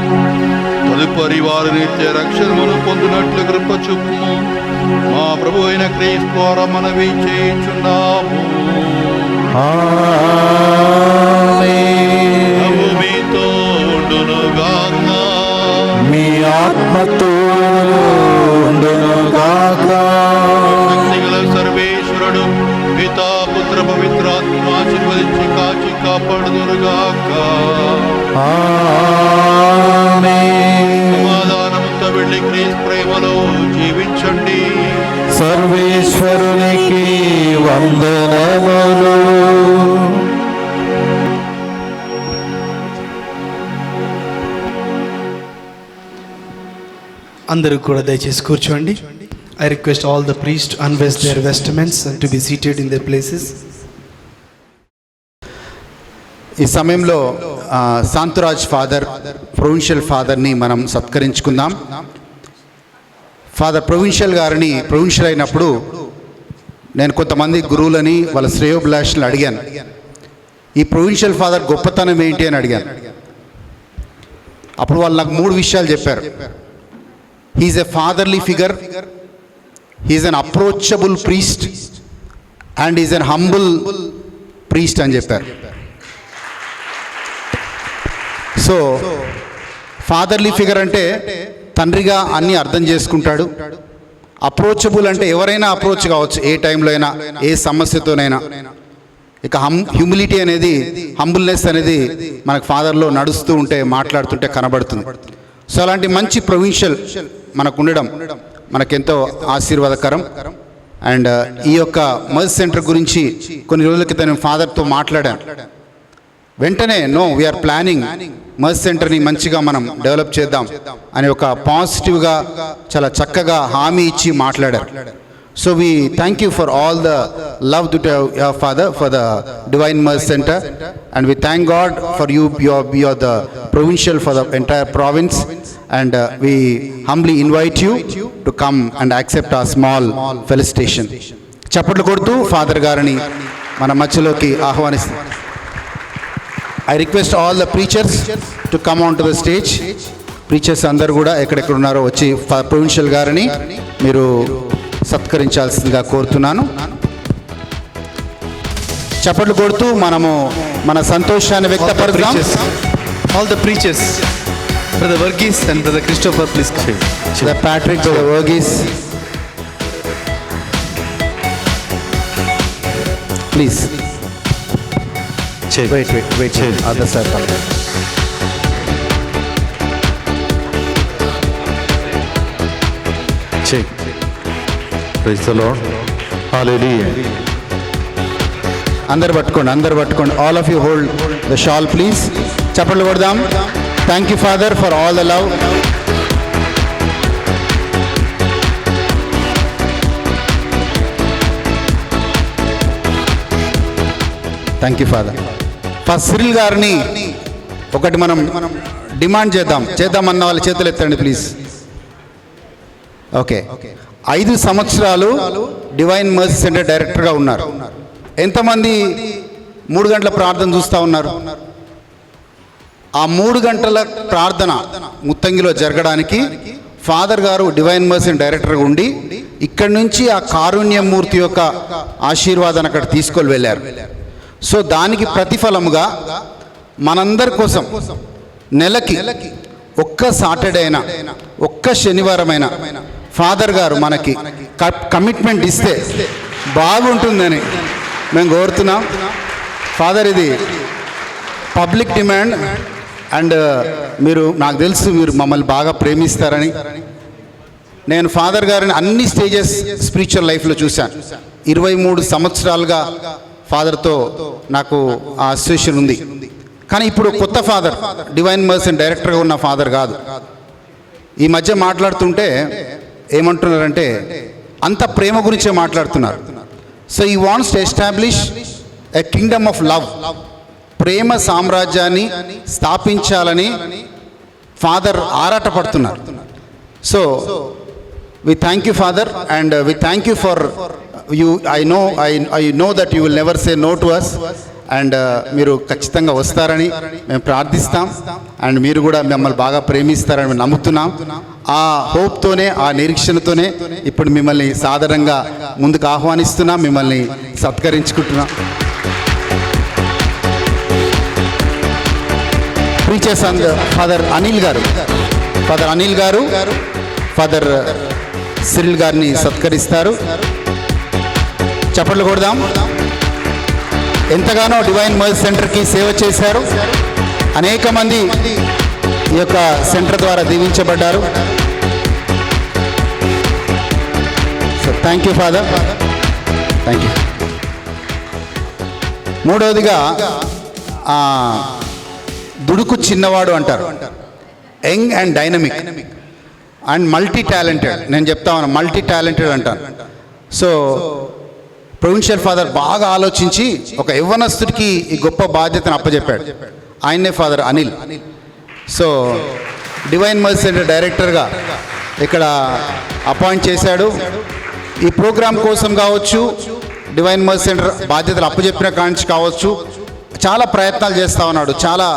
తదుపరి వారి నిత్య రక్షణమును పొందినట్లు కృప చూపుము. మా ప్రభు అయిన క్రీస్తు ద్వారా మనవి చేయుచున్నాము. మీతో ఉండునుగాక, మీ ఆత్మతో శక్తిగల సర్వేశ్వరుడు పితా పుత్ర పవిత్రాత్మ ఆశీర్వదించి కాచి కాపాడుదురుగాక. సమాధానముతో వెళ్ళి క్రీస్తు ప్రేమలో జీవించండి. సర్వేశ్వరునికి వందనములు. అందరూ కూడా దయచేసి కూర్చోండి. I request all the priests to unvest their vestments and to be seated in their places. ఈ సమయంలో శాంతురాజ్ ఫాదర్, ప్రొవిన్షియల్ ఫాదర్ని మనం సత్కరించుకుందాం. ఫాదర్ ప్రొవిన్షియల్ గారిని ప్రొవిన్షియల్ అయినప్పుడు నేను కొంతమంది గురువులని వాళ్ళ శ్రేయోభిలాషులను అడిగాను, ఈ ప్రొవిన్షియల్ ఫాదర్ గొప్పతనం ఏంటి అని అడిగాను. అప్పుడు వాళ్ళు నాకు 3 విషయాలు చెప్పారు. He's a fatherly figure, he's an approachable priest and is an humble priest అని చెప్పారు. సో ఫాదర్లీ ఫిగర్ అంటే తండ్రిగా అన్నీ అర్థం చేసుకుంటాడు. అప్రోచబుల్ అంటే ఎవరైనా అప్రోచ్ కావచ్చు, ఏ టైంలో అయినా, ఏ సమస్యతోనైనా. ఇక హ్యూమిలిటీ అనేది, హంబుల్నెస్ అనేది మనకు ఫాదర్లో నడుస్తూ ఉంటే, మాట్లాడుతుంటే కనబడుతుంది. సో అలాంటి మంచి ప్రొవిన్షియల్ మనకు ఉండడం మనకెంతో ఆశీర్వాదకరం. అండ్ ఈ యొక్క మర్జ్ సెంటర్ గురించి కొన్ని రోజుల క్రితం నేను ఫాదర్తో మాట్లాడాను. వెంటనే వీఆర్ ప్లానింగ్ మర్జ్ సెంటర్ని మంచిగా మనం డెవలప్ చేద్దాం అని ఒక పాజిటివ్గా చాలా చక్కగా హామీ ఇచ్చి మాట్లాడారు. So we thank you for all the love to your father for the divine mercy centre, and we thank God for you are the provincial for the entire province, and we humbly invite you to come and accept a small felicitation. చప్పట్లు కొడుతూ father గారిని మన మధ్యలోకి ఆహ్వానిస్తాం. I request all the preachers to come on to the stage. ప్రీచర్స్ అందరూ కూడా ఎక్కడెక్కడ ఉన్నారో వచ్చి ప్రొవిన్షియల్ గారిని మీరు సత్కరించాల్సిందిగా కోరుతున్నాను. చప్పట్లు కొడుతూ మనము మన సంతోషాన్ని వ్యక్తపరుద్దాం. All the preachers, Brother Verghese and Brother Christopher, please come. Brother Patrick, Brother Verghese, please. Wait. Other side. Check. Praise the Lord. Hallelujah. అందరు పట్టుకోండి. All of you hold the shawl please. చప్పట్లు కొడదాం. Thank you father for all the love. Thank you father. First Cyril గారిని ఒకటి మనం demand చేద్దామన్న వాళ్ళ చేతులు ఎత్తండి ప్లీజ్. ఓకే, 5 సంవత్సరాలు డివైన్ మర్సీ సెంటర్ డైరెక్టర్గా ఉన్నారు. ఎంతమంది 3 గంటల ప్రార్థన చూస్తూ ఉన్నారు? ఆ 3 గంటల ప్రార్థన ముత్తంగిలో జరగడానికి ఫాదర్ గారు డివైన్ మర్సీ డైరెక్టర్గా ఉండి ఇక్కడి నుంచి ఆ కారుణ్యమూర్తి యొక్క ఆశీర్వాదాన్ని అక్కడ తీసుకొని వెళ్ళారు. సో దానికి ప్రతిఫలముగా మనందరి కోసం నెలకి ఒక్క సాటర్డే అయినా ఒక్క శనివారమైనా ఫాదర్ గారు మనకి కమిట్మెంట్ ఇస్తే బాగుంటుందని మేము కోరుతున్నాం. ఫాదర్, ఇది పబ్లిక్ డిమాండ్ అండ్ మీరు, నాకు తెలుసు మీరు మమ్మల్ని బాగా ప్రేమిస్తారని. నేను ఫాదర్ గారిని అన్ని స్టేజెస్ స్పిరిచువల్ లైఫ్లో చూశాను. 23 సంవత్సరాలుగా ఫాదర్తో నాకు ఆ అసోసియేషన్ ఉంది. కానీ ఇప్పుడు కొత్త ఫాదర్, డివైన్ మర్సీ డైరెక్టర్గా ఉన్న ఫాదర్ కాదు. ఈ మధ్య మాట్లాడుతుంటే ఏమంటున్నారంటే అంత ప్రేమ గురించే మాట్లాడుతున్నారు. So he wants to establish a kingdom of love, ప్రేమ సామ్రాజ్యాన్ని స్థాపించాలని ఫాదర్ ఆరాటపడుతున్నారు. So we thank you father and we thank you for you. I know that you will never say no to us and మీరు ఖచ్చితంగా వస్తారని మేము ప్రార్థిస్తాం. And మీరు కూడా మిమ్మల్ని బాగా ప్రేమిస్తారని మేము నమ్ముతున్నాం. ఆ హోప్తోనే, ఆ నిరీక్షణతోనే ఇప్పుడు మిమ్మల్ని సాధారణంగా ముందుకు ఆహ్వానిస్తున్నాం, మిమ్మల్ని సత్కరించుకుంటున్నాం. ప్రీచర్స్ అండ్ ఫాదర్ అనిల్ గారు ఫాదర్ సిరిల్ గారిని సత్కరిస్తారు. చప్పట్లు కొడదాం. ఎంతగానో డివైన్ మర్సీ సెంటర్కి సేవ చేశారు. అనేక మంది ఈ యొక్క సెంటర్ ద్వారా దీవించబడ్డారు. So thank you father, thank you. మూడవదిగా దుడుకు చిన్నవాడు అంటారు. Young and dynamic and multi talented. నేను చెప్తా ఉన్నా, మల్టీ టాలెంటెడ్ అంటాను. సో ప్రొవిన్షియల్ ఫాదర్ బాగా ఆలోచించి ఒక యవ్వనస్తుడికి ఈ గొప్ప బాధ్యతను అప్పచెప్పాడు. ఆయనే father Anil. So divine mercy centre డైరెక్టర్గా ఇక్కడ అపాయింట్ చేశాడు. ఈ ప్రోగ్రాం కోసం కావచ్చు, డివైన్ మర్సీ సెంటర్ బాధ్యతలు అప్పచెప్పిన కాంచి కావచ్చు, చాలా ప్రయత్నాలు చేస్తూ ఉన్నాడు. చాలా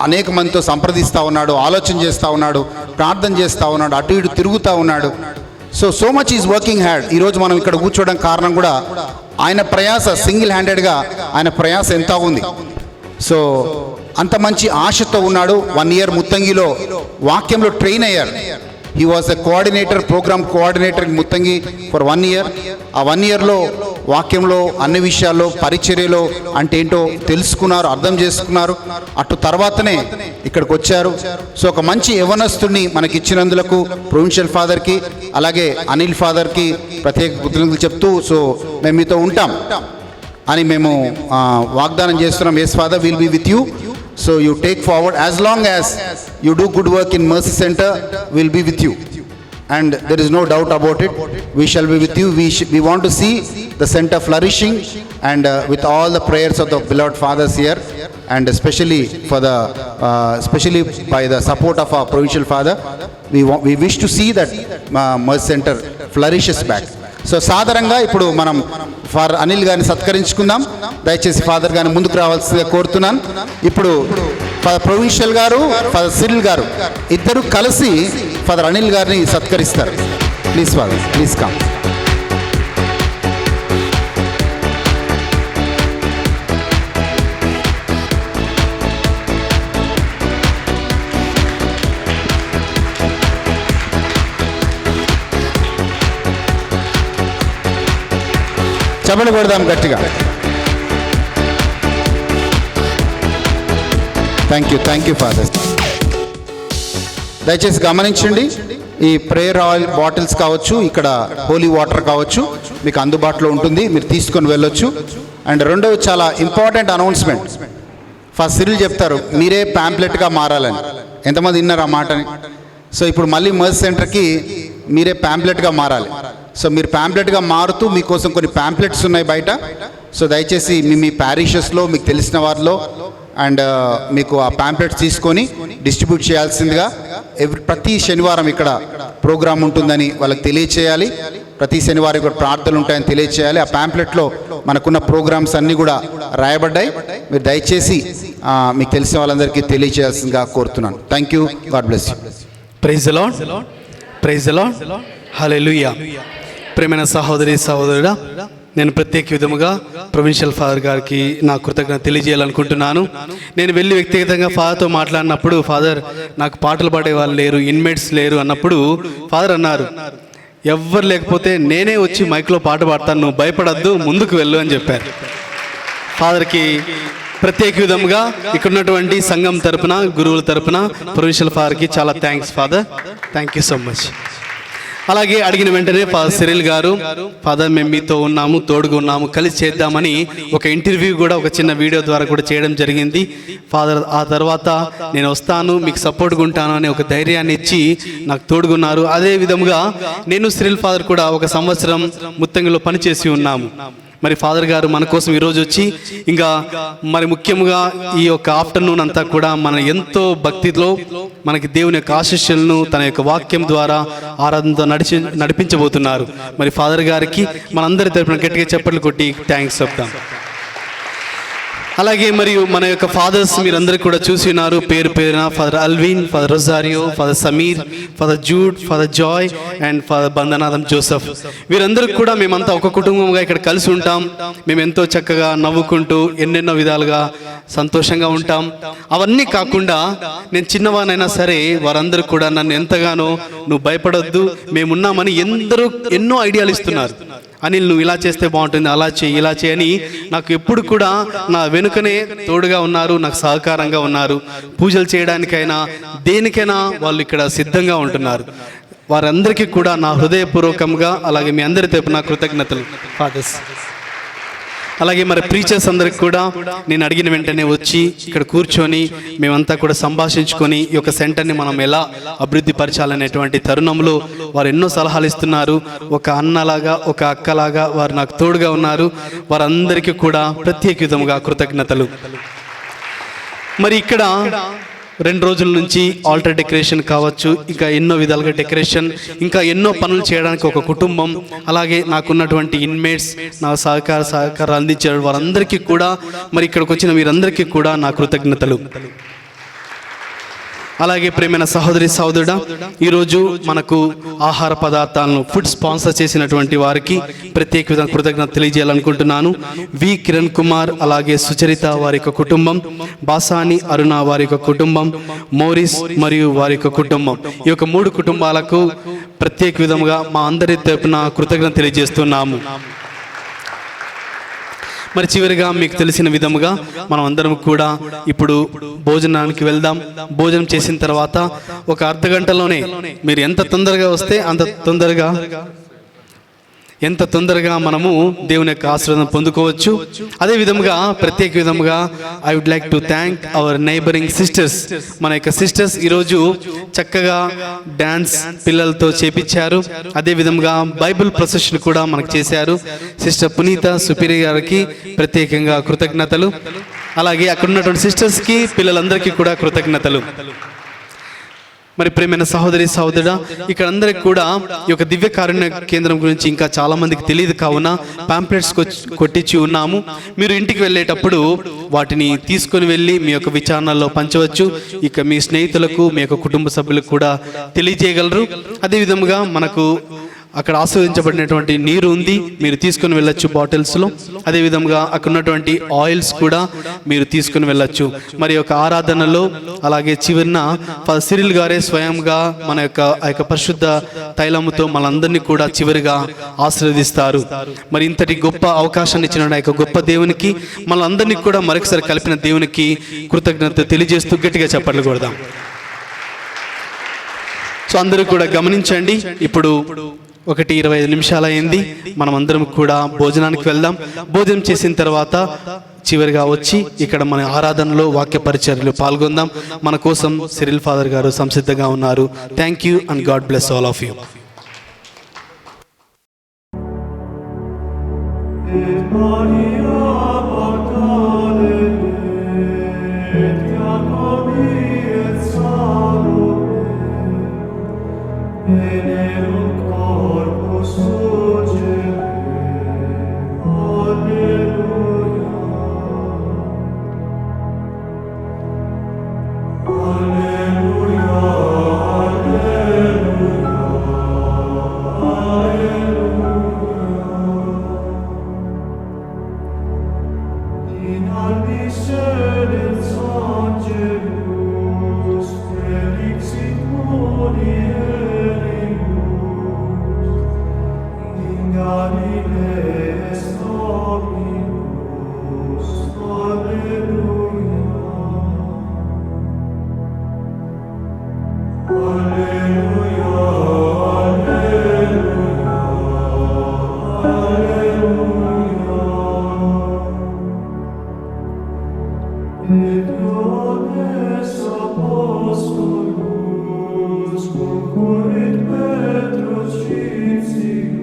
అనేక మందితో సంప్రదిస్తూ ఉన్నాడు, ఆలోచన చేస్తూ ఉన్నాడు, ప్రార్థన చేస్తూ ఉన్నాడు, అటు ఇటు తిరుగుతూ ఉన్నాడు. So much is working had. ఈరోజు మనం ఇక్కడ కూర్చోవడం కారణం కూడా ఆయన ప్రయాస, సింగిల్ హ్యాండెడ్గా ఆయన ప్రయాస ఎంత ఉంది. సో అంత మంచి ఆశతో ఉన్నాడు. 1 year ముత్తంగిలో వాక్యంలో ట్రైన్ అయ్యారు. He was a coordinator, programme coordinator Muthangi for 1 year. ఆ 1 yearలో వాక్యంలో అన్ని విషయాల్లో, పరిచర్యలో అంటే ఏంటో తెలుసుకున్నారు, అర్థం చేసుకున్నారు. అటు తర్వాతనే ఇక్కడికి వచ్చారు. సో ఒక మంచి యవ్వనస్తుడిని మనకి ఇచ్చినందులకు ప్రొవిన్షియల్ ఫాదర్కి, అలాగే అనిల్ ఫాదర్కి ప్రత్యేక కృతజ్ఞతలు చెప్తూ, సో మేము మీతో ఉంటాం అని మేము వాగ్దానం చేస్తున్నాం. Yes father, will be with you. So you take forward, as long as you do good work in Mercy Center, we'll be with you. And there is no doubt about it. We shall be with you. We want to see the center flourishing and with all the prayers of the beloved fathers here. and especially by the support of our provincial father, we wish to see that Mercy Center flourishes back. So సాధారణంగా ఇప్పుడు మనం father Anil గారిని సత్కరించుకుందాం. దయచేసి father గారిని ముందుకు రావాల్సిందిగా కోరుతున్నాను. ఇప్పుడు ఫాదర్ ప్రొవిన్షియల్ గారు, ఫాదర్ సిరిల్ గారు ఇద్దరు కలిసి ఫాదర్ అనిల్ గారిని సత్కరిస్తారు. Please father, please come. చప్పట్లు కొడదాం గట్టిగా. Thank you father. దయచేసి గమనించండి, ఈ ప్రేయర్ ఆయిల్ బాటిల్స్ కావచ్చు, ఇక్కడ హోలీ వాటర్ కావచ్చు, మీకు అందుబాటులో ఉంటుంది, మీరు తీసుకొని వెళ్ళొచ్చు. అండ్ రెండవ చాలా ఇంపార్టెంట్ అనౌన్స్మెంట్, ఫస్ట్ సిరిల్ చెప్తారు మీరే ప్యాంప్లెట్గా మారాలని. ఎంతమంది విన్నారు ఆ మాటని? సో ఇప్పుడు మళ్ళీ మర్సీ సెంటర్కి మీరే ప్యాంప్లెట్గా మారాలి. సో మీరు ప్యాంప్లెట్గా మారుతూ మీకోసం కొన్ని ప్యాంప్లెట్స్ ఉన్నాయి బయట. సో దయచేసి మీ ప్యారిషెస్లో మీకు తెలిసిన వారిలో అండ్ మీకు ఆ ప్యాంప్లెట్స్ తీసుకొని డిస్ట్రిబ్యూట్ చేయాల్సిందిగా ప్రతి శనివారం ఇక్కడ ప్రోగ్రామ్ ఉంటుందని వాళ్ళకి తెలియచేయాలి. ప్రతి శనివారం ఇక్కడ ప్రార్థనలు ఉంటాయని తెలియచేయాలి. ఆ ప్యాంప్లెట్లో మనకున్న ప్రోగ్రామ్స్ అన్నీ కూడా రాయబడ్డాయి. మీరు దయచేసి మీకు తెలిసిన వాళ్ళందరికీ తెలియచేయాల్సిందిగా కోరుతున్నాను. Thank you. God bless you. Praise the lord. Praise the lord. Hallelujah. ప్రేమైన సహోదరి సహోదరుడా, నేను ప్రత్యేక విధముగా ప్రొవిన్షియల్ ఫాదర్ గారికి నా కృతజ్ఞత తెలియజేయాలనుకుంటున్నాను. నేను వెళ్ళి వ్యక్తిగతంగా ఫాదర్తో మాట్లాడినప్పుడు, ఫాదర్ నాకు పాటలు పాడే వాళ్ళు లేరు, ఇన్మేట్స్ లేరు అన్నప్పుడు ఫాదర్ అన్నారు, ఎవ్వరు లేకపోతే నేనే వచ్చి మైక్లో పాట పాడతాను, నువ్వు భయపడద్దు, ముందుకు వెళ్ళు అని చెప్పారు. ఫాదర్కి ప్రత్యేక విధంగా ఇక్కడ ఉన్నటువంటి సంఘం తరపున, గురువుల తరపున ప్రొవిన్షియల్ ఫాదర్కి చాలా thanks father. Thank you so much. అలాగే అడిగిన వెంటనే ఫాదర్ సిరిల్ గారు, ఫాదర్ మేము మీతో ఉన్నాము, తోడుగా ఉన్నాము, కలిసి చేద్దామని ఒక ఇంటర్వ్యూ కూడా ఒక చిన్న వీడియో ద్వారా కూడా చేయడం జరిగింది. ఫాదర్ ఆ తర్వాత నేను వస్తాను, మీకు సపోర్ట్గా ఉంటాను అనే ఒక ధైర్యాన్ని ఇచ్చి నాకు తోడుగున్నారు. అదే విధముగా నేను సిరిల్ ఫాదర్ కూడా ఒక సంవత్సరం ముత్తంగిలో పనిచేసి ఉన్నాము. మరి ఫాదర్ గారు మన కోసం ఈరోజు వచ్చి ఇంకా మరి ముఖ్యంగా ఈ యొక్క ఆఫ్టర్నూన్ అంతా కూడా మన ఎంతో భక్తిలో మనకి దేవుని యొక్క ఆశీస్సులను తన యొక్క వాక్యం ద్వారా ఆరాధనతో నడిపించబోతున్నారు. మరి ఫాదర్ గారికి మనందరి తరపున గట్టిగా చప్పట్లు కొట్టి థ్యాంక్స్ చెప్తాం. అలాగే మరియు మన యొక్క ఫాదర్స్ మీరందరూ కూడా చూసి ఉన్నారు, పేరు పేరున father Alvin, father Rosario, father Sameer, father Jude, father Joy and father Bandanatham Joseph. వీరందరూ కూడా మేమంతా ఒక కుటుంబంగా ఇక్కడ కలిసి ఉంటాం. మేము ఎంతో చక్కగా నవ్వుకుంటూ ఎన్నెన్నో విధాలుగా సంతోషంగా ఉంటాం. అవన్నీ కాకుండా నేను చిన్నవానైనా సరే వారందరూ కూడా నన్ను ఎంతగానో నువ్వు భయపడొద్దు, మేమున్నామని ఎన్నో ఐడియాలు ఇస్తున్నారు. అనిల్ నువ్వు ఇలా చేస్తే బాగుంటుంది, అలా చేయి, ఇలా చేయని నాకు ఎప్పుడు కూడా నా వెనుకనే తోడుగా ఉన్నారు, నాకు సహకారంగా ఉన్నారు. పూజలు చేయడానికైనా దేనికైనా వాళ్ళు ఇక్కడ సిద్ధంగా ఉంటున్నారు. వారందరికీ కూడా నా హృదయపూర్వకంగా అలాగే మీ అందరి తరపున కృతజ్ఞతలు ఫాదర్స్. అలాగే మరి ప్రీచర్స్ అందరికి కూడా నేను అడిగిన వెంటనే వచ్చి ఇక్కడ కూర్చొని మేమంతా కూడా సంభాషించుకొని ఈ యొక్క సెంటర్ని మనం ఎలా అభివృద్ధి పరచాలనేటువంటి తరుణంలో వారు ఎన్నో సలహాలు ఇస్తున్నారు. ఒక అన్నలాగా, ఒక అక్కలాగా వారు నాకు తోడుగా ఉన్నారు. వారందరికీ కూడా ప్రత్యేక విధముగా కృతజ్ఞతలు. మరి ఇక్కడ 2 రోజుల నుంచి ఆల్టర్ డెకరేషన్ కావచ్చు, ఇంకా ఎన్నో విధాలుగా డెకరేషన్, ఇంకా ఎన్నో పనులు చేయడానికి ఒక కుటుంబం, అలాగే నాకున్నటువంటి ఇన్మేట్స్ నా సహకారాలు అందించారు. వారందరికీ కూడా మరి ఇక్కడికి వచ్చిన మీరందరికీ కూడా నా కృతజ్ఞతలు. అలాగే ప్రేమైన సహోదరి సహోదరుడా, ఈరోజు మనకు ఆహార పదార్థాలను ఫుడ్ స్పాన్సర్ చేసినటువంటి వారికి ప్రత్యేక విధంగా కృతజ్ఞత తెలియజేయాలనుకుంటున్నాను. వి కిరణ్ కుమార్, అలాగే సుచరిత వారి యొక్క కుటుంబం, బాసాని అరుణ వారి యొక్క కుటుంబం, మోరిస్ మరియు వారి యొక్క కుటుంబం, ఈ యొక్క 3 కుటుంబాలకు ప్రత్యేక విధంగా మా అందరి తరపున కృతజ్ఞత తెలియజేస్తున్నాము. మరి చివరిగా మీకు తెలిసిన విధముగా మనం అందరం కూడా ఇప్పుడు భోజనానికి వెళ్దాం. భోజనం చేసిన తర్వాత ఒక అర్ధ గంటలోనే మీరు ఎంత తొందరగా వస్తే ఎంత తొందరగా మనము దేవుని యొక్క ఆశీర్వాదం పొందుకోవచ్చు. అదే విధముగా ప్రత్యేక విధముగా I would like to thank our neighbouring sisters. మన యొక్క సిస్టర్స్ ఈరోజు చక్కగా డ్యాన్స్ పిల్లలతో చేపించారు. అదే విధముగా బైబిల్ ప్రొసెషన్ కూడా మనకు చేశారు. సిస్టర్ పునీత సుపీరియర్ గారికి ప్రత్యేకంగా కృతజ్ఞతలు. అలాగే అక్కడ ఉన్నటువంటి సిస్టర్స్కి, పిల్లలందరికీ కూడా కృతజ్ఞతలు. మరి ప్రియమైన సహోదరి సహోదరుడా, ఇక్కడ అందరికి కూడా ఈ యొక్క దివ్య కారుణ్య కేంద్రం గురించి ఇంకా చాలా మందికి తెలియదు కావున పాంప్లెట్స్ కొట్టించి ఉన్నాము. మీరు ఇంటికి వెళ్ళేటప్పుడు వాటిని తీసుకొని వెళ్ళి మీ యొక్క విచారణలో పంచవచ్చు. ఇక మీ స్నేహితులకు, మీ యొక్క కుటుంబ సభ్యులకు కూడా తెలియజేయగలరు. అదేవిధంగా మనకు అక్కడ ఆస్వాదించబడినటువంటి నీరు ఉంది, మీరు తీసుకుని వెళ్ళొచ్చు బాటిల్స్లో. అదేవిధంగా అక్కడ ఉన్నటువంటి ఆయిల్స్ కూడా మీరు తీసుకుని వెళ్ళొచ్చు. మరి యొక్క ఆరాధనలో అలాగే చివరిన సిరిల్ గారే స్వయంగా మన యొక్క పరిశుద్ధ తైలముతో మనందరినీ కూడా చివరిగా ఆశీర్వదిస్తారు. మరి ఇంతటి గొప్ప అవకాశాన్ని ఇచ్చిన యొక్క గొప్ప దేవునికి, మనందరినీ కూడా మరొకసారి కలిపిన దేవునికి కృతజ్ఞత తెలియజేస్తూ గట్టిగా చప్పట్లు కొడదాం. సో అందరూ కూడా గమనించండి, ఇప్పుడు 1:25 అయింది. మనం అందరం కూడా భోజనానికి వెళ్దాం. భోజనం చేసిన తర్వాత చివరిగా వచ్చి ఇక్కడ మన ఆరాధనలో వాక్య పరిచర్యలు పాల్గొందాం. మన కోసం సిరిల్ ఫాదర్ గారు సంసిద్ధంగా ఉన్నారు. Thank you and God bless all of you. God